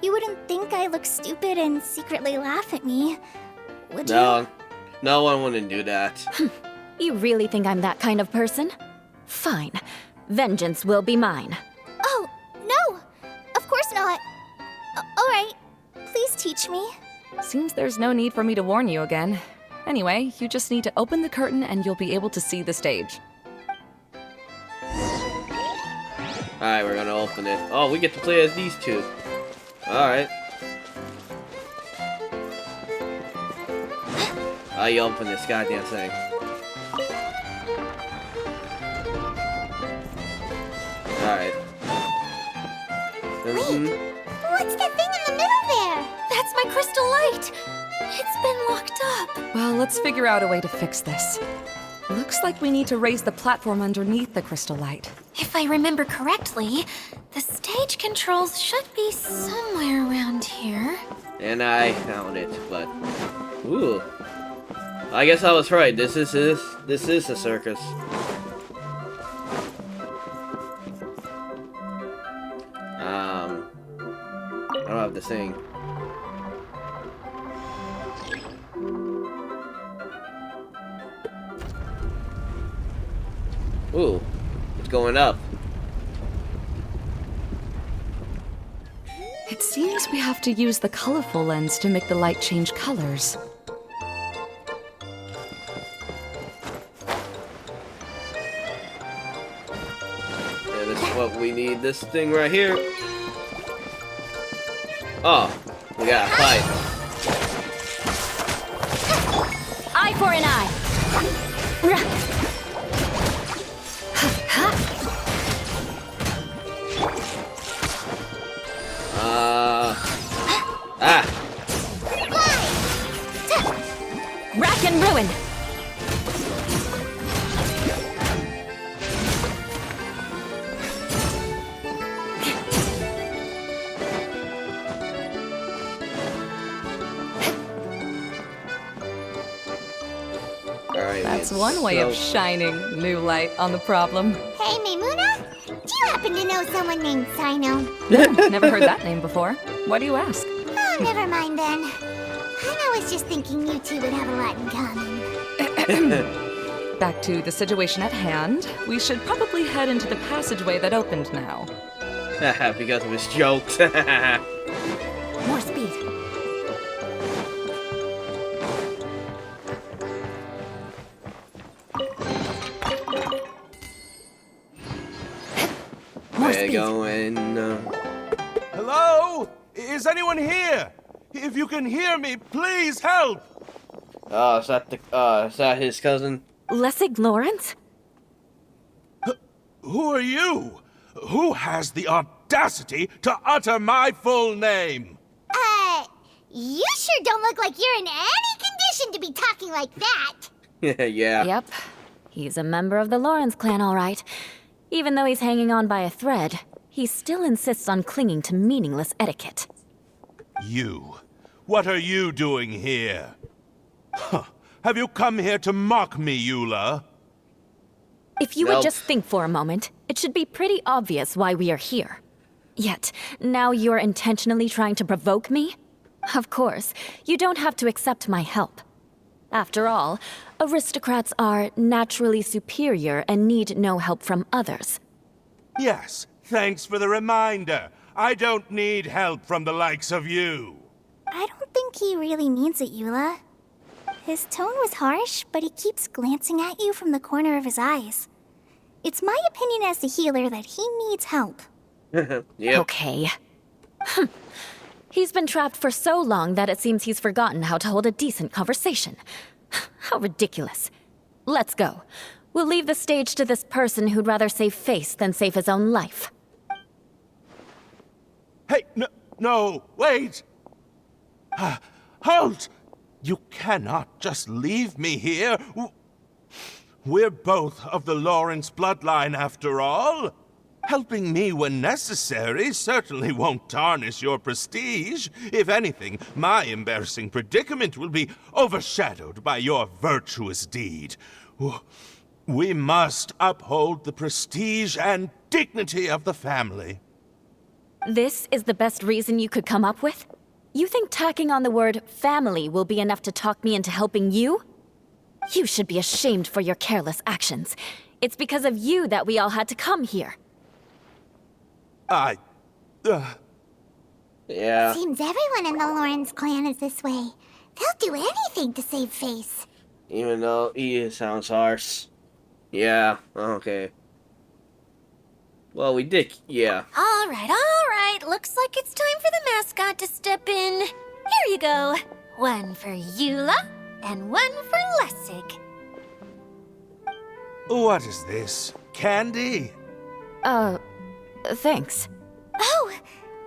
You wouldn't think I look stupid and secretly laugh at me, would you? No. No one wouldn't do that. You really think I'm that kind of person? Fine. Vengeance will be mine. Oh, no! Of course not. Alright, please teach me. Seems there's no need for me to warn you again. Anyway, you just need to open the curtain and you'll be able to see the stage. Alright, we're gonna open it. Oh, we get to play as these two. Alright. How you open this goddamn thing? Alright. Wait, what's that thing in the middle there? That's my crystal light! It's been locked up. Well, let's figure out a way to fix this. Looks like we need to raise the platform underneath the crystal light. If I remember correctly, the stage controls should be somewhere around here. And I found it, but ooh. I guess I was right. This is a circus. I don't have the thing. Ooh, it's going up. It seems we have to use the colorful lens to make the light change colors. Yeah, this is what we need. This thing right here. Oh, we got a fight. Eye for an eye. Rack and ruin. That's one way of shining new light on the problem. Hey, Maimuna? Do you happen to know someone named Sino? Never heard that name before. Why do you ask? Oh, never mind then. I was just thinking you two would have a lot in common. Back to the situation at hand. We should probably head into the passageway that opened now. Because of his jokes. More speed. We're going. Hello? Is anyone here? If you can hear me, please help! Oh, is that his cousin? Lessig Lawrence? Who are you? Who has the audacity to utter my full name? You sure don't look like you're in any condition to be talking like that. Yeah. Yep. He's a member of the Lawrence clan, all right. Even though he's hanging on by a thread, he still insists on clinging to meaningless etiquette. You. What are you doing here? Huh. Have you come here to mock me, Eula? If you would just think for a moment, it should be pretty obvious why we are here. Yet, now you're intentionally trying to provoke me? Of course, you don't have to accept my help. After all, aristocrats are naturally superior and need no help from others. Yes, thanks for the reminder. I don't need help from the likes of you. I don't think he really means it, Eula. His tone was harsh, but he keeps glancing at you from the corner of his eyes. It's my opinion as the healer that he needs help. Yep. Okay. He's been trapped for so long that it seems he's forgotten how to hold a decent conversation. How ridiculous. Let's go. We'll leave the stage to this person who'd rather save face than save his own life. Hey, no, wait! Halt! You cannot just leave me here. We're both of the Lawrence bloodline, after all. Helping me when necessary certainly won't tarnish your prestige. If anything, my embarrassing predicament will be overshadowed by your virtuous deed. We must uphold the prestige and dignity of the family. This is the best reason you could come up with? You think tacking on the word family will be enough to talk me into helping you? You should be ashamed for your careless actions. It's because of you that we all had to come here. Yeah. Seems everyone in the Lawrence clan is this way. They'll do anything to save face. Even though he sounds harsh. Yeah, okay. Well, we did, yeah. All right. Looks like it's time for the mascot to step in. Here you go. One for Eula, and one for Lessig. What is this? Candy? Thanks. Oh,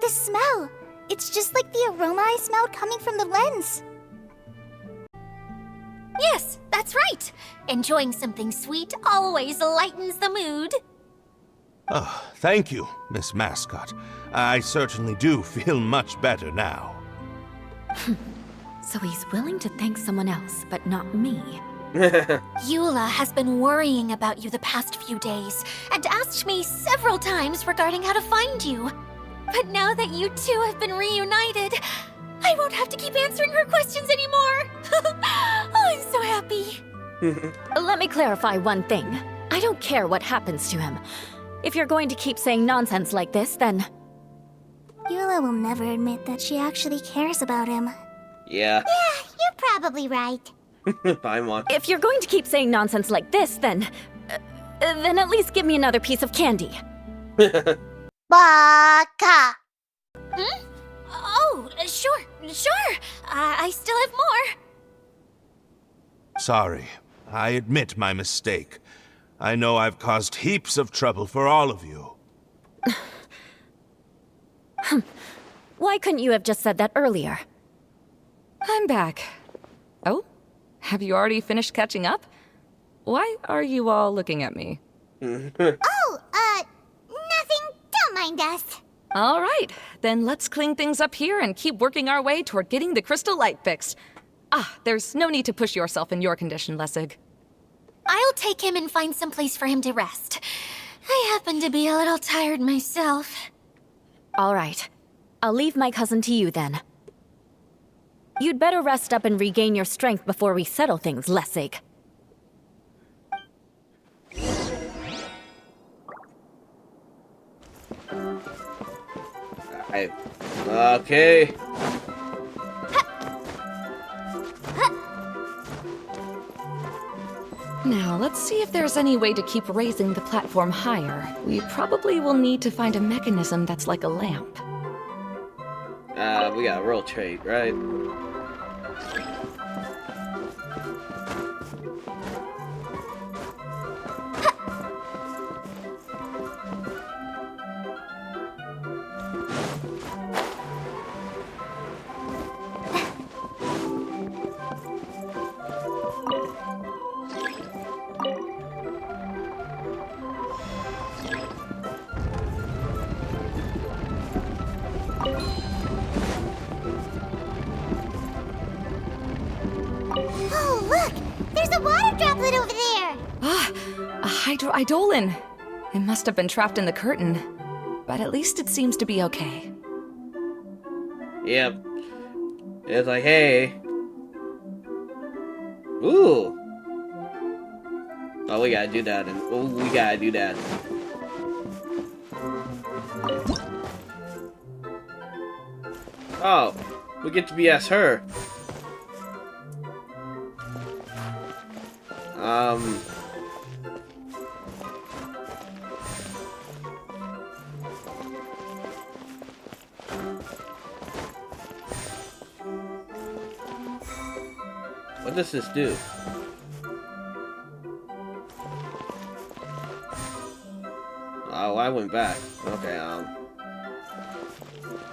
the smell. It's just like the aroma I smelled coming from the lens. Yes, that's right. Enjoying something sweet always lightens the mood. Oh, thank you, Miss Mascot. I certainly do feel much better now. So he's willing to thank someone else, but not me. Eula has been worrying about you the past few days and asked me several times regarding how to find you. But now that you two have been reunited, I won't have to keep answering her questions anymore. Oh, I'm so happy. Let me clarify one thing. I don't care what happens to him. If you're going to keep saying nonsense like this, then... Eula will never admit that she actually cares about him. Yeah. Yeah, you're probably right. I'm on. If you're going to keep saying nonsense like this, then at least give me another piece of candy. Baka. Oh, sure. I still have more. Sorry. I admit my mistake. I know I've caused heaps of trouble for all of you. Why couldn't you have just said that earlier? I'm back. Oh? Have you already finished catching up? Why are you all looking at me? Nothing. Don't mind us. All right, then let's clean things up here and keep working our way toward getting the crystal light fixed. There's no need to push yourself in your condition, Lessig. I'll take him and find some place for him to rest. I happen to be a little tired myself. All right. I'll leave my cousin to you then. You'd better rest up and regain your strength before we settle things, Lessig. Okay. Now, let's see if there's any way to keep raising the platform higher. We probably will need to find a mechanism that's like a lamp. We got a rotate, right? Oh, look! There's a water droplet over there! A hydroidolin! It must have been trapped in the curtain. But at least it seems to be okay. Yep. It's like, hey. Ooh. Oh, we gotta do that. We gotta do that. Oh, we get to be as her. What does this do? Oh, I went back. Okay,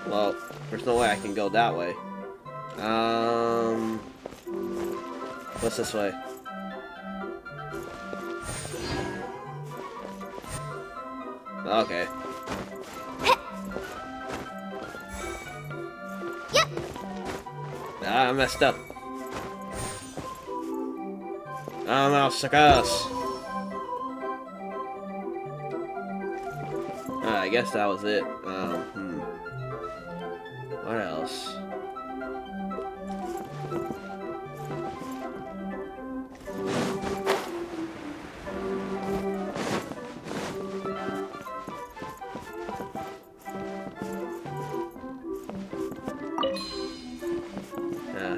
well, there's no way I can go that way. What's this way? Okay. Yep. Ah, I messed up. Oh no, suckers. I guess that was it. What else?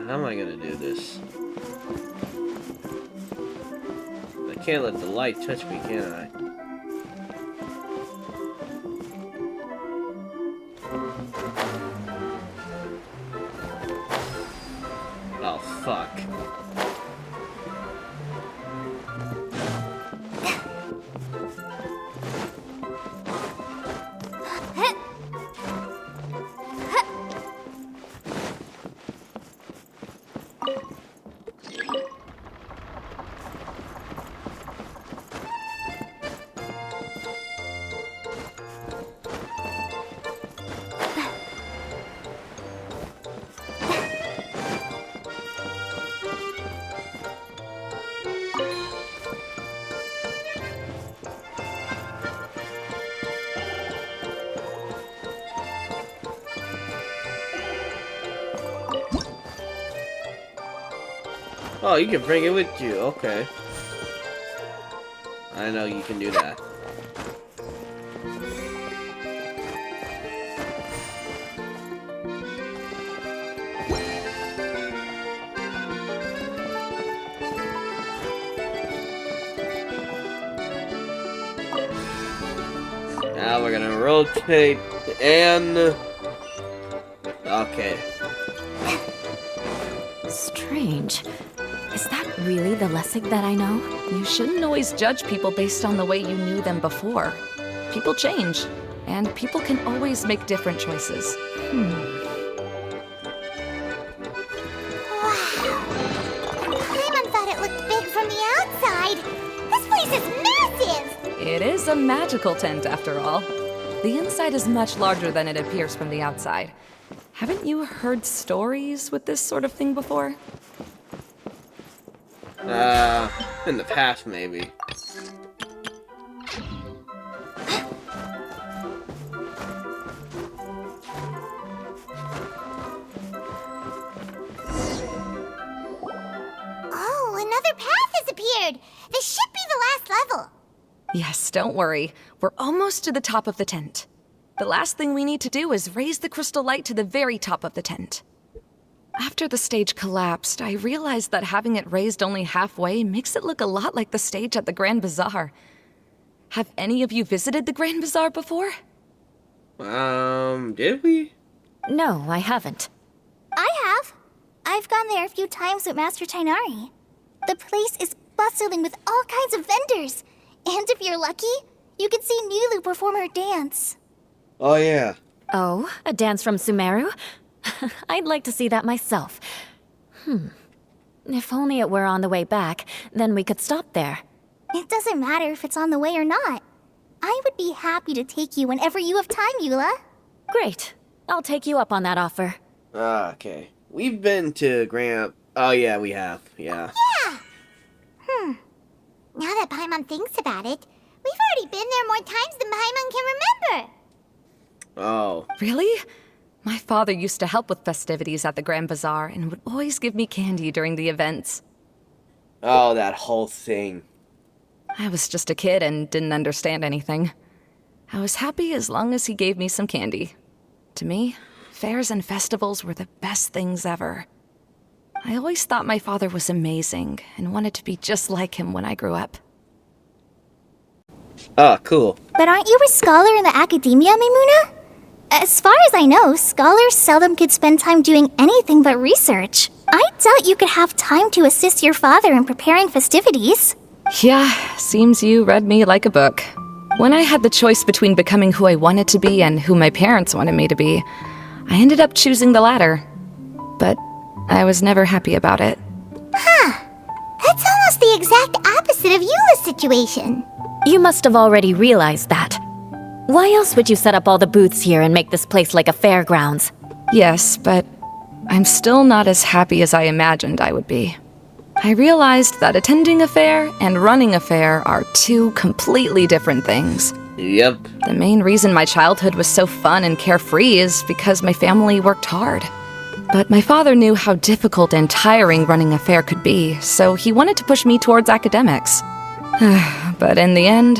How am I gonna do this? I can't let the light touch me, can I? Oh, fuck. Oh, you can bring it with you. Okay. I know you can do that. Now we're gonna rotate and... Okay. Strange. Is that really the Lessig that I know? You shouldn't always judge people based on the way you knew them before. People change, and people can always make different choices. Paimon thought it looked big from the outside. This place is massive! It is a magical tent, after all. The inside is much larger than it appears from the outside. Haven't you heard stories with this sort of thing before? In the past, maybe. Oh, another path has appeared! This should be the last level. Yes, don't worry. We're almost to the top of the tent. The last thing we need to do is raise the crystal light to the very top of the tent. After the stage collapsed, I realized that having it raised only halfway makes it look a lot like the stage at the Grand Bazaar. Have any of you visited the Grand Bazaar before? Did we? No, I haven't. I have. I've gone there a few times with Master Tainari. The place is bustling with all kinds of vendors. And if you're lucky, you can see Nulu perform her dance. Oh, yeah. Oh, a dance from Sumeru? I'd like to see that myself. If only it were on the way back, then we could stop there. It doesn't matter if it's on the way or not. I would be happy to take you whenever you have time, Eula. Great. I'll take you up on that offer. Okay. We've been to Grand... Oh, yeah, we have. Yeah. Yeah! Now that Paimon thinks about it, we've already been there more times than Paimon can remember. Oh. Really? My father used to help with festivities at the Grand Bazaar and would always give me candy during the events. Oh, that whole thing. I was just a kid and didn't understand anything. I was happy as long as he gave me some candy. To me, fairs and festivals were the best things ever. I always thought my father was amazing and wanted to be just like him when I grew up. Oh, cool. But aren't you a scholar in the academia, Maimuna? As far as I know, scholars seldom could spend time doing anything but research. I doubt you could have time to assist your father in preparing festivities. Yeah, seems you read me like a book. When I had the choice between becoming who I wanted to be and who my parents wanted me to be, I ended up choosing the latter. But I was never happy about it. the exact opposite of Eula's situation. You must have already realized that. Why else would you set up all the booths here and make this place like a fairgrounds? Yes, but I'm still not as happy as I imagined I would be. I realized that attending a fair and running a fair are two completely different things. Yep. The main reason my childhood was so fun and carefree is because my family worked hard. But my father knew how difficult and tiring running a fair could be, so he wanted to push me towards academics. But in the end,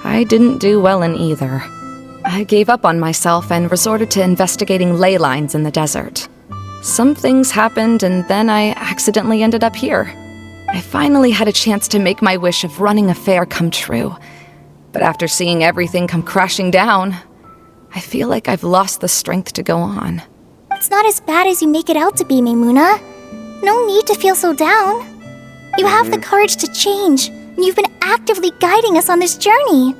I didn't do well in either. I gave up on myself and resorted to investigating ley lines in the desert. Some things happened, and then I accidentally ended up here. I finally had a chance to make my wish of running a fair come true. But after seeing everything come crashing down, I feel like I've lost the strength to go on. It's not as bad as you make it out to be, Maimuna. No need to feel so down. You have the courage to change, and you've been actively guiding us on this journey.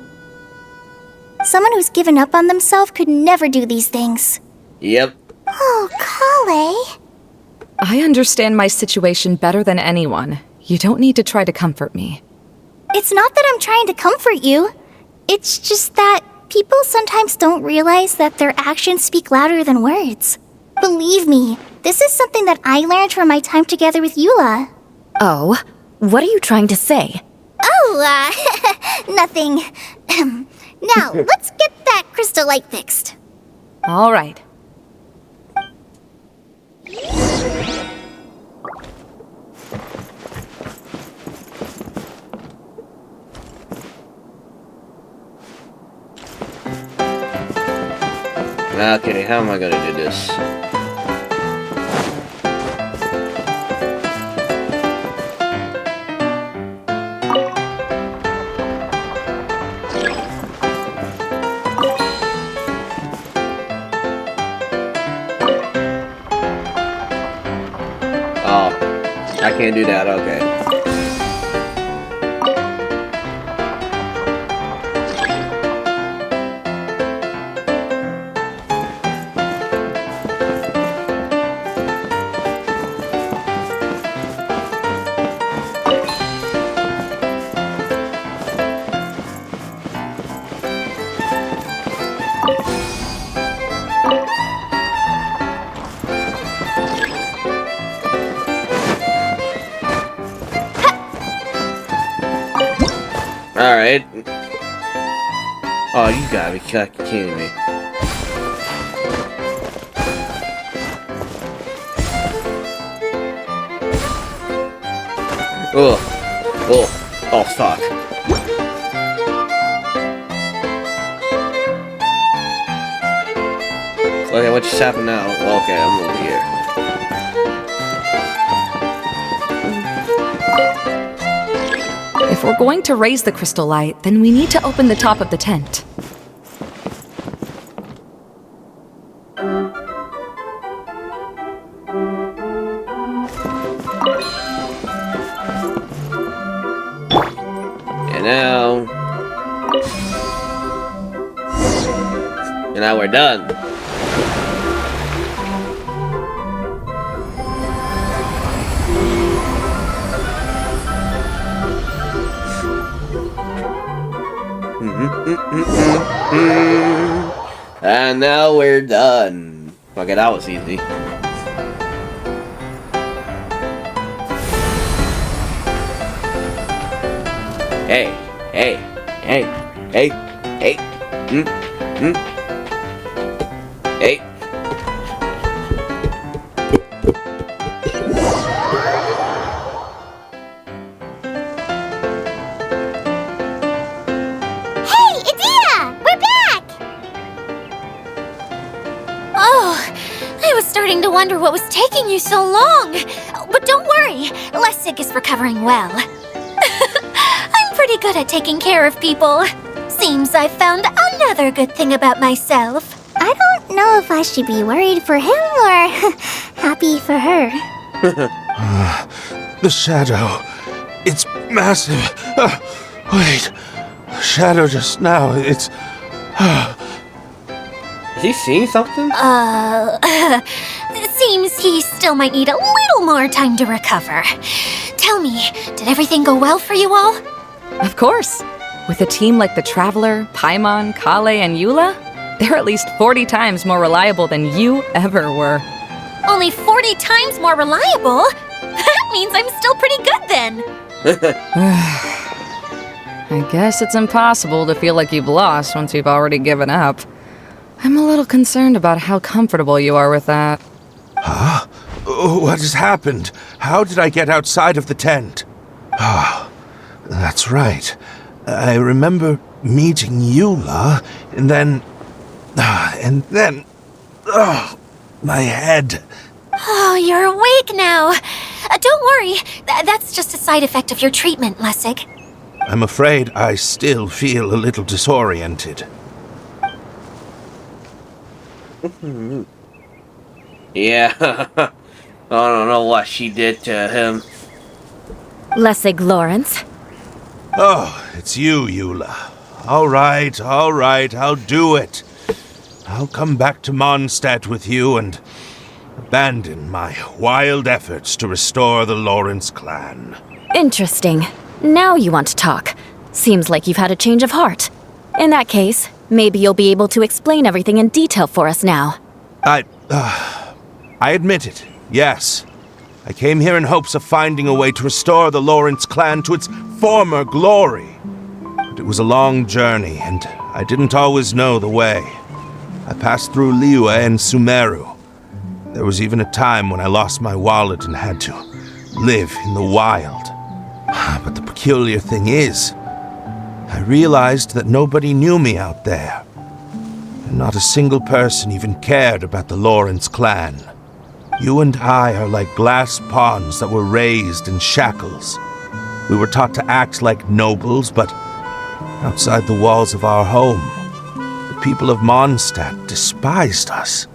Someone who's given up on themselves could never do these things. Yep. Oh, Kale. I understand my situation better than anyone. You don't need to try to comfort me. It's not that I'm trying to comfort you. It's just that people sometimes don't realize that their actions speak louder than words. Believe me, this is something that I learned from my time together with Eula. Oh, what are you trying to say? Oh, nothing. Now, let's get that crystal light fixed. All right. Okay, how am I gonna do this? Oh, I can't do that, okay. Alright. Oh, you gotta be kidding me. Oh. Oh. Oh, fuck. Okay, what just happened now? Okay, I'm over here. If we're going to raise the crystal light, then we need to open the top of the tent. And now we're done. And now we're done. Okay, that was easy. Hey, hey, hey, hey, hey, hey. To wonder what was taking you so long. But don't worry, Lessig is recovering well. I'm pretty good at taking care of people. Seems I've found another good thing about myself. I don't know if I should be worried for him or happy for her. The shadow. It's massive. Wait. The shadow just now. It's... Is he seeing something? It seems he still might need a little more time to recover. Tell me, did everything go well for you all? Of course. With a team like the Traveler, Paimon, Kale, and Eula, they're at least 40 times more reliable than you ever were. Only 40 times more reliable? That means I'm still pretty good then. I guess it's impossible to feel like you've lost once you've already given up. I'm a little concerned about how comfortable you are with that. Huh? What has happened? How did I get outside of the tent? Ah, that's right. I remember meeting Eula, and then... my head. Oh, you're awake now. Don't worry, that's just a side effect of your treatment, Lessig. I'm afraid I still feel a little disoriented. Yeah. I don't know what she did to him. Lessig Lawrence. Oh, it's you, Eula. All right, I'll do it. I'll come back to Mondstadt with you and abandon my wild efforts to restore the Lawrence clan. Interesting. Now you want to talk. Seems like you've had a change of heart. In that case, maybe you'll be able to explain everything in detail for us now. I admit it, yes. I came here in hopes of finding a way to restore the Lawrence clan to its former glory. But it was a long journey, and I didn't always know the way. I passed through Liyue and Sumeru. There was even a time when I lost my wallet and had to live in the wild. But the peculiar thing is, I realized that nobody knew me out there. And not a single person even cared about the Lawrence clan. You and I are like glass pawns that were raised in shackles. We were taught to act like nobles, but outside the walls of our home, the people of Mondstadt despised us.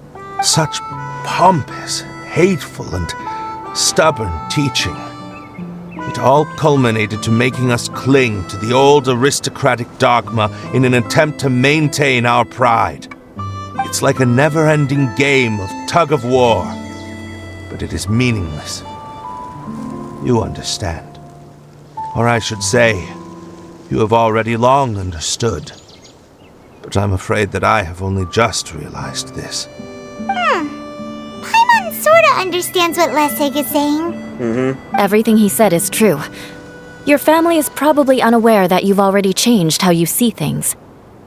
Such pompous, hateful, and stubborn teaching. It all culminated to making us cling to the old aristocratic dogma in an attempt to maintain our pride. It's like a never-ending game of tug-of-war, but it is meaningless. You understand. Or I should say, you have already long understood. But I'm afraid that I have only just realized this. Paimon sorta understands what Lessig is saying. Everything he said is true. Your family is probably unaware that you've already changed how you see things.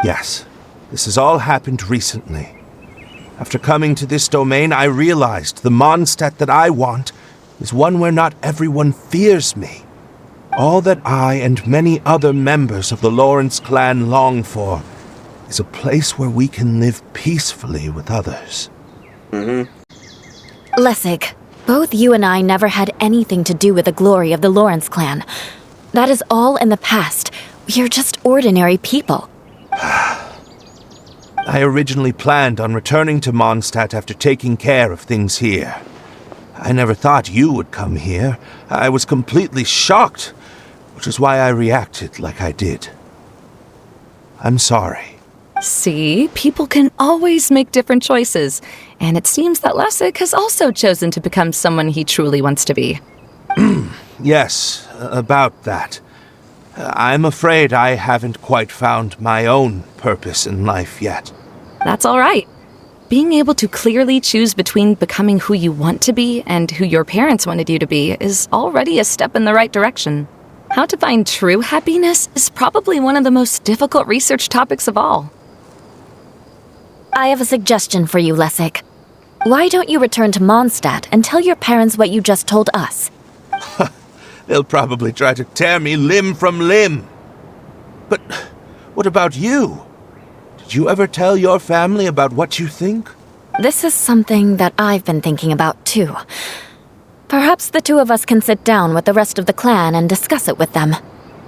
Yes, this has all happened recently. After coming to this domain, I realized the Mondstadt that I want is one where not everyone fears me. All that I and many other members of the Lawrence clan long for is a place where we can live peacefully with others. Lessig, both you and I never had anything to do with the glory of the Lawrence clan. That is all in the past. We are just ordinary people. I originally planned on returning to Mondstadt after taking care of things here. I never thought you would come here. I was completely shocked, which is why I reacted like I did. I'm sorry. See, people can always make different choices, and it seems that Lessig has also chosen to become someone he truly wants to be. Yes, about that. I'm afraid I haven't quite found my own purpose in life yet. That's all right. Being able to clearly choose between becoming who you want to be and who your parents wanted you to be is already a step in the right direction. How to find true happiness is probably one of the most difficult research topics of all. I have a suggestion for you, Lessig. Why don't you return to Mondstadt and tell your parents what you just told us? They'll probably try to tear me limb from limb. But what about you? Did you ever tell your family about what you think? This is something that I've been thinking about, too. Perhaps the two of us can sit down with the rest of the clan and discuss it with them.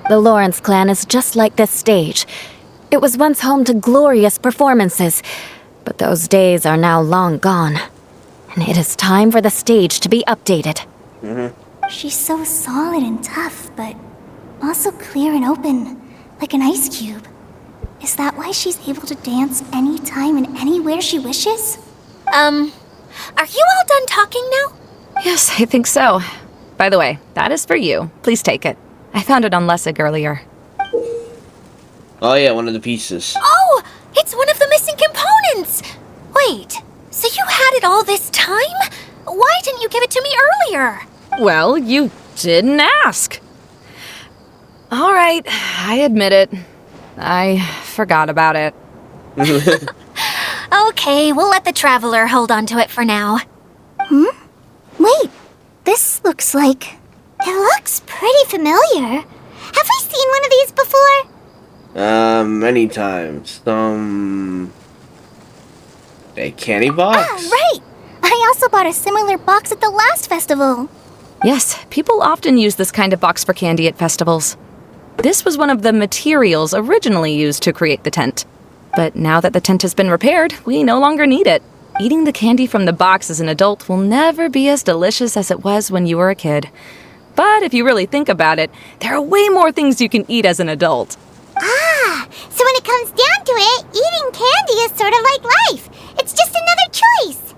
The Lawrence clan is just like this stage. It was once home to glorious performances, but those days are now long gone. And it is time for the stage to be updated. She's so solid and tough, but also clear and open, like an ice cube. Is that why she's able to dance anytime and anywhere she wishes? Are you all done talking now? Yes, I think so. By the way, that is for you. Please take it. I found it on Lessig earlier. Oh yeah, one of the pieces. Oh, it's one of the missing components! Wait, so you had it all this time? Why didn't you give it to me earlier? Well, you didn't ask. All right, I admit it. I forgot about it. Okay, we'll let the Traveler hold on to it for now. Wait, this looks like... It looks pretty familiar. Have we seen one of these before? Many times. A candy box? Ah, right! I also bought a similar box at the last festival. Yes, people often use this kind of box for candy at festivals. This was one of the materials originally used to create the tent. But now that the tent has been repaired, we no longer need it. Eating the candy from the box as an adult will never be as delicious as it was when you were a kid. But if you really think about it, there are way more things you can eat as an adult. Ah, so when it comes down to it, eating candy is sort of like life. It's just another choice.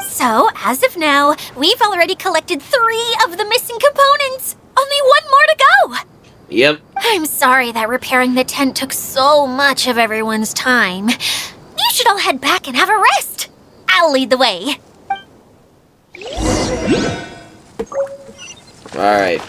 So, as of now, we've already collected 3 of the missing components. Only 1 more to go. Yep. I'm sorry that repairing the tent took so much of everyone's time. You should all head back and have a rest. I'll lead the way. Alright.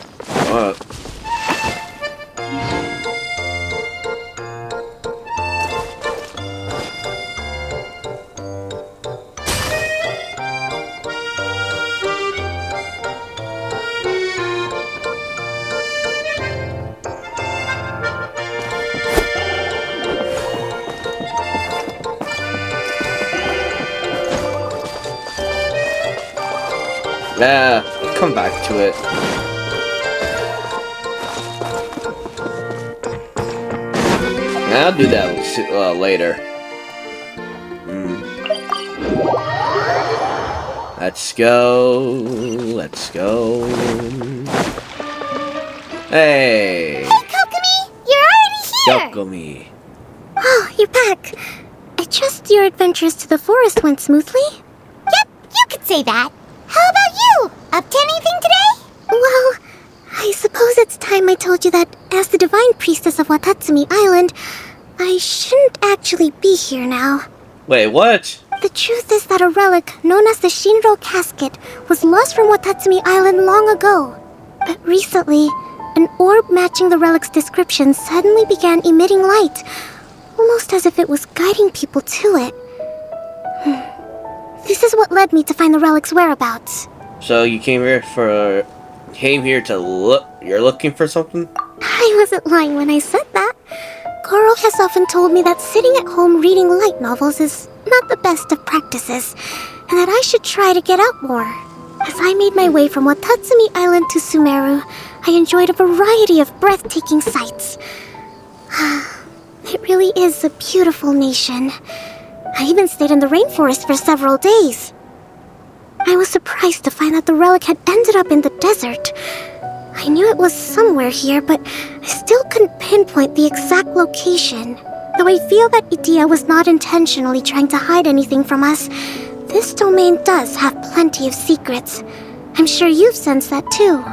Come back to it. I'll do that later. Let's go. Let's go. Hey. Hey, Kokomi! You're already here! Kokomi. Oh, you're back. I trust your adventures to the forest went smoothly? Yep, you could say that. How about you? Up to anything today? Well, I suppose it's time I told you that as the divine priestess of Watatsumi Island, I shouldn't actually be here now. Wait, what? The truth is that a relic known as the Shinro Casket was lost from Watatsumi Island long ago. But recently, an orb matching the relic's description suddenly began emitting light, almost as if it was guiding people to it. This is what led me to find the relic's whereabouts. So you came here to look. You're looking for something? I wasn't lying when I said that. Goro has often told me that sitting at home reading light novels is not the best of practices, and that I should try to get out more. As I made my way from Watatsumi Island to Sumeru, I enjoyed a variety of breathtaking sights. It really is a beautiful nation. I even stayed in the rainforest for several days. I was surprised to find that the relic had ended up in the desert. I knew it was somewhere here, but I still couldn't pinpoint the exact location. Though I feel that Idia was not intentionally trying to hide anything from us, this domain does have plenty of secrets. I'm sure you've sensed that too.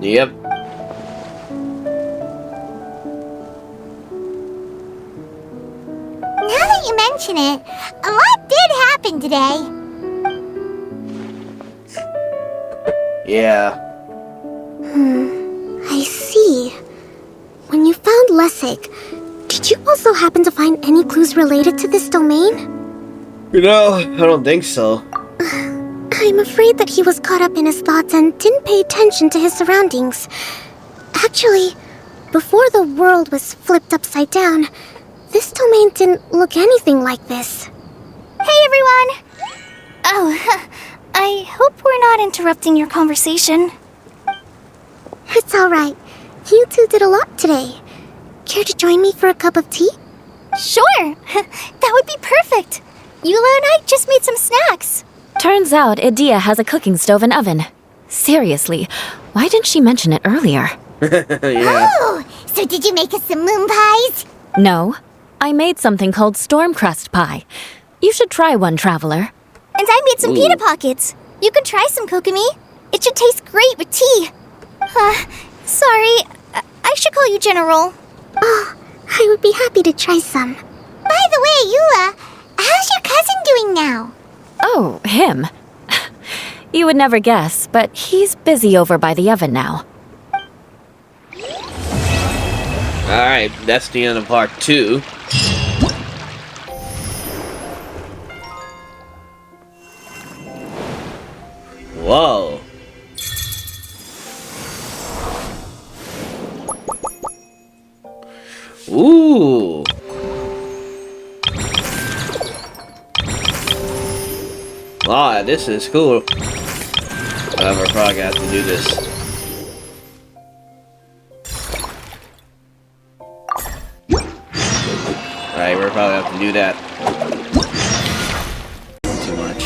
Yep. Now that you mention it, a lot did happen today. Yeah. I see. When you found Lessig, did you also happen to find any clues related to this domain? I don't think so. I'm afraid that he was caught up in his thoughts and didn't pay attention to his surroundings. Actually, before the world was flipped upside down, this domain didn't look anything like this. Hey, everyone! Oh, I hope we're not interrupting your conversation. It's alright. You two did a lot today. Care to join me for a cup of tea? Sure! That would be perfect! Eula and I just made some snacks. Turns out Idia has a cooking stove and oven. Seriously, why didn't she mention it earlier? Yeah. Oh, so did you make us some moon pies? No. I made something called Stormcrust Pie. You should try one, Traveler. And I made some pita pockets. You can try some, Kokomi. It should taste great with tea. Sorry. I should call you General. Oh, I would be happy to try some. By the way, Eula, how's your cousin doing now? Oh, him. You would never guess, but he's busy over by the oven now. Alright, that's the end of part 2. Whoa. Ooh. Wow, this is cool. We're probably gonna have to do this. Alright, we're probably have to do that. Too much.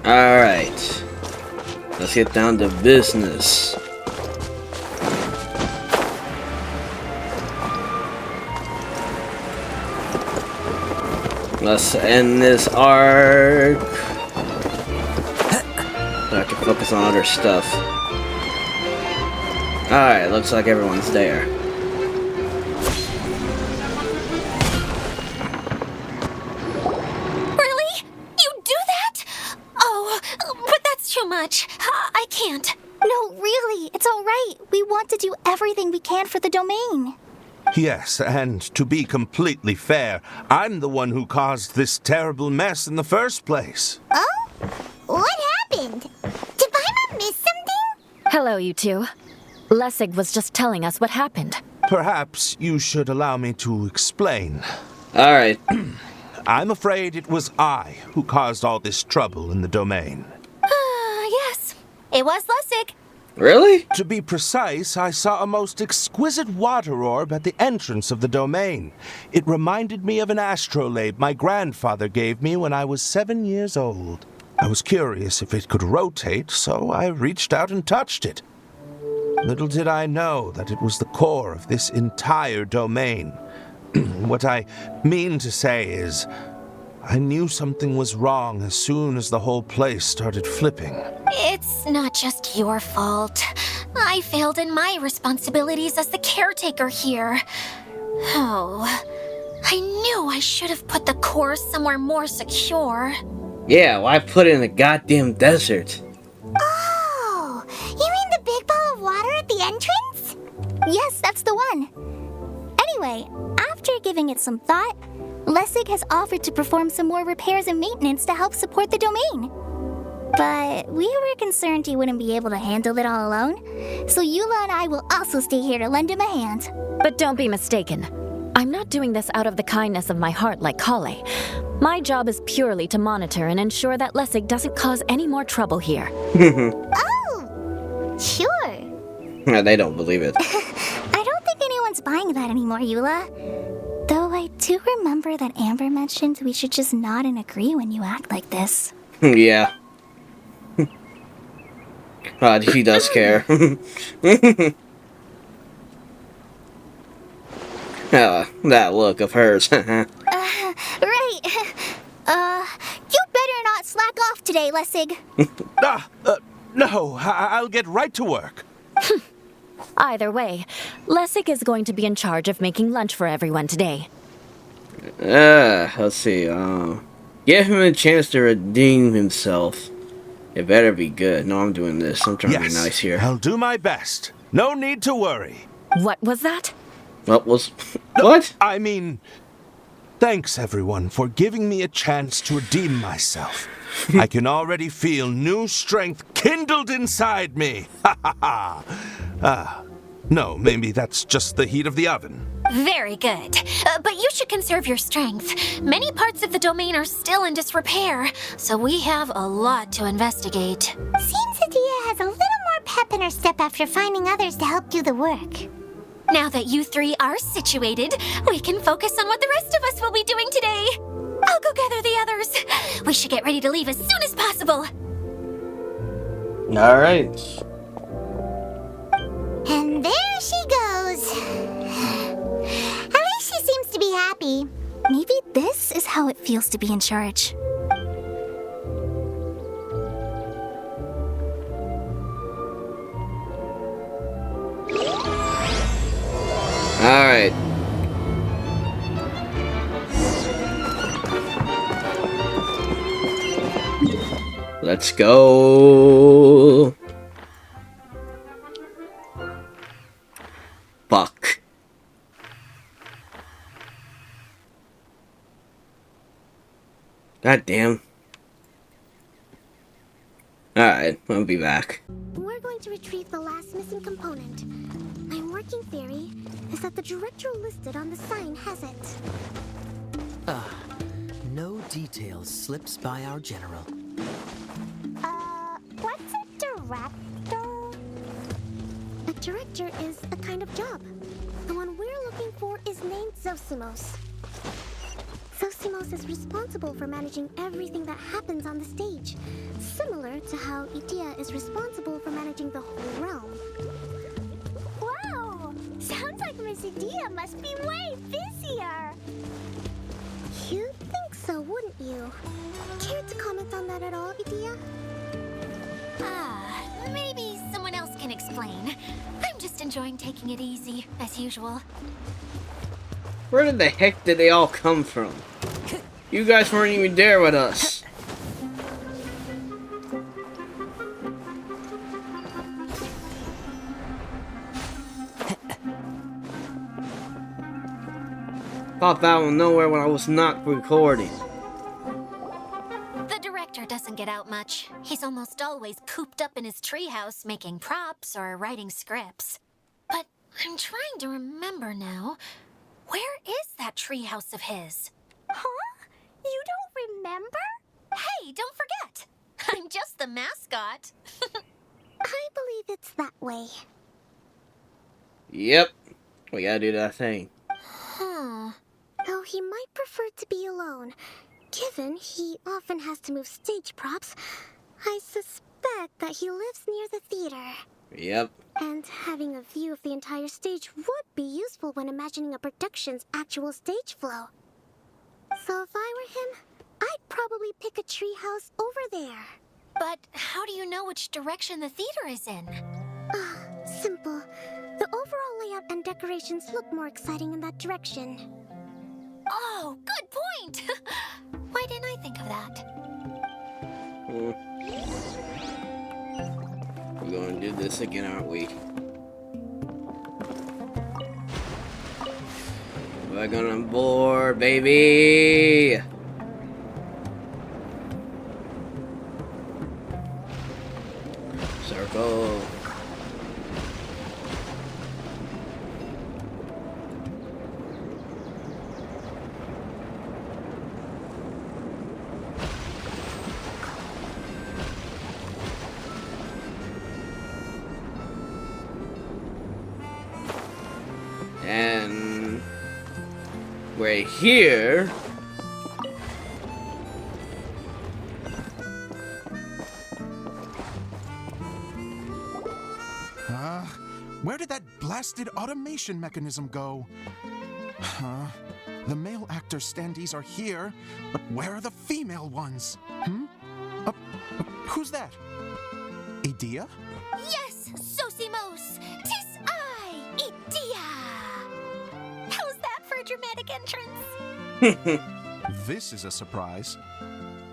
Alright. Let's get down to business. Let's end this arc. So I can focus on other stuff. Alright, looks like everyone's there. Really? You do that? Oh, but that's too much. I can't. No, really, it's all right. We want to do everything we can for the domain. Yes, and to be completely fair, I'm the one who caused this terrible mess in the first place. Oh? What happened? Did Paimon miss something? Hello, you two. Lessig was just telling us what happened. Perhaps you should allow me to explain. Alright. I'm afraid it was I who caused all this trouble in the domain. Yes. It was Lessig. Really? To be precise, I saw a most exquisite water orb at the entrance of the domain. It reminded me of an astrolabe my grandfather gave me when I was 7 years old. I was curious if it could rotate, so I reached out and touched it. Little did I know that it was the core of this entire domain. What I mean to say is, I knew something was wrong as soon as the whole place started flipping. It's not just your fault. I failed in my responsibilities as the caretaker here. Oh, I knew I should have put the core somewhere more secure. Yeah, why put it in the goddamn desert? Oh, you mean the big ball of water at the entrance? Yes, that's the one. Anyway, after giving it some thought, Lessig has offered to perform some more repairs and maintenance to help support the domain. But we were concerned he wouldn't be able to handle it all alone, so Eula and I will also stay here to lend him a hand. But don't be mistaken. I'm not doing this out of the kindness of my heart like Kale. My job is purely to monitor and ensure that Lessig doesn't cause any more trouble here. Oh, sure. They don't believe it. I don't think anyone's buying that anymore, Eula. Though I do remember that Amber mentioned we should just nod and agree when you act like this. Yeah. He does care. That look of hers. Right. You better not slack off today, Lessig. No, I'll get right to work. Either way, Lessig is going to be in charge of making lunch for everyone today. Let's see. Give him a chance to redeem himself. It better be good. No, I'm doing this. I'm trying to be nice here. I'll do my best. No need to worry. What was that? What was... What? I mean... Thanks, everyone, for giving me a chance to redeem myself. I can already feel new strength kindled inside me. Ha ha ha. No, maybe that's just the heat of the oven. Very good. But you should conserve your strength. Many parts of the domain are still in disrepair, so we have a lot to investigate. Seems Adia has a little more pep in her step after finding others to help do the work. Now that you three are situated, we can focus on what the rest of us will be doing today. I'll go gather the others. We should get ready to leave as soon as possible. Alright. And there she goes. At least she seems to be happy. Maybe this is how it feels to be in charge. Alright. Let's go. Fuck. God damn. Alright, I'll be back. We're going to retrieve the last missing component. My working theory is that the director listed on the sign has it. No details slips by our general. What's a director? A director is a kind of job. The one we're looking for is named Zosimos. Zosimos is responsible for managing everything that happens on the stage, similar to how Idea is responsible for managing the whole realm. Whoa! Sounds like Miss Idea must be way busier. You'd think so, wouldn't you? Care to comment on that at all, Idea? Maybe someone else can explain. I'm just enjoying taking it easy, as usual. Where the heck did they all come from? You guys weren't even there with us. Popped out of nowhere when I was not recording. The director doesn't get out much. He's almost always cooped up in his treehouse making props or writing scripts. But I'm trying to remember now. Where is that treehouse of his? Huh? You don't remember? Hey, don't forget! I'm just the mascot. I believe it's that way. Yep. We gotta do that thing. Though he might prefer to be alone, given he often has to move stage props, I suspect that he lives near the theater. Yep. And having a view of the entire stage would be useful when imagining a production's actual stage flow. So if I were him, I'd probably pick a treehouse over there. But how do you know which direction the theater is in? Simple. The overall layout and decorations look more exciting in that direction. Oh, good point! Why didn't I think of that? We're going to do this again, aren't we? We're gonna board, baby! Circle. And we're here. Where did that blasted automation mechanism go? Huh? The male actor standees are here, but where are the female ones? Who's that? Idea? Yes, Zosimos! 'Tis I, Idea! How's that for a dramatic entrance? This is a surprise.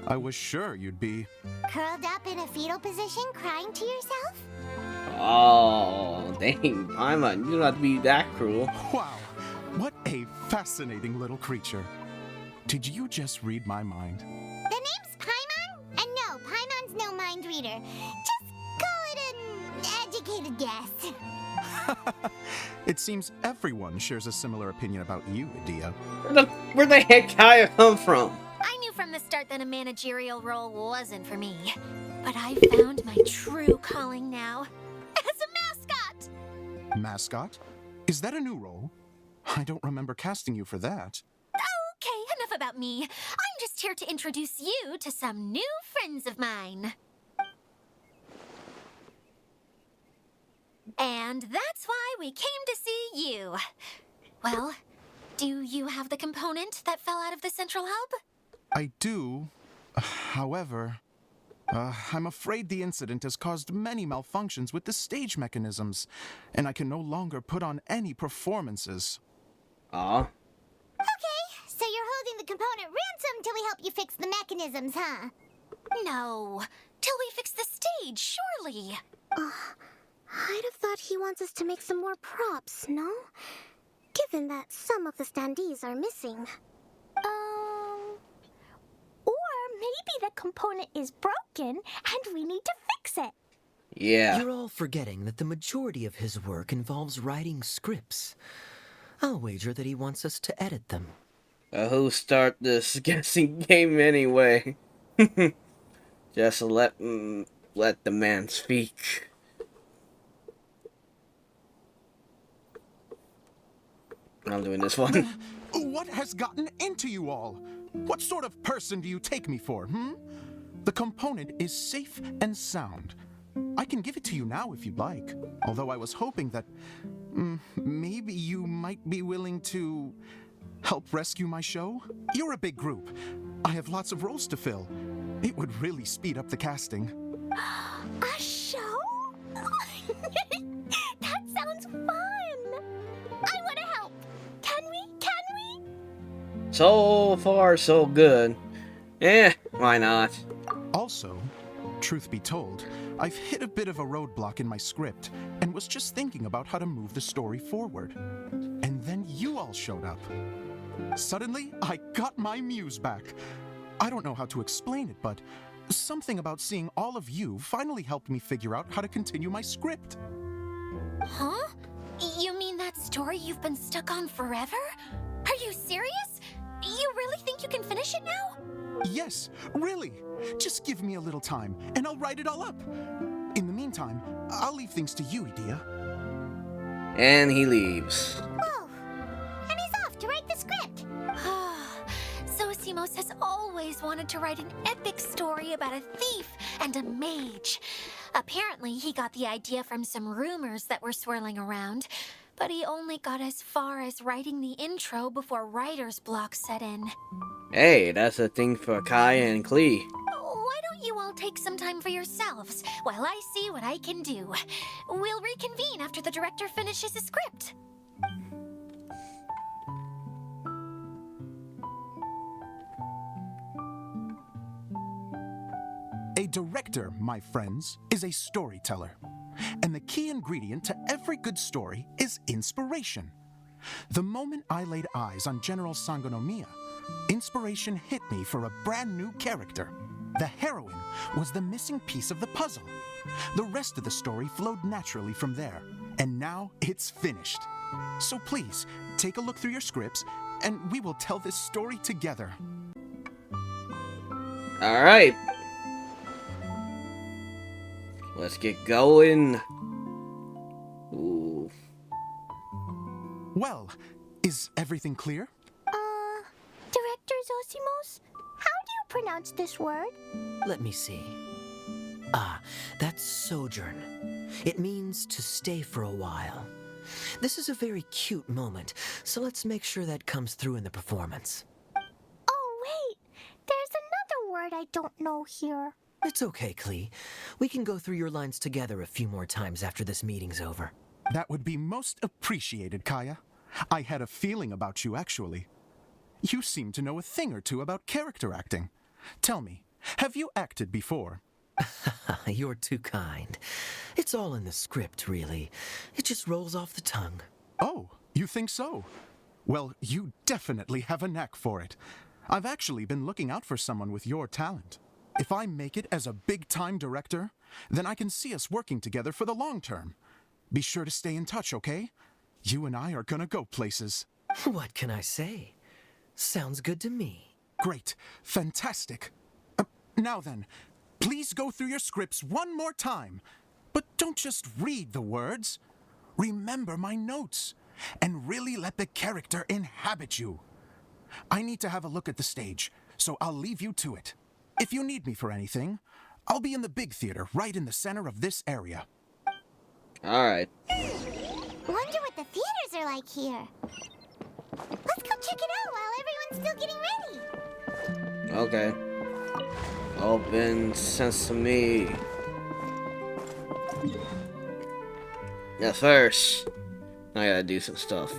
I was sure you'd be... Curled up in a fetal position, crying to yourself? Oh, dang, Paimon, you don't have to be that cruel. Wow, what a fascinating little creature. Did you just read my mind? The name's Paimon? And no, Paimon's no mind reader. Just call it an educated guess. It seems everyone shares a similar opinion about you, Idea. Where the heck Kaya come from? I knew from the start that a managerial role wasn't for me. But I found my true calling now. As a mascot! Mascot? Is that a new role? I don't remember casting you for that. Okay, enough about me. I'm just here to introduce you to some new friends of mine. And that's why we came to see you. Well, do you have the component that fell out of the central hub? I do. However, I'm afraid the incident has caused many malfunctions with the stage mechanisms, and I can no longer put on any performances. Aw. Okay, so you're holding the component ransom till we help you fix the mechanisms, huh? No, till we fix the stage, surely. I'd have thought he wants us to make some more props, no? Given that some of the standees are missing. Or maybe the component is broken and we need to fix it. Yeah. You're all forgetting that the majority of his work involves writing scripts. I'll wager that he wants us to edit them. Who start this guessing game anyway? Just let the man speak. I'm doing this one. What has gotten into you all? What sort of person do you take me for, The component is safe and sound. I can give it to you now if you'd like, although I was hoping that maybe you might be willing to help rescue my show. You're a big group. I have lots of roles to fill. It would really speed up the casting. A show? That sounds fun. I want to help. Can we? So far, so good. Why not? Also, truth be told, I've hit a bit of a roadblock in my script and was just thinking about how to move the story forward. And then you all showed up. Suddenly, I got my muse back. I don't know how to explain it, but something about seeing all of you finally helped me figure out how to continue my script. Huh? You mean that story you've been stuck on forever? Are you serious? You really think you can finish it now? Yes, really. Just give me a little time, and I'll write it all up. In the meantime, I'll leave things to you, Idia. And he leaves. Whoa! And he's off to write the script. Zosimos has always wanted to write an epic story about a thief and a mage. Apparently, he got the idea from some rumors that were swirling around, but he only got as far as writing the intro before writer's block set in. Hey, that's a thing for Kaya and Klee. Why don't you all take some time for yourselves while I see what I can do? We'll reconvene after the director finishes his script. A director, my friends, is a storyteller. And the key ingredient to every good story is inspiration. The moment I laid eyes on General Sangonomiya, inspiration hit me for a brand new character. The heroine was the missing piece of the puzzle. The rest of the story flowed naturally from there, and now it's finished. So please, take a look through your scripts, and we will tell this story together. All right. Let's get going. Ooh. Well, is everything clear? Director Zosimos, how do you pronounce this word? Let me see. That's sojourn. It means to stay for a while. This is a very cute moment, so let's make sure that comes through in the performance. Oh, wait. There's another word I don't know here. It's okay, Klee. We can go through your lines together a few more times after this meeting's over. That would be most appreciated, Kaya. I had a feeling about you, actually. You seem to know a thing or two about character acting. Tell me, have you acted before? You're too kind. It's all in the script, really. It just rolls off the tongue. Oh, you think so? Well, you definitely have a knack for it. I've actually been looking out for someone with your talent. If I make it as a big-time director, then I can see us working together for the long term. Be sure to stay in touch, okay? You and I are gonna go places. What can I say? Sounds good to me. Great. Fantastic. Now then, please go through your scripts one more time. But don't just read the words. Remember my notes, and really let the character inhabit you. I need to have a look at the stage, so I'll leave you to it. If you need me for anything, I'll be in the big theater right in the center of this area. Alright. Wonder what the theaters are like here. Let's go check it out while everyone's still getting ready. Okay. Open sesame. Yeah, first, I gotta do some stuff.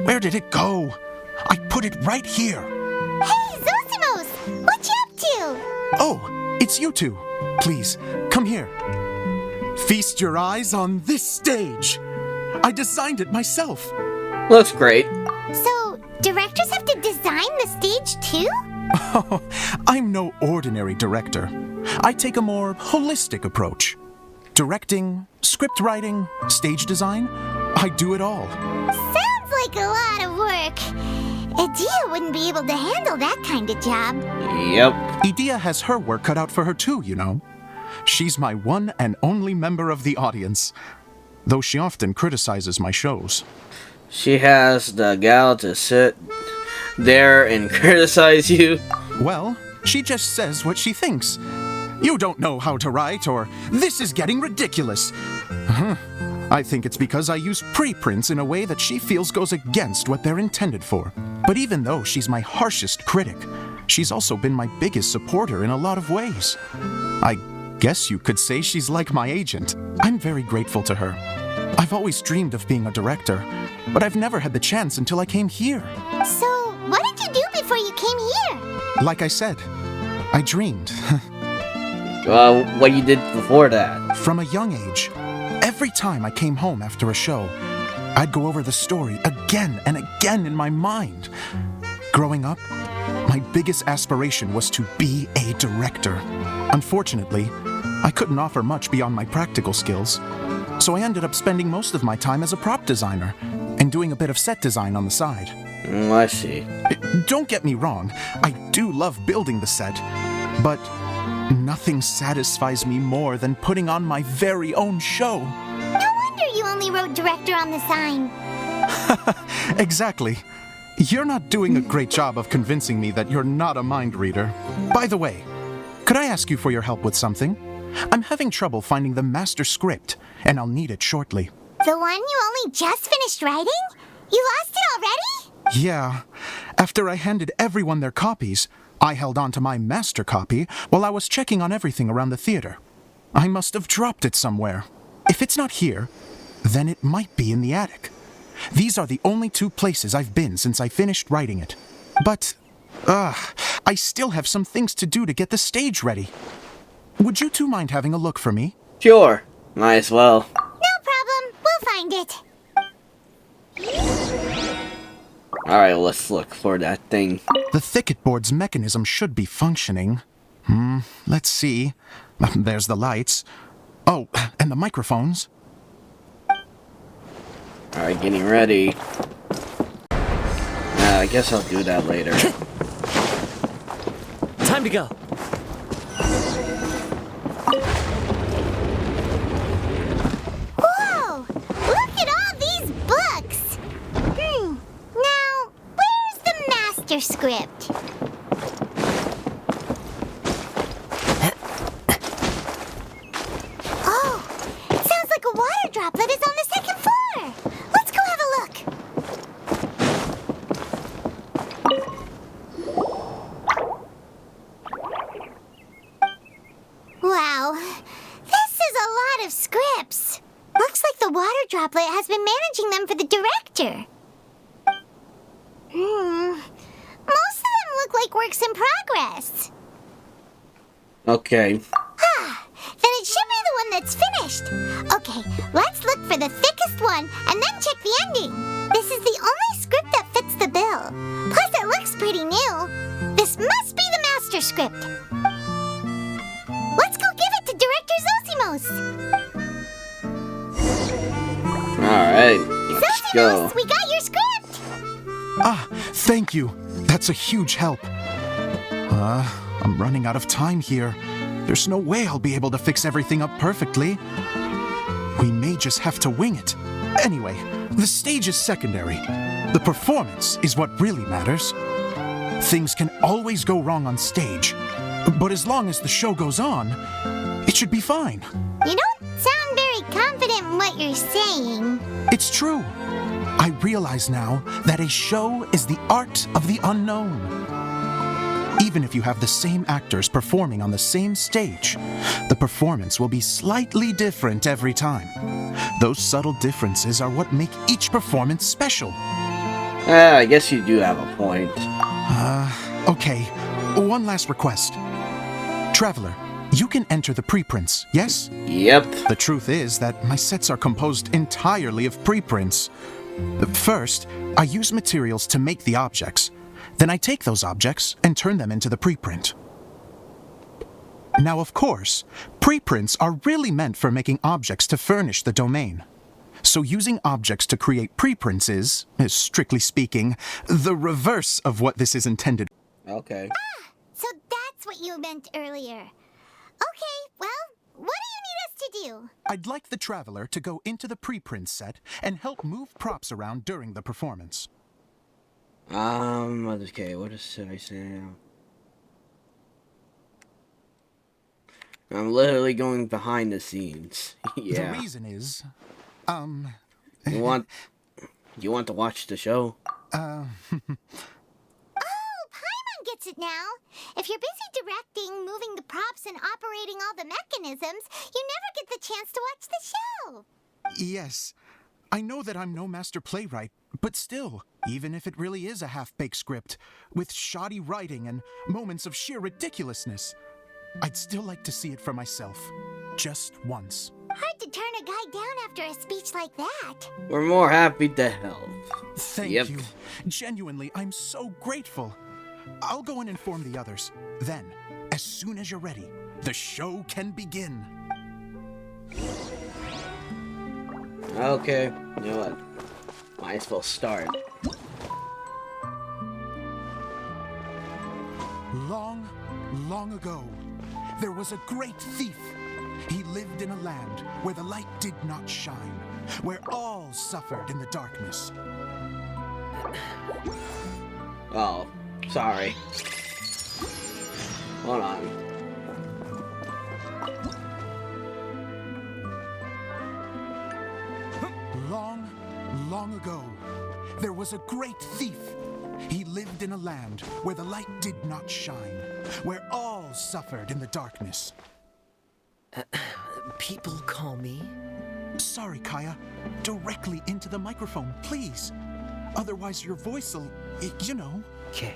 Where did it go? I put it right here. Hey, Zosimos! What you up to? Oh, it's you two. Please, come here. Feast your eyes on this stage. I designed it myself. Looks great. So, directors have to design the stage too? Oh, I'm no ordinary director. I take a more holistic approach. Directing, script writing, stage design, I do it all. Sounds like a lot of work. Edea wouldn't be able to handle that kind of job. Yep. Edea has her work cut out for her too, you know. She's my one and only member of the audience, though she often criticizes my shows. She has the gal to sit there and criticize you. Well, she just says what she thinks. You don't know how to write, or this is getting ridiculous. I think it's because I use preprints in a way that she feels goes against what they're intended for. But even though she's my harshest critic, she's also been my biggest supporter in a lot of ways. I guess you could say she's like my agent. I'm very grateful to her. I've always dreamed of being a director, but I've never had the chance until I came here. So, what did you do before you came here? Like I said, I dreamed. What you did before that? From a young age, every time I came home after a show, I'd go over the story again and again in my mind. Growing up, my biggest aspiration was to be a director. Unfortunately, I couldn't offer much beyond my practical skills, so I ended up spending most of my time as a prop designer and doing a bit of set design on the side. I see. Don't get me wrong, I do love building the set, but nothing satisfies me more than putting on my very own show. No wonder you only wrote director on the sign. Exactly. You're not doing a great job of convincing me that you're not a mind reader. By the way, could I ask you for your help with something? I'm having trouble finding the master script, and I'll need it shortly. The one you only just finished writing? You lost it already? Yeah. After I handed everyone their copies, I held on to my master copy while I was checking on everything around the theater. I must have dropped it somewhere. If it's not here, then it might be in the attic. These are the only two places I've been since I finished writing it. But, I still have some things to do to get the stage ready. Would you two mind having a look for me? Sure. Might as well. No problem. We'll find it. Alright, let's look for that thing. The thicket board's mechanism should be functioning. Let's see. There's the lights. Oh, and the microphones. Alright, getting ready. I guess I'll do that later. Time to go. Whoa! Look at all these books! Now, where's the master script? Oh, it sounds like a water droplet is on the second floor! Let's go have a look! Wow, this is a lot of scripts. Looks like the water droplet has been managing them for the director. Most of them look like works in progress. Okay. Then it should be the one that's finished. Okay, let's look for the thickest one and then check the ending. This is the only script that fits the bill. Plus, it looks pretty new. This must be the master script. Let's go give it to Director Zosimos. Alright, let's go. Zosimos, we got your script. Thank you. That's a huge help. I'm running out of time here. There's no way I'll be able to fix everything up perfectly. We may just have to wing it. Anyway, the stage is secondary. The performance is what really matters. Things can always go wrong on stage, but as long as the show goes on, it should be fine. You don't sound very confident in what you're saying. It's true. I realize now that a show is the art of the unknown. Even if you have the same actors performing on the same stage, the performance will be slightly different every time. Those subtle differences are what make each performance special. I guess you do have a point. Okay. One last request. Traveler, you can enter the preprints, yes? Yep. The truth is that my sets are composed entirely of preprints. First, I use materials to make the objects. Then I take those objects and turn them into the preprint. Now, of course, preprints are really meant for making objects to furnish the domain. So using objects to create preprints is, strictly speaking, the reverse of what this is intended. Okay. So that's what you meant earlier. Okay, well, what do you need us to do? I'd like the Traveler to go into the preprint set and help move props around during the performance. Okay, what should I say now? I'm literally going behind the scenes. Yeah. The reason is, You want to watch the show? Oh, Paimon gets it now. If you're busy directing, moving the props, and operating all the mechanisms, you never get the chance to watch the show. Yes. I know that I'm no master playwright, but still, even if it really is a half-baked script, with shoddy writing and moments of sheer ridiculousness, I'd still like to see it for myself. Just once. Hard to turn a guy down after a speech like that. We're more happy to help. Thank you. Genuinely, I'm so grateful. I'll go and inform the others. Then, as soon as you're ready, the show can begin. Okay, you know what? Might as well start. Long, long ago, there was a great thief. He lived in a land where the light did not shine, where all suffered in the darkness. Oh, sorry. Hold on. Long, long ago, there was a great thief. He lived in a land where the light did not shine, where all suffered in the darkness. People call me? Sorry, Kaya. Directly into the microphone, please. Otherwise your voice'll, you know. Okay.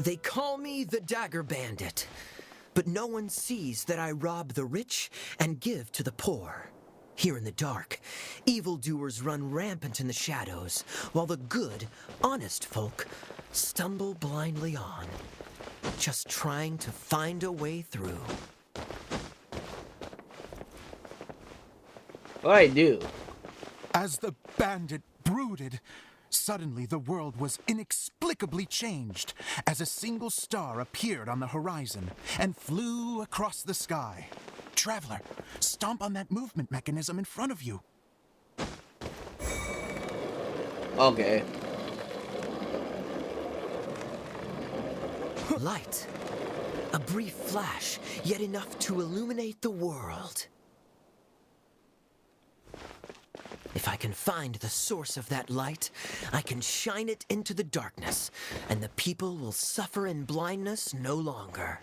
They call me the Dagger Bandit, but no one sees that I rob the rich and give to the poor. Here in the dark, evildoers run rampant in the shadows, while the good, honest folk stumble blindly on, just trying to find a way through. What I do? As the bandit brooded, suddenly the world was inexplicably changed as a single star appeared on the horizon and flew across the sky. Traveler, stomp on that movement mechanism in front of you. Okay. Light. A brief flash, yet enough to illuminate the world. If I can find the source of that light, I can shine it into the darkness, and the people will suffer in blindness no longer.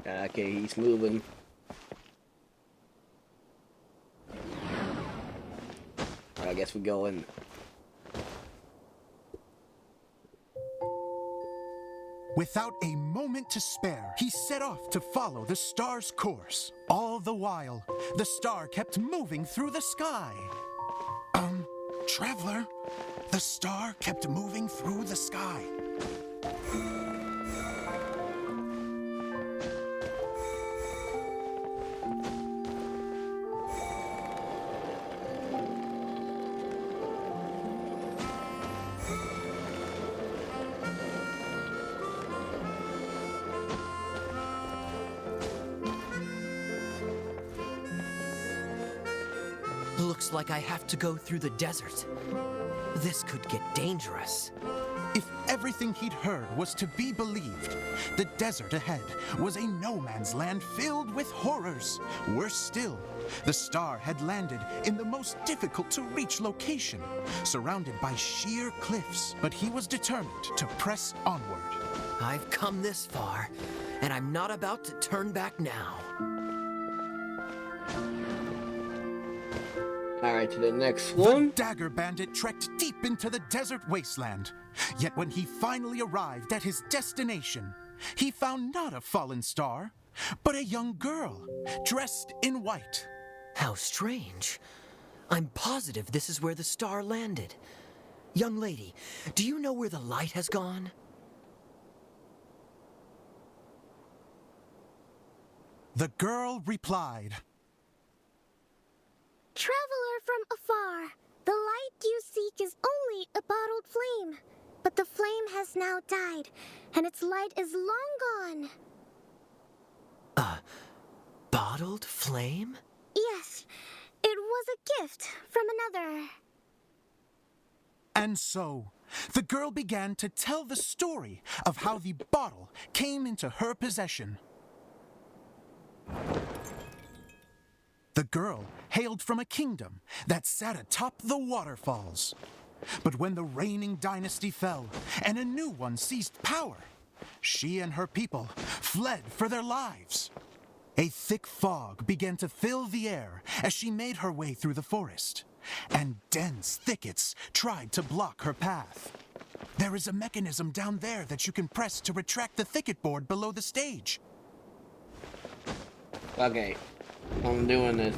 Okay, he's moving. I guess we go in. Without a moment to spare, he set off to follow the star's course. All the while, the star kept moving through the sky. Traveler, the star kept moving through the sky. Looks like I have to go through the desert. This could get dangerous. If everything he'd heard was to be believed, the desert ahead was a no-man's land filled with horrors. Worse still, the star had landed in the most difficult-to-reach location, surrounded by sheer cliffs, but he was determined to press onward. I've come this far, and I'm not about to turn back now. Alright, to the next one. The Dagger Bandit trekked deep into the desert wasteland. Yet when he finally arrived at his destination, he found not a fallen star, but a young girl, dressed in white. How strange. I'm positive this is where the star landed. Young lady, do you know where the light has gone? The girl replied, Traveler from afar, the light you seek is only a bottled flame. But the flame has now died, and its light is long gone. A bottled flame? Yes, it was a gift from another. And so, the girl began to tell the story of how the bottle came into her possession. The girl hailed from a kingdom that sat atop the waterfalls. But when the reigning dynasty fell and a new one seized power, she and her people fled for their lives. A thick fog began to fill the air as she made her way through the forest, and dense thickets tried to block her path. There is a mechanism down there that you can press to retract the thicket board below the stage. Okay, I'm doing this.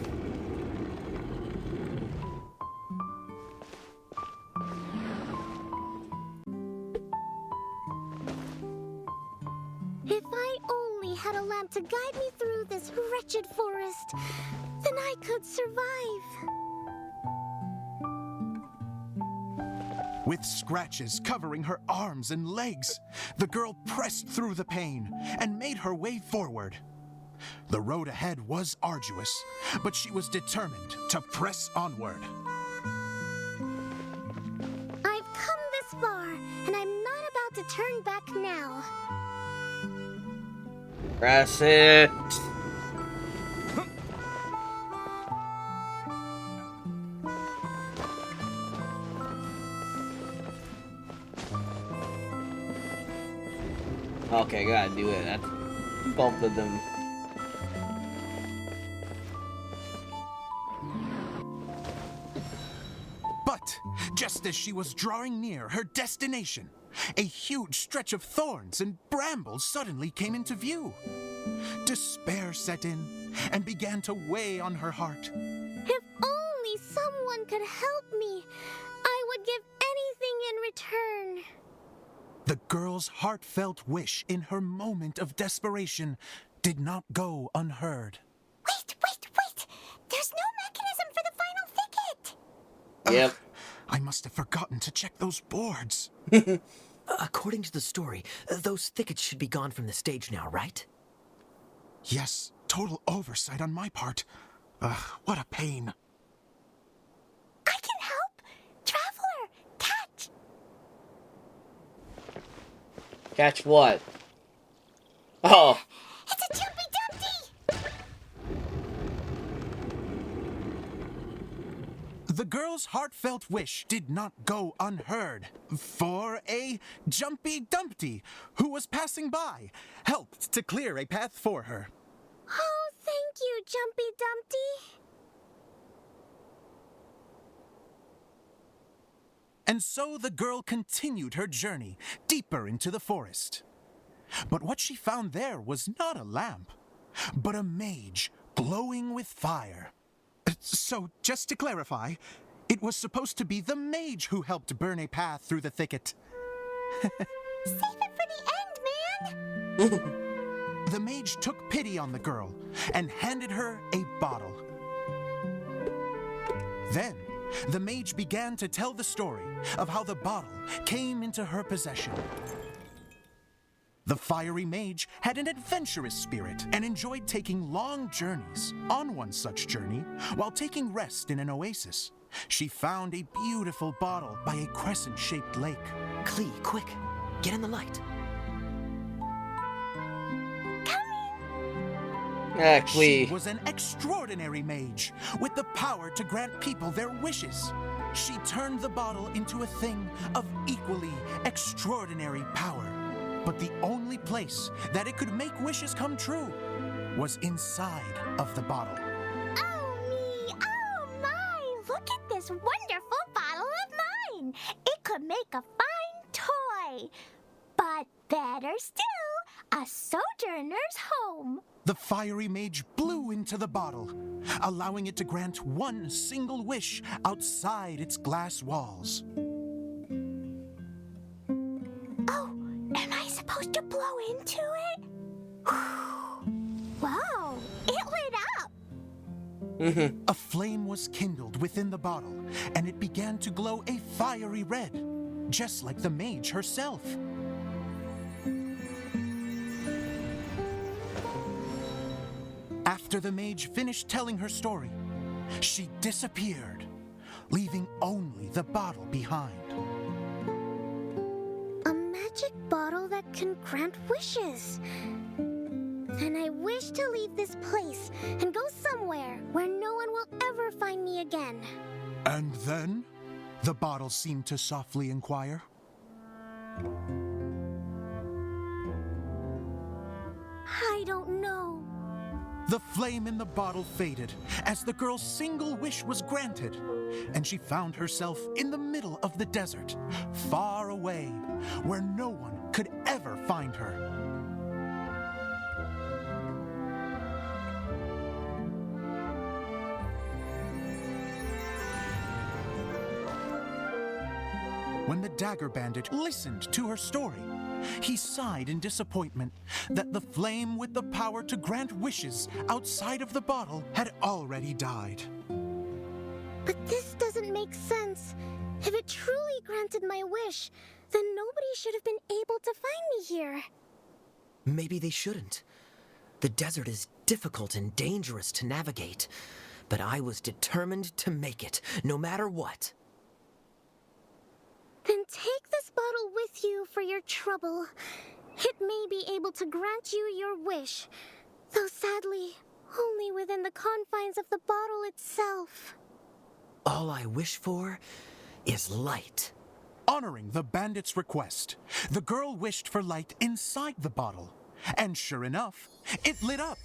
If I only had a lamp to guide me through this wretched forest, then I could survive. With scratches covering her arms and legs, the girl pressed through the pain and made her way forward. The road ahead was arduous, but she was determined to press onward. I've come this far, and I'm not about to turn back now. Press it. Okay, gotta do it. That's both of them. But just as she was drawing near her destination, a huge stretch of thorns and brambles suddenly came into view. Despair set in and began to weigh on her heart. If only someone could help me, I would give anything in return. The girl's heartfelt wish in her moment of desperation did not go unheard. Wait! There's no mechanism for the final thicket! Yep. I must have forgotten to check those boards. According to the story, those thickets should be gone from the stage now, right? Yes, total oversight on my part. What a pain. I can help! Traveler, catch! Catch what? Oh. It's a Jumpy Dumpty! The girl's heartfelt wish did not go unheard, for a Jumpy Dumpty, who was passing by, helped to clear a path for her. Oh, thank you, Jumpy Dumpty. And so the girl continued her journey deeper into the forest. But what she found there was not a lamp, but a mage glowing with fire. So, just to clarify, it was supposed to be the mage who helped burn a path through the thicket. Save it for the end, man! The mage took pity on the girl and handed her a bottle. Then, the mage began to tell the story of how the bottle came into her possession. The fiery mage had an adventurous spirit and enjoyed taking long journeys. On one such journey, while taking rest in an oasis, she found a beautiful bottle by a crescent-shaped lake. Klee, quick, get in the light. She was an extraordinary mage with the power to grant people their wishes. She turned the bottle into a thing of equally extraordinary power. But the only place that it could make wishes come true was inside of the bottle. Oh me, oh my! Look at this wonderful bottle of mine! It could make a fine toy. But better still, a sojourner's home. The fiery mage blew into the bottle, allowing it to grant one single wish outside its glass walls. Oh, am I supposed to blow into it? Whoa, it lit up! A flame was kindled within the bottle, and it began to glow a fiery red, just like the mage herself. After the mage finished telling her story, she disappeared, leaving only the bottle behind. A magic bottle that can grant wishes. And I wish to leave this place and go somewhere where no one will ever find me again. And then, the bottle seemed to softly inquire. I don't know. The flame in the bottle faded as the girl's single wish was granted, and she found herself in the middle of the desert, far away, where no one could ever find her. When the dagger bandit listened to her story, he sighed in disappointment that the flame with the power to grant wishes outside of the bottle had already died. But this doesn't make sense. If it truly granted my wish, then nobody should have been able to find me here. Maybe they shouldn't. The desert is difficult and dangerous to navigate, but I was determined to make it, no matter what. Then take this bottle with you for your trouble. It may be able to grant you your wish, though sadly, only within the confines of the bottle itself. All I wish for is light. Honoring the bandit's request, the girl wished for light inside the bottle, and sure enough, it lit up.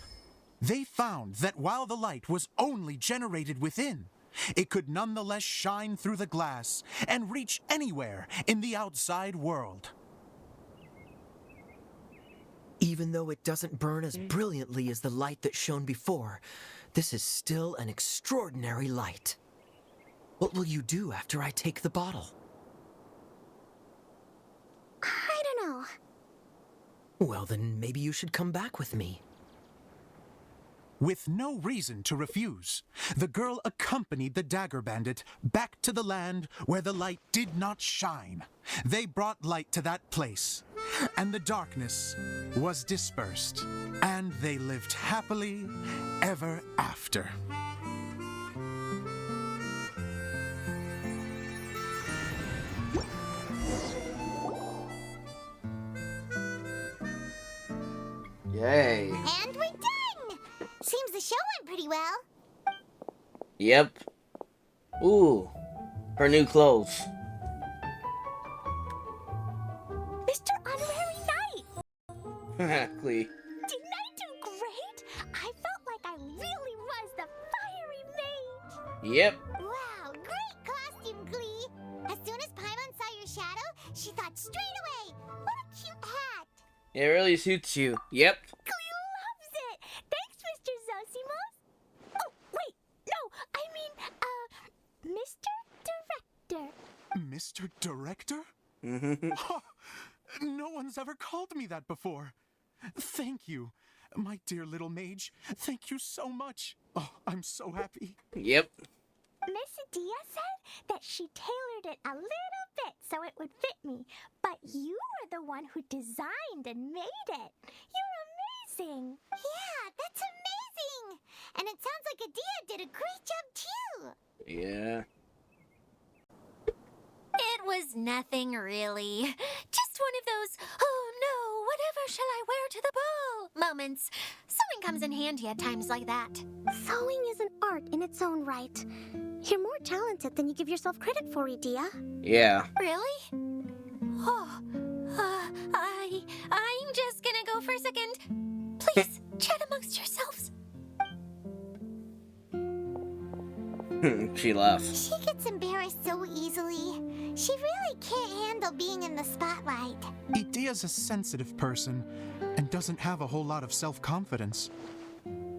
They found that while the light was only generated within, it could nonetheless shine through the glass and reach anywhere in the outside world. Even though it doesn't burn as brilliantly as the light that shone before, this is still an extraordinary light. What will you do after I take the bottle? I don't know. Well, then maybe you should come back with me. With no reason to refuse, the girl accompanied the dagger bandit back to the land where the light did not shine. They brought light to that place, and the darkness was dispersed, and they lived happily ever after. Yay. And we're done! Seems the show went pretty well. Yep. Ooh, her new clothes. Mr. Honorary Knight! Klee. Didn't I do great? I felt like I really was the fiery mage. Yep. Wow, great costume, Glee! As soon as Paimon saw your shadow, she thought straight away, what a cute hat! It really suits you. Yep. Glee loves it! Thanks, Mr. Zosimos! Oh, wait, no, I mean, Mr. Director. Mr. Director? No one's ever called me that before. Thank you, my dear little mage. Thank you so much. Oh, I'm so happy. Yep. Miss Adia said that she tailored it a little fit so it would fit me. But you were the one who designed and made it. You're amazing. Yeah, that's amazing. And it sounds like Adia did a great job too. Yeah. It was nothing really. Just one of those, oh no, whatever shall I wear to the ball moments. Sewing comes in handy at times like that. Sewing is an art in its own right. You're more talented than you give yourself credit for, Adia. Yeah. Really? Oh, I'm just gonna go for a second. Please, chat amongst yourselves. She left. She gets embarrassed so easily. She really can't handle being in the spotlight. Adia's a sensitive person and doesn't have a whole lot of self-confidence.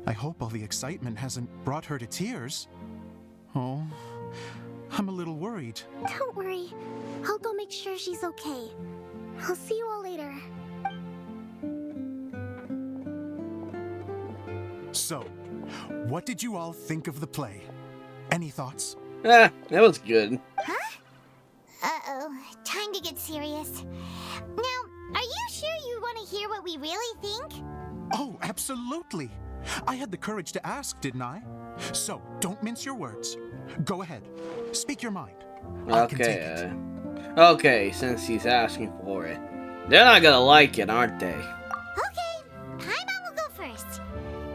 I hope all the excitement hasn't brought her to tears. Oh, I'm a little worried. Don't worry. I'll go make sure she's okay. I'll see you all later. So, what did you all think of the play? Any thoughts? That was good. Huh? Uh-oh, time to get serious. Now, are you sure you want to hear what we really think? Oh, absolutely. I had the courage to ask, didn't I? So, don't mince your words. Go ahead. Speak your mind. Okay. Okay, since he's asking for it. They're not gonna like it, aren't they? Okay, Paimon will go first.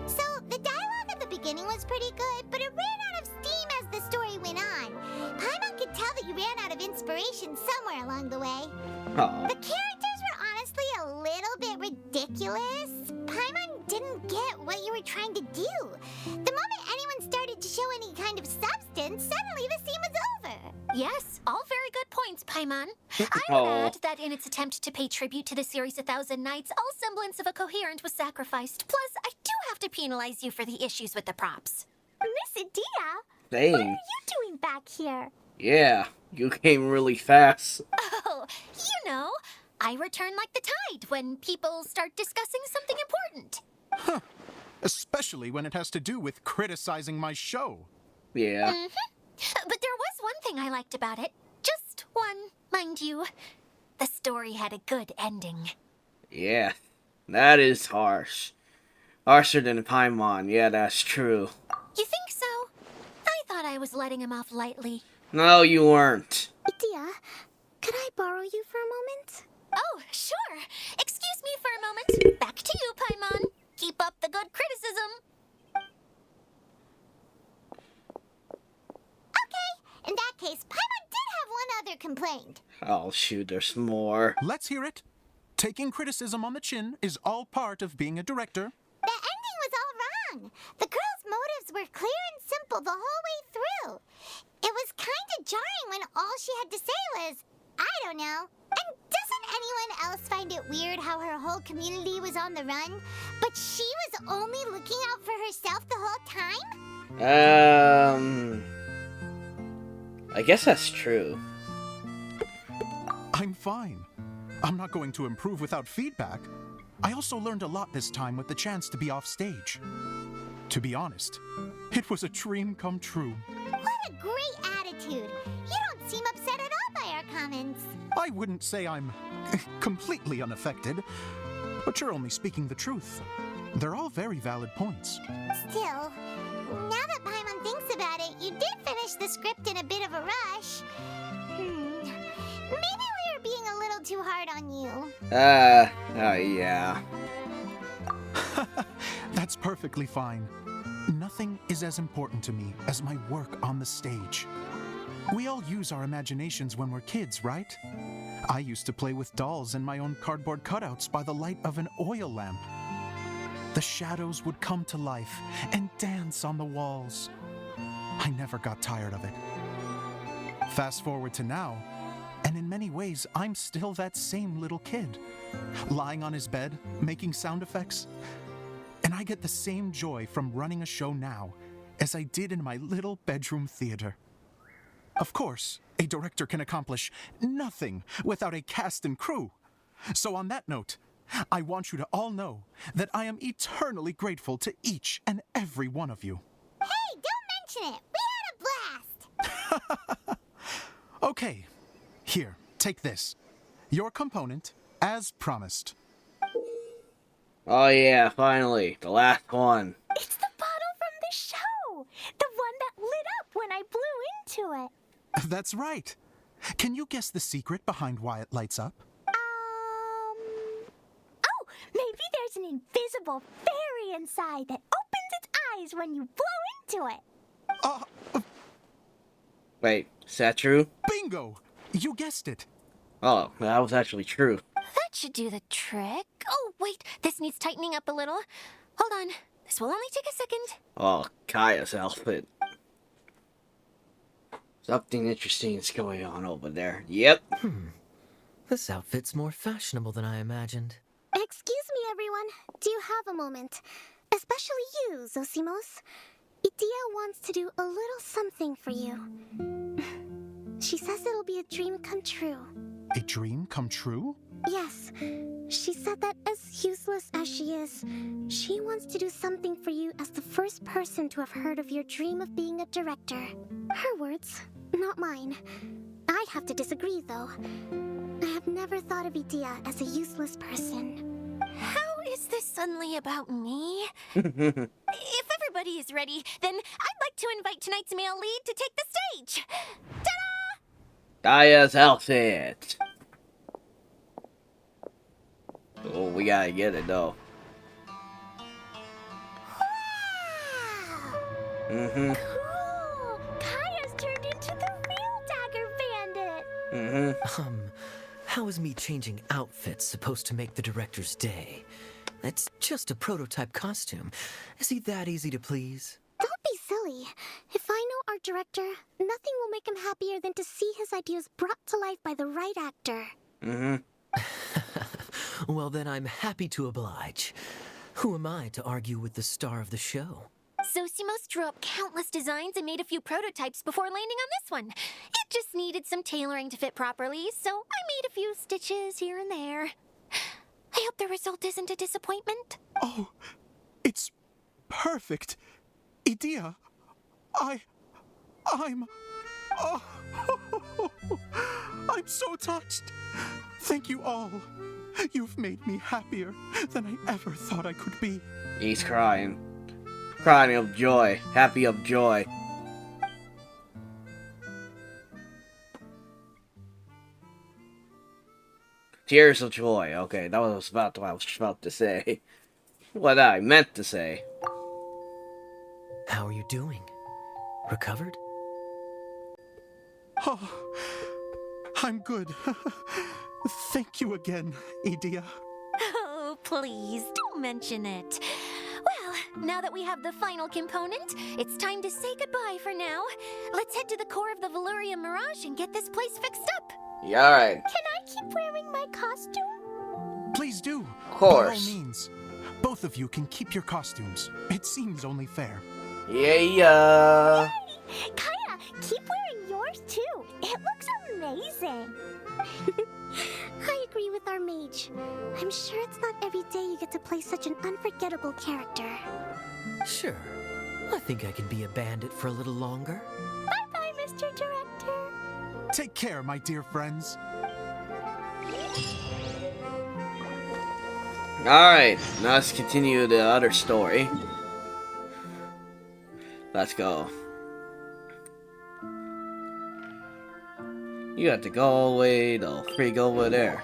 So, the dialogue at the beginning was pretty good, but it ran out of steam as the story went on. Paimon could tell that you ran out of inspiration somewhere along the way. Aw. The characters were honestly a little bit ridiculous. Paimon didn't get what you were trying to do. The moment anyone started to show any kind of substance, suddenly the scene was over. Yes, all very good points, Paimon. I would add that in its attempt to pay tribute to the series 1,000 Nights, all semblance of a coherent was sacrificed. Plus, I do have to penalize you for the issues with the props. Miss Adia, Dang. what are you doing back here? Yeah, you came really fast. Oh, you know, I return like the tide when people start discussing something important. Huh. Especially when it has to do with criticizing my show. Yeah. But there was one thing I liked about it. Just one, mind you. The story had a good ending. Yeah. That is harsh. Harsher than Paimon. Yeah, that's true. You think so? I thought I was letting him off lightly. No, you weren't. Adia, could I borrow you for a moment? Oh, sure. Excuse me for a moment. Back to you, Paimon. Keep up the good criticism. Okay, in that case, Paimon did have one other complaint. Oh, shoot, there's more. Let's hear it. Taking criticism on the chin is all part of being a director. The ending was all wrong. The girl's motives were clear and simple the whole way through. It was kind of jarring when all she had to say was, I don't know. And doesn't anyone else find it weird how her whole community was on the run, but she was only looking out for herself the whole time? I guess that's true. I'm fine. I'm not going to improve without feedback. I also learned a lot this time with the chance to be off stage. To be honest, it was a dream come true. What a great attitude. You don't seem upset at all by our comments. I wouldn't say I'm completely unaffected, but you're only speaking the truth. They're all very valid points. Still, now that Paimon thinks about it, you did finish the script in a bit of a rush. Maybe we were being a little too hard on you. Yeah. That's perfectly fine. Nothing is as important to me as my work on the stage. We all use our imaginations when we're kids, right? I used to play with dolls and my own cardboard cutouts by the light of an oil lamp. The shadows would come to life and dance on the walls. I never got tired of it. Fast forward to now, and in many ways, I'm still that same little kid, lying on his bed, making sound effects. And I get the same joy from running a show now as I did in my little bedroom theater. Of course, a director can accomplish nothing without a cast and crew. So on that note, I want you to all know that I am eternally grateful to each and every one of you. Hey, don't mention it. We had a blast. Okay, Here, take this. Your component, as promised. Oh yeah, finally, the last one. It's the bottle from the show! The one that lit up when I blew into it. That's right. Can you guess the secret behind why it lights up? Oh, maybe there's an invisible fairy inside that opens its eyes when you blow into it. Wait, is that true? Bingo! You guessed it. Oh, that was actually true. That should do the trick. Oh, wait, this needs tightening up a little. Hold on, this will only take a second. Oh, Kaya's outfit. Something interesting is going on over there. Yep. This outfit's more fashionable than I imagined. Excuse me, everyone. Do you have a moment? Especially you, Zosimos. Idia wants to do a little something for you. She says it'll be a dream come true. A dream come true? Yes. She said that as useless as she is, she wants to do something for you as the first person to have heard of your dream of being a director. Her words, not mine. I'd have to disagree, though. I have never thought of Idia as a useless person. How is this suddenly about me? If everybody is ready, then I'd like to invite tonight's male lead to take the stage. Ta-da! Kaya's outfit. Oh, we gotta get it though. Cool! Kaya's turned into the real Dagger Bandit! How is me changing outfits supposed to make the director's day? It's just a prototype costume. Is he that easy to please? Don't be silly. If I know our director, nothing will make him happier than to see his ideas brought to life by the right actor. Well, then I'm happy to oblige. Who am I to argue with the star of the show? Zosimos drew up countless designs and made a few prototypes before landing on this one. It just needed some tailoring to fit properly, so I made a few stitches here and there. I hope the result isn't a disappointment. Oh, it's perfect. Idia, I'm I'm so touched. Thank you all. You've made me happier than I ever thought I could be. He's crying. Crying of joy. Happy of joy. Tears of joy. Okay, that was about what I was about to say. What I meant to say. How are you doing? Recovered? Oh, I'm good. Thank you again, Idia. Oh, please, don't mention it. Well, now that we have the final component, it's time to say goodbye for now. Let's head to the core of the Valyria Mirage and get this place fixed up. Yeah, alright. Can I keep wearing my costume? Please do. Of course. By all means. Both of you can keep your costumes. It seems only fair. Yeah. Kaya, keep wearing yours too. It looks amazing. I agree with our mage. I'm sure it's not every day you get to play such an unforgettable character. Sure. I think I can be a bandit for a little longer. Bye-bye, Mr. Director. Take care, my dear friends. Alright, now let's continue the other story. Let's go. You have to go all the way to freak over there.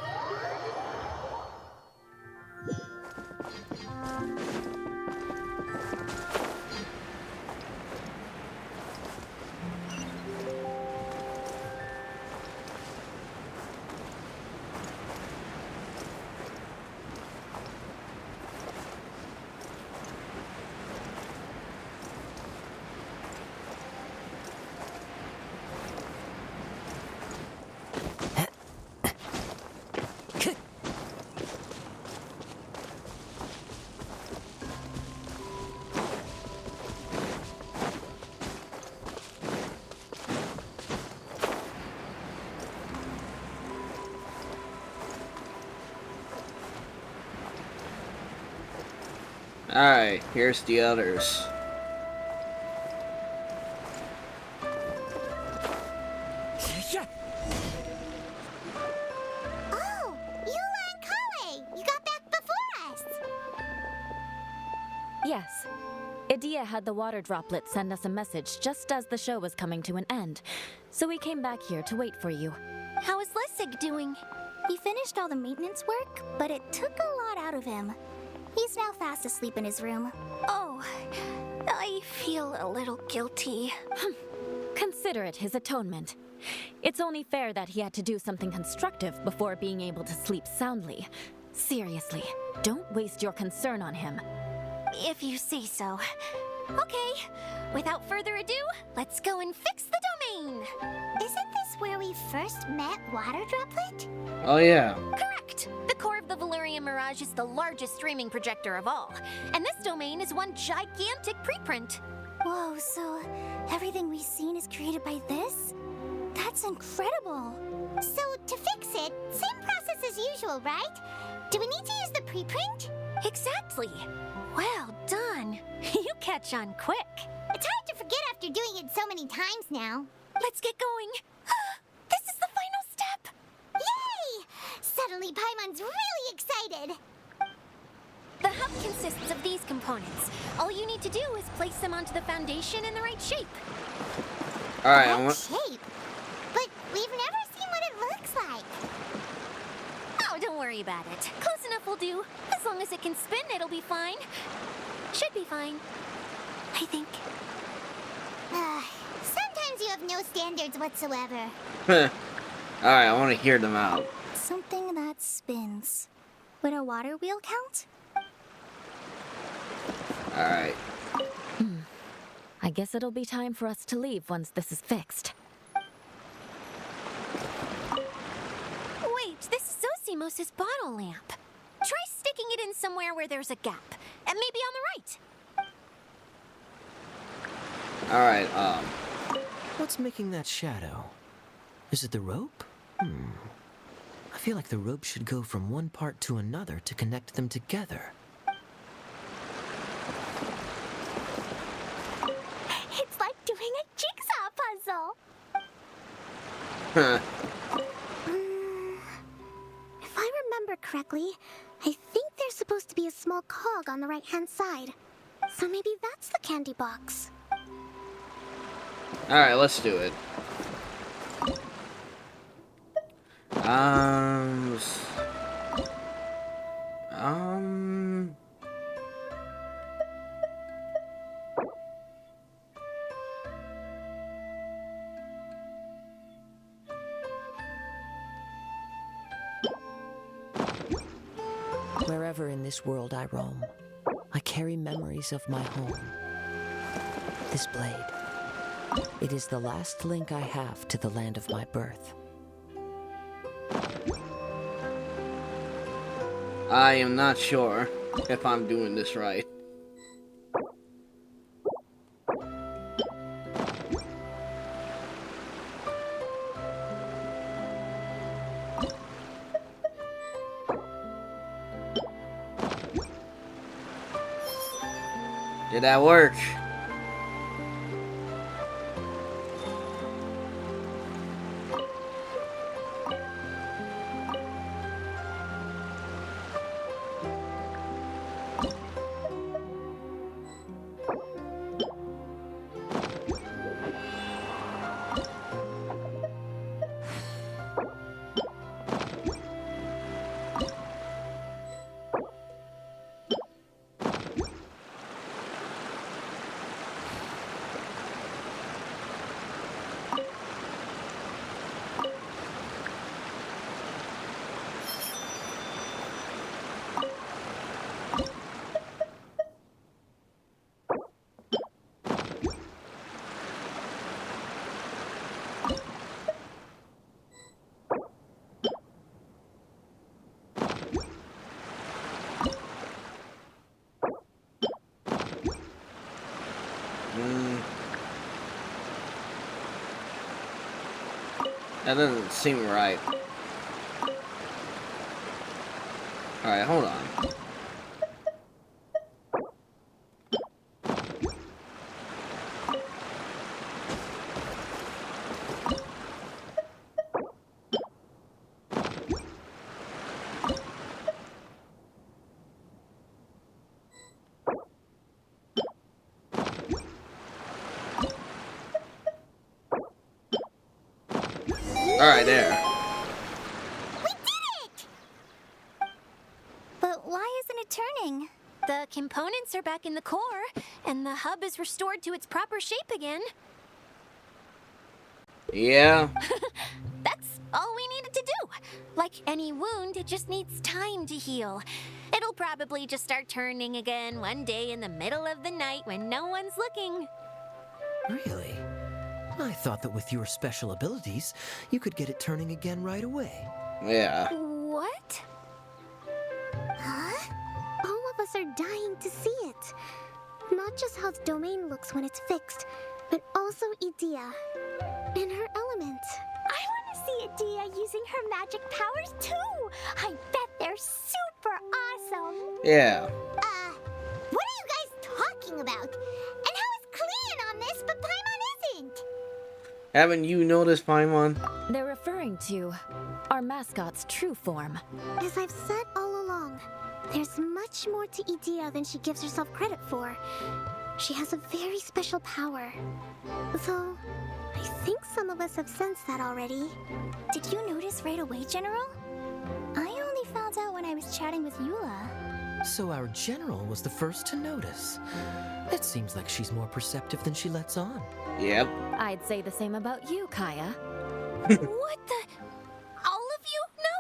Alright, here's the others. Dia had the water droplet send us a message just as the show was coming to an end, so we came back here to wait for you. How is Lessig doing? He finished all the maintenance work, but it took a lot out of him. He's now fast asleep in his room. Oh, I feel a little guilty. Consider it his atonement. It's only fair that he had to do something constructive before being able to sleep soundly. Seriously, don't waste your concern on him. If you say so. Okay, without further ado, let's go and fix the domain. Isn't this where we first met Water Droplet? Oh yeah. Correct. The core of the Valerian Mirage is the largest streaming projector of all, and this domain is one gigantic preprint. Whoa, so everything we've seen is created by this? That's incredible. So, to fix it, same process as usual, right? Do we need to use the preprint? Exactly. Well done. You catch on quick. It's hard to forget after doing it so many times now. Let's get going. This is the final step. Yay! Suddenly Paimon's really excited. The hub consists of these components. All you need to do is place them onto the foundation in the right shape. Alright, Right shape? But we've never seen what it looks like. Oh, don't worry about it. Close enough will do. As long as it can spin, it'll be fine. Should be fine. I think. Sometimes you have no standards whatsoever. Alright, I want to hear them out. Something that spins. Would a water wheel count? Alright. I guess it'll be time for us to leave once this is fixed. Wait, this is Zosimos' bottle lamp. Try sticking it in somewhere where there's a gap. And maybe on the right. Alright, What's making that shadow? Is it the rope? I feel like the rope should go from one part to another to connect them together. It's like doing a jigsaw puzzle. Huh. If I remember correctly, I think there's supposed to be a small cog on the right-hand side. So maybe that's the candy box. Alright, let's do it. Wherever in this world I roam, I carry memories of my home. This blade. It is the last link I have to the land of my birth. I am not sure if I'm doing this right. Did that work? That doesn't seem right. Alright, hold on. Alright, there. We did it! But why isn't it turning? The components are back in the core, and the hub is restored to its proper shape again. Yeah. That's all we needed to do. Like any wound, it just needs time to heal. It'll probably just start turning again one day in the middle of the night when no one's looking. Really? I thought that with your special abilities, you could get it turning again right away. Yeah. What? Huh? All of us are dying to see it. Not just how the domain looks when it's fixed, but also Edea. In her element. I want to see Edea using her magic powers too. I bet they're super awesome. Yeah. What are you guys talking about? And how is Clean on this, but Paimon isn't? Haven't you noticed, Paimon? They're referring to our mascot's true form. As I've said all along, there's much more to Edea than she gives herself credit for. She has a very special power. Though, I think some of us have sensed that already. Did you notice right away, General? I only found out when I was chatting with Eula. So our general was the first to notice. It seems like she's more perceptive than she lets on. Yep. I'd say the same about you, Kaya. What the? All of you? No?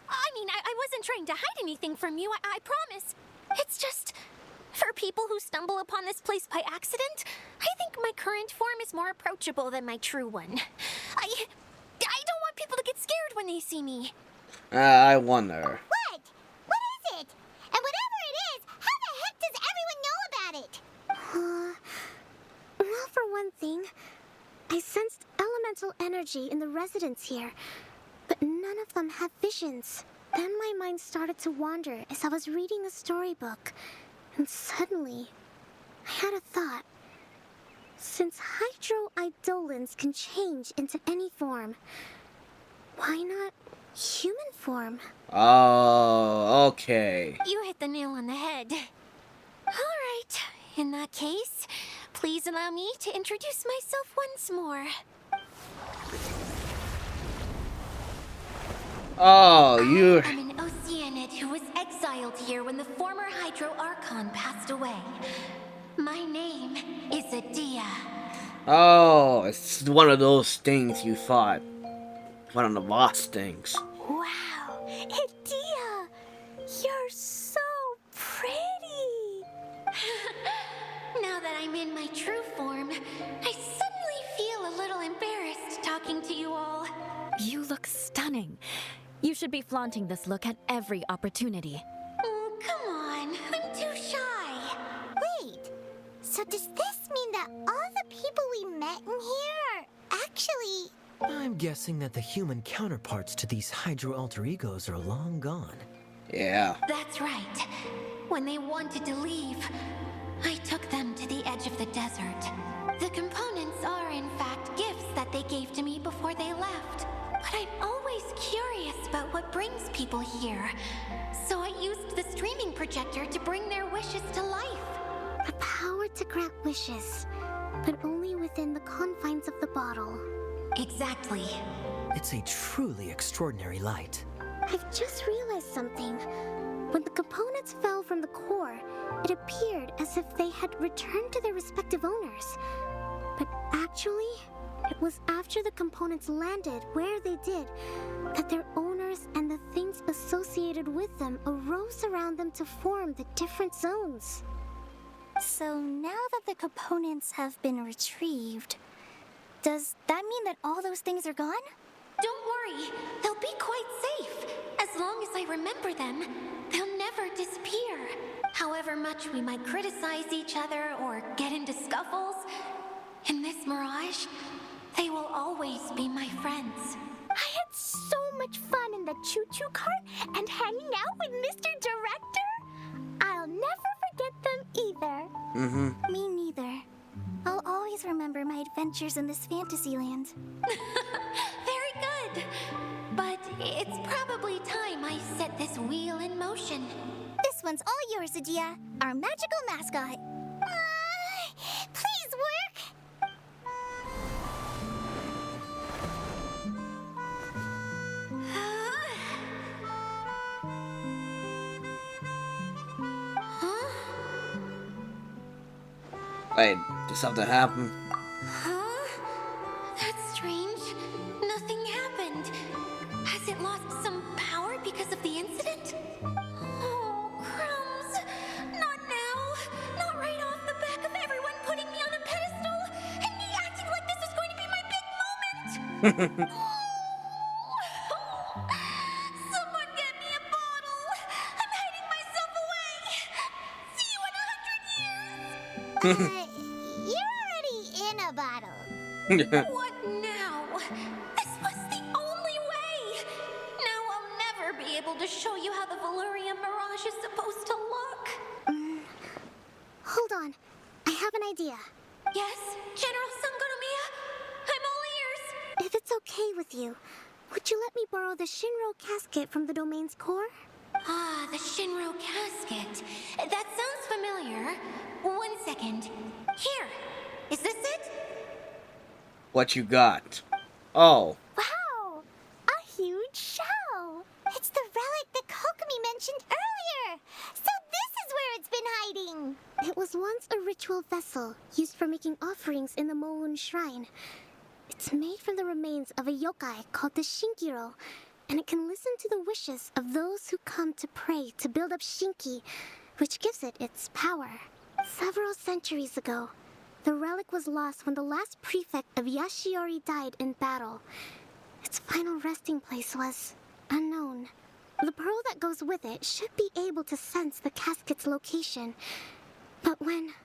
I mean, I wasn't trying to hide anything from you, I promise. It's just, for people who stumble upon this place by accident, I think my current form is more approachable than my true one. I don't want people to get scared when they see me. I wonder. What? What is it? And whatever it is, how the heck does everyone know about it? Well, for one thing, I sensed elemental energy in the residents here, but none of them have visions. Then my mind started to wander as I was reading a storybook, and suddenly, I had a thought. Since hydro-eidolons can change into any form, why not human form? Oh, okay. You hit the nail on the head. All right, in that case, please allow me to introduce myself once more. Oh, you... I'm an Oceanid who was exiled here when the former Hydro Archon passed away. My name is Edea. Oh, it's one of those things you fought. One of the boss things. Wow, Edea, you're so pretty. Now that I'm in my true form, I suddenly feel a little embarrassed talking to you all. You look stunning. You should be flaunting this look at every opportunity. Oh, come on. I'm too shy. Wait, so does this mean that all the people we met in here are actually... I'm guessing that the human counterparts to these hydro alter egos are long gone. Yeah. That's right. When they wanted to leave, I took them to the edge of the desert. The components are, in fact, gifts that they gave to me before they left. But I'm always curious about what brings people here. So I used the streaming projector to bring their wishes to life. The power to grant wishes, but only within the confines of the bottle. Exactly. It's a truly extraordinary light. I've just realized something. When the components fell from the core, it appeared as if they had returned to their respective owners. But actually, it was after the components landed where they did that their owners and the things associated with them arose around them to form the different zones. So now that the components have been retrieved, does that mean that all those things are gone? Don't worry, they'll be quite safe. As long as I remember them, they'll never disappear. However much we might criticize each other or get into scuffles, in this mirage, they will always be my friends. I had so much fun in the choo-choo cart and hanging out with Mr. Director. I'll never forget them either. Me neither. I'll always remember my adventures in this fantasy land. Very good. But it's probably time I set this wheel in motion. This one's all yours, Edea, our magical mascot. Please work! Wait, did something happen? Huh? That's strange. Nothing happened. Has it lost some power because of the incident? Oh, crumbs. Not now. Not right off the back of everyone putting me on a pedestal and me acting like this was going to be my big moment. Someone get me a bottle. I'm hiding myself away. See you in 100 years. You're already in a bottle. What now? This was the only way. Now I'll never be able to show you how the Valurian Mirage is supposed to look. Hold on. I have an idea. Yes, General Sangonomiya? I'm all ears. If it's okay with you, would you let me borrow the Shinro casket from the domain's core? Ah, the Shinro casket. That sounds familiar. 1 second. Here. Is this it? What you got? Oh. Wow! A huge shell! It's the relic that Kokomi mentioned earlier! So this is where it's been hiding! It was once a ritual vessel used for making offerings in the Moun Shrine. It's made from the remains of a yokai called the Shinkiro, and it can listen to the wishes of those who come to pray to build up Shinki, which gives it its power. Several centuries ago, the relic was lost when the last prefect of Yashiori died in battle. Its final resting place was unknown. The pearl that goes with it should be able to sense the casket's location. But when,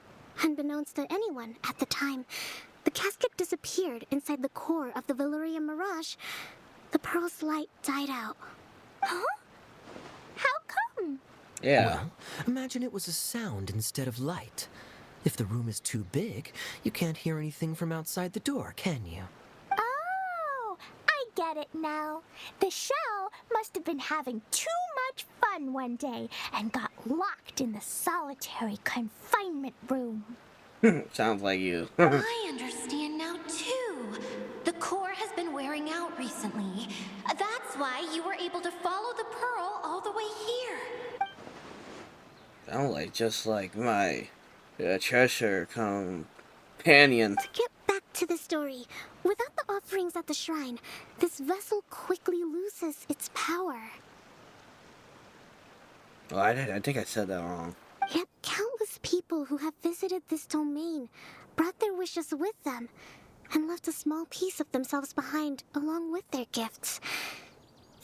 unbeknownst to anyone at the time, the casket disappeared inside the core of the Valurian Mirage, the pearl's light died out. Huh? How come? Yeah. Well, imagine it was a sound instead of light. If the room is too big, you can't hear anything from outside the door, can you? Oh, I get it now. The shell must have been having too much fun one day and got locked in the solitary confinement room. Sounds like you. I understand now, too. The core has been wearing out recently. That's why you were able to follow the pearl all the way here. Sounds like just like my treasure companion. To get back to the story, without the offerings at the shrine, this vessel quickly loses its power. Oh, I think I said that wrong. Yet countless people who have visited this domain brought their wishes with them and left a small piece of themselves behind along with their gifts.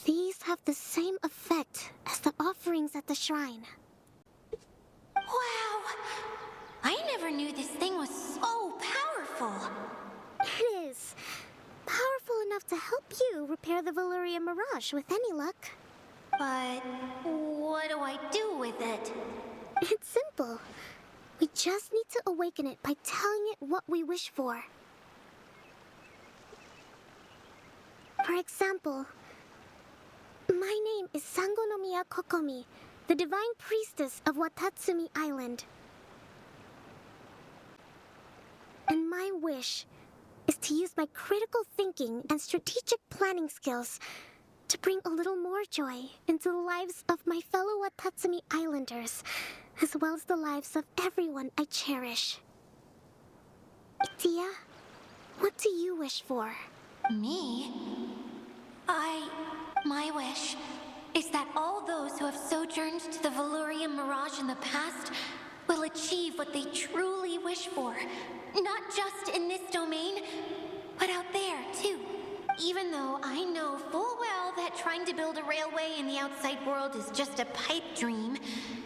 These have the same effect as the offerings at the shrine. Wow! I never knew this thing was so powerful. It is. Powerful enough to help you repair the Valurian Mirage with any luck. But what do I do with it? It's simple. We just need to awaken it by telling it what we wish for. For example, my name is Sangonomiya Kokomi, the divine priestess of Watatsumi Island. And my wish is to use my critical thinking and strategic planning skills to bring a little more joy into the lives of my fellow Watatsumi Islanders, as well as the lives of everyone I cherish. Itia, what do you wish for? Me? My wish is that all those who have sojourned to the Valurian Mirage in the past will achieve what they truly wish for. Not just in this domain, but out there, too. Even though I know full well that trying to build a railway in the outside world is just a pipe dream,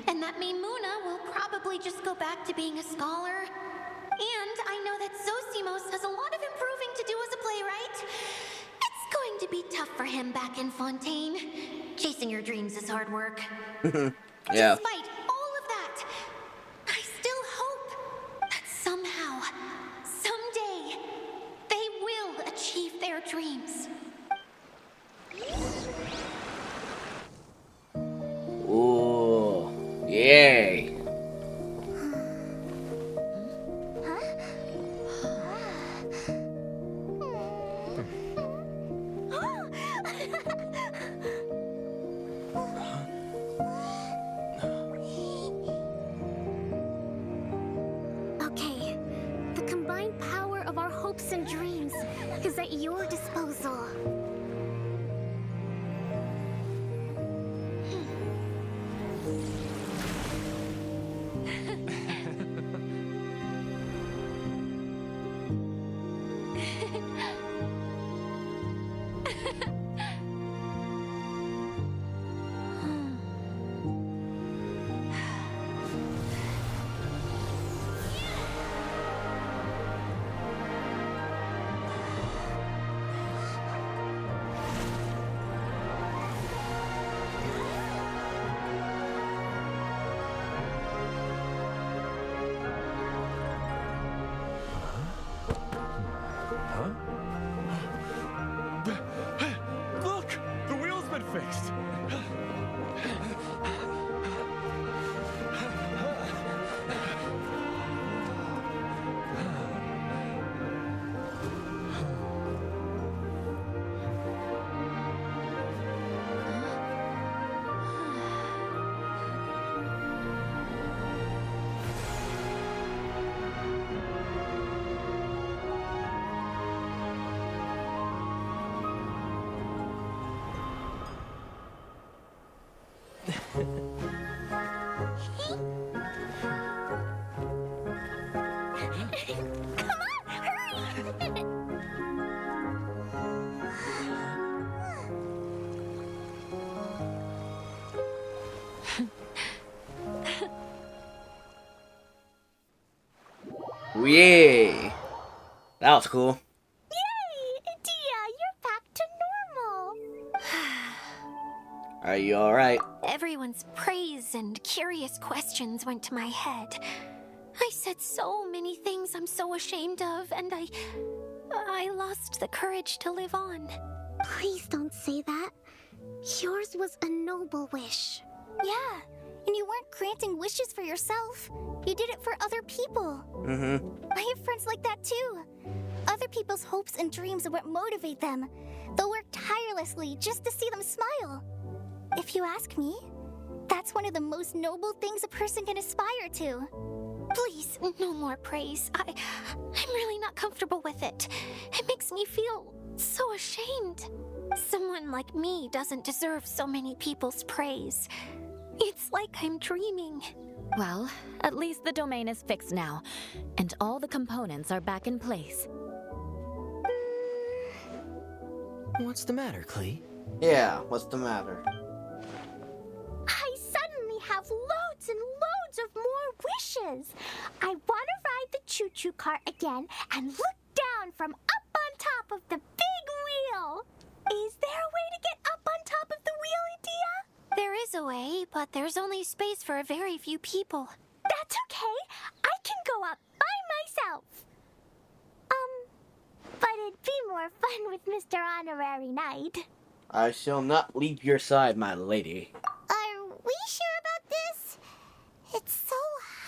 and that Maimuna will probably just go back to being a scholar. And I know that Zosimos has a lot of improving to do as a playwright. It's going to be tough for him back in Fontaine. Chasing your dreams is hard work. Yeah. Despite all of that, I still hope that somehow, someday, they will achieve their dreams. Ooh, yay. and dreams is at your disposal. Look! The wheel's been fixed! Yay! That was cool. Yay! Dia, you're back to normal. Are you alright? Everyone's praise and curious questions went to my head. I said so many things I'm so ashamed of, and I lost the courage to live on. Please don't say that. Yours was a noble wish. Yeah, and you weren't granting wishes for yourself. You did it for other people. I have friends like that too. Other people's hopes and dreams are what motivate them. They'll work tirelessly just to see them smile. If you ask me, that's one of the most noble things a person can aspire to. Please, no more praise. I'm really not comfortable with it. It makes me feel so ashamed. Someone like me doesn't deserve so many people's praise. It's like I'm dreaming. Well, at least the domain is fixed now, and all the components are back in place. What's the matter, Klee? Yeah, what's the matter? I suddenly have loads and loads of more wishes. I want to ride the choo-choo cart again and look down from up on top of the big wheel. Is there a way to get up on top of the wheel, Dia? There is a way, but there's only space for a very few people. That's okay. I can go up by myself. But it'd be more fun with Mr. Honorary Knight. I shall not leave your side, my lady. Are we sure about this? It's so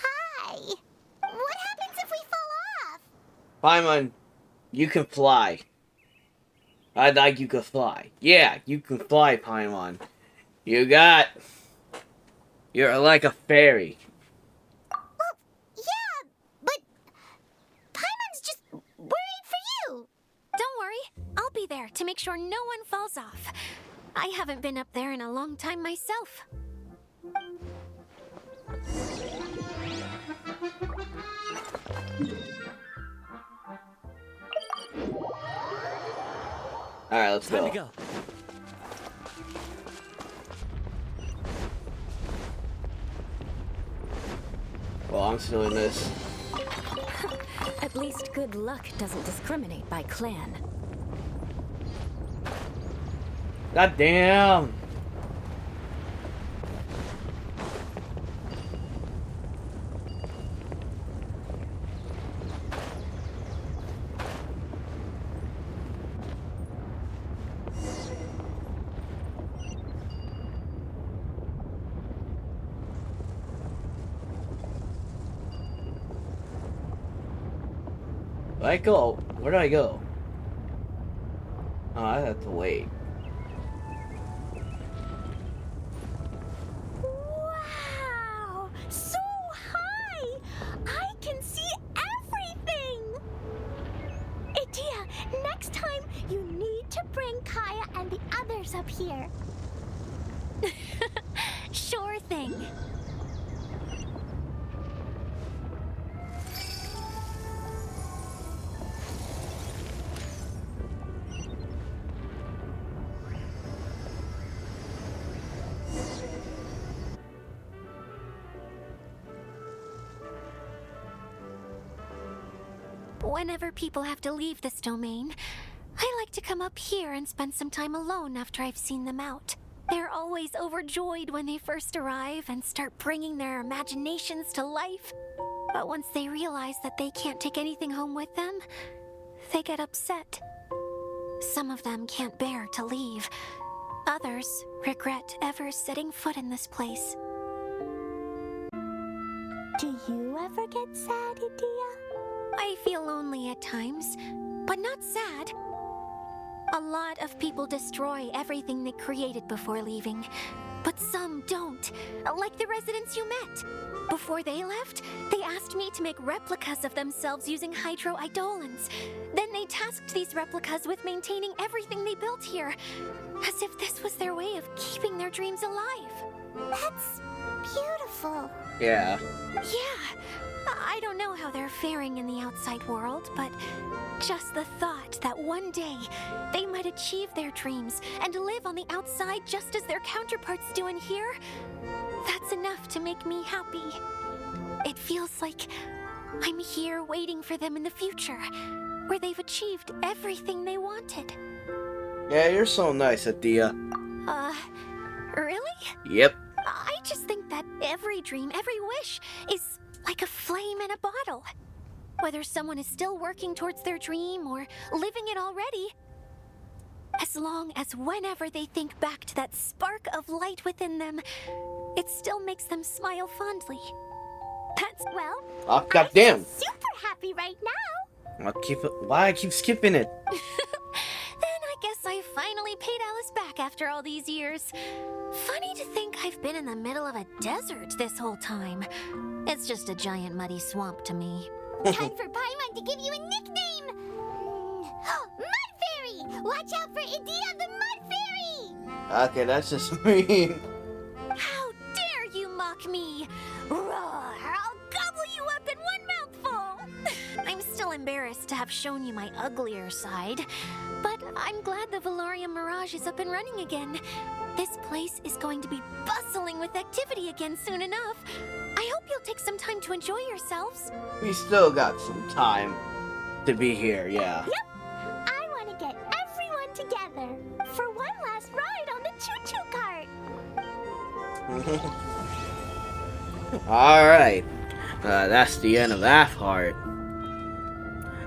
high. What happens if we fall off? Paimon, you can fly. I like you can fly. Yeah, you can fly, Paimon. You're like a fairy. Well, yeah, but Paimon's just worried for you. Don't worry, I'll be there to make sure no one falls off. I haven't been up there in a long time myself. Alright, let's Time go. to go. Well, I'm still in this. At least good luck doesn't discriminate by clan. God damn! Where do I go? Where do I go? Oh, I have to wait. Wow! So high! I can see everything! Dia, to bring Kaya and the others up here. Sure thing. Whenever people have to leave this domain, I like to come up here and spend some time alone after I've seen them out. They're always overjoyed when they first arrive and start bringing their imaginations to life. But once they realize that they can't take anything home with them, they get upset. Some of them can't bear to leave. Others regret ever setting foot in this place. Do you ever get sad, Idia? I feel lonely at times, but not sad. A lot of people destroy everything they created before leaving, but some don't, like the residents you met. Before they left, they asked me to make replicas of themselves using hydro-eidolons. Then they tasked these replicas with maintaining everything they built here, as if this was their way of keeping their dreams alive. That's beautiful. Yeah. Yeah. I don't know how they're faring in the outside world, but just the thought that one day they might achieve their dreams and live on the outside just as their counterparts do in here, that's enough to make me happy. It feels like I'm here waiting for them in the future, where they've achieved everything they wanted. Yeah, you're so nice, Adia. Really? Yep. I just think that every dream, every wish is like a flame in a bottle. Whether someone is still working towards their dream or living it already, as long as whenever they think back to that spark of light within them, it still makes them smile fondly. That's, well, Oh, goddamn. Super happy right now. I'll keep it. Why I keep skipping it? Then I guess I finally paid Alice back after all these years. Funny to think I've been in the middle of a desert this whole time. It's just a giant muddy swamp to me. Time for Paimon to give you a nickname! Mud Fairy! Watch out for Idia the Mud Fairy! Okay, that's just mean. How dare you mock me! Roar! I'll gobble you up in one mouthful! I'm still embarrassed to have shown you my uglier side, but I'm glad the Valorium Mirage is up and running again. This place is going to be bustling with activity again soon enough. I hope you'll take some time to enjoy yourselves. We still got some time to be here, yeah. Yep. I want to get everyone together for one last ride on the choo-choo cart. Alright. That's the end of that part.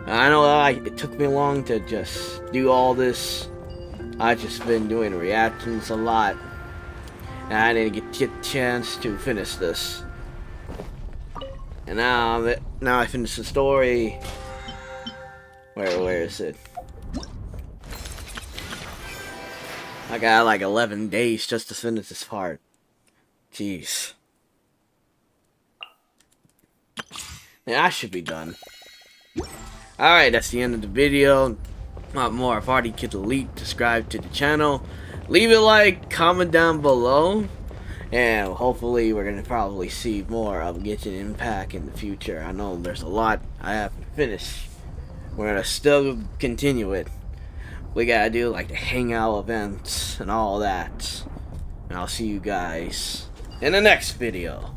I know it took me long to just do all this. I've just been doing reactions a lot. And I didn't get a chance to finish this. And now I finished the story. Where is it? I got like 11 days just to finish this part. Jeez. Yeah, I should be done. Alright, that's the end of the video. Want more Party Kid Elite, subscribe to the channel. Leave a like, comment down below. And hopefully we're going to probably see more of Genshin Impact in the future. I know there's a lot I have to finish. We're going to still continue it. We got to do like the hangout events and all that. And I'll see you guys in the next video.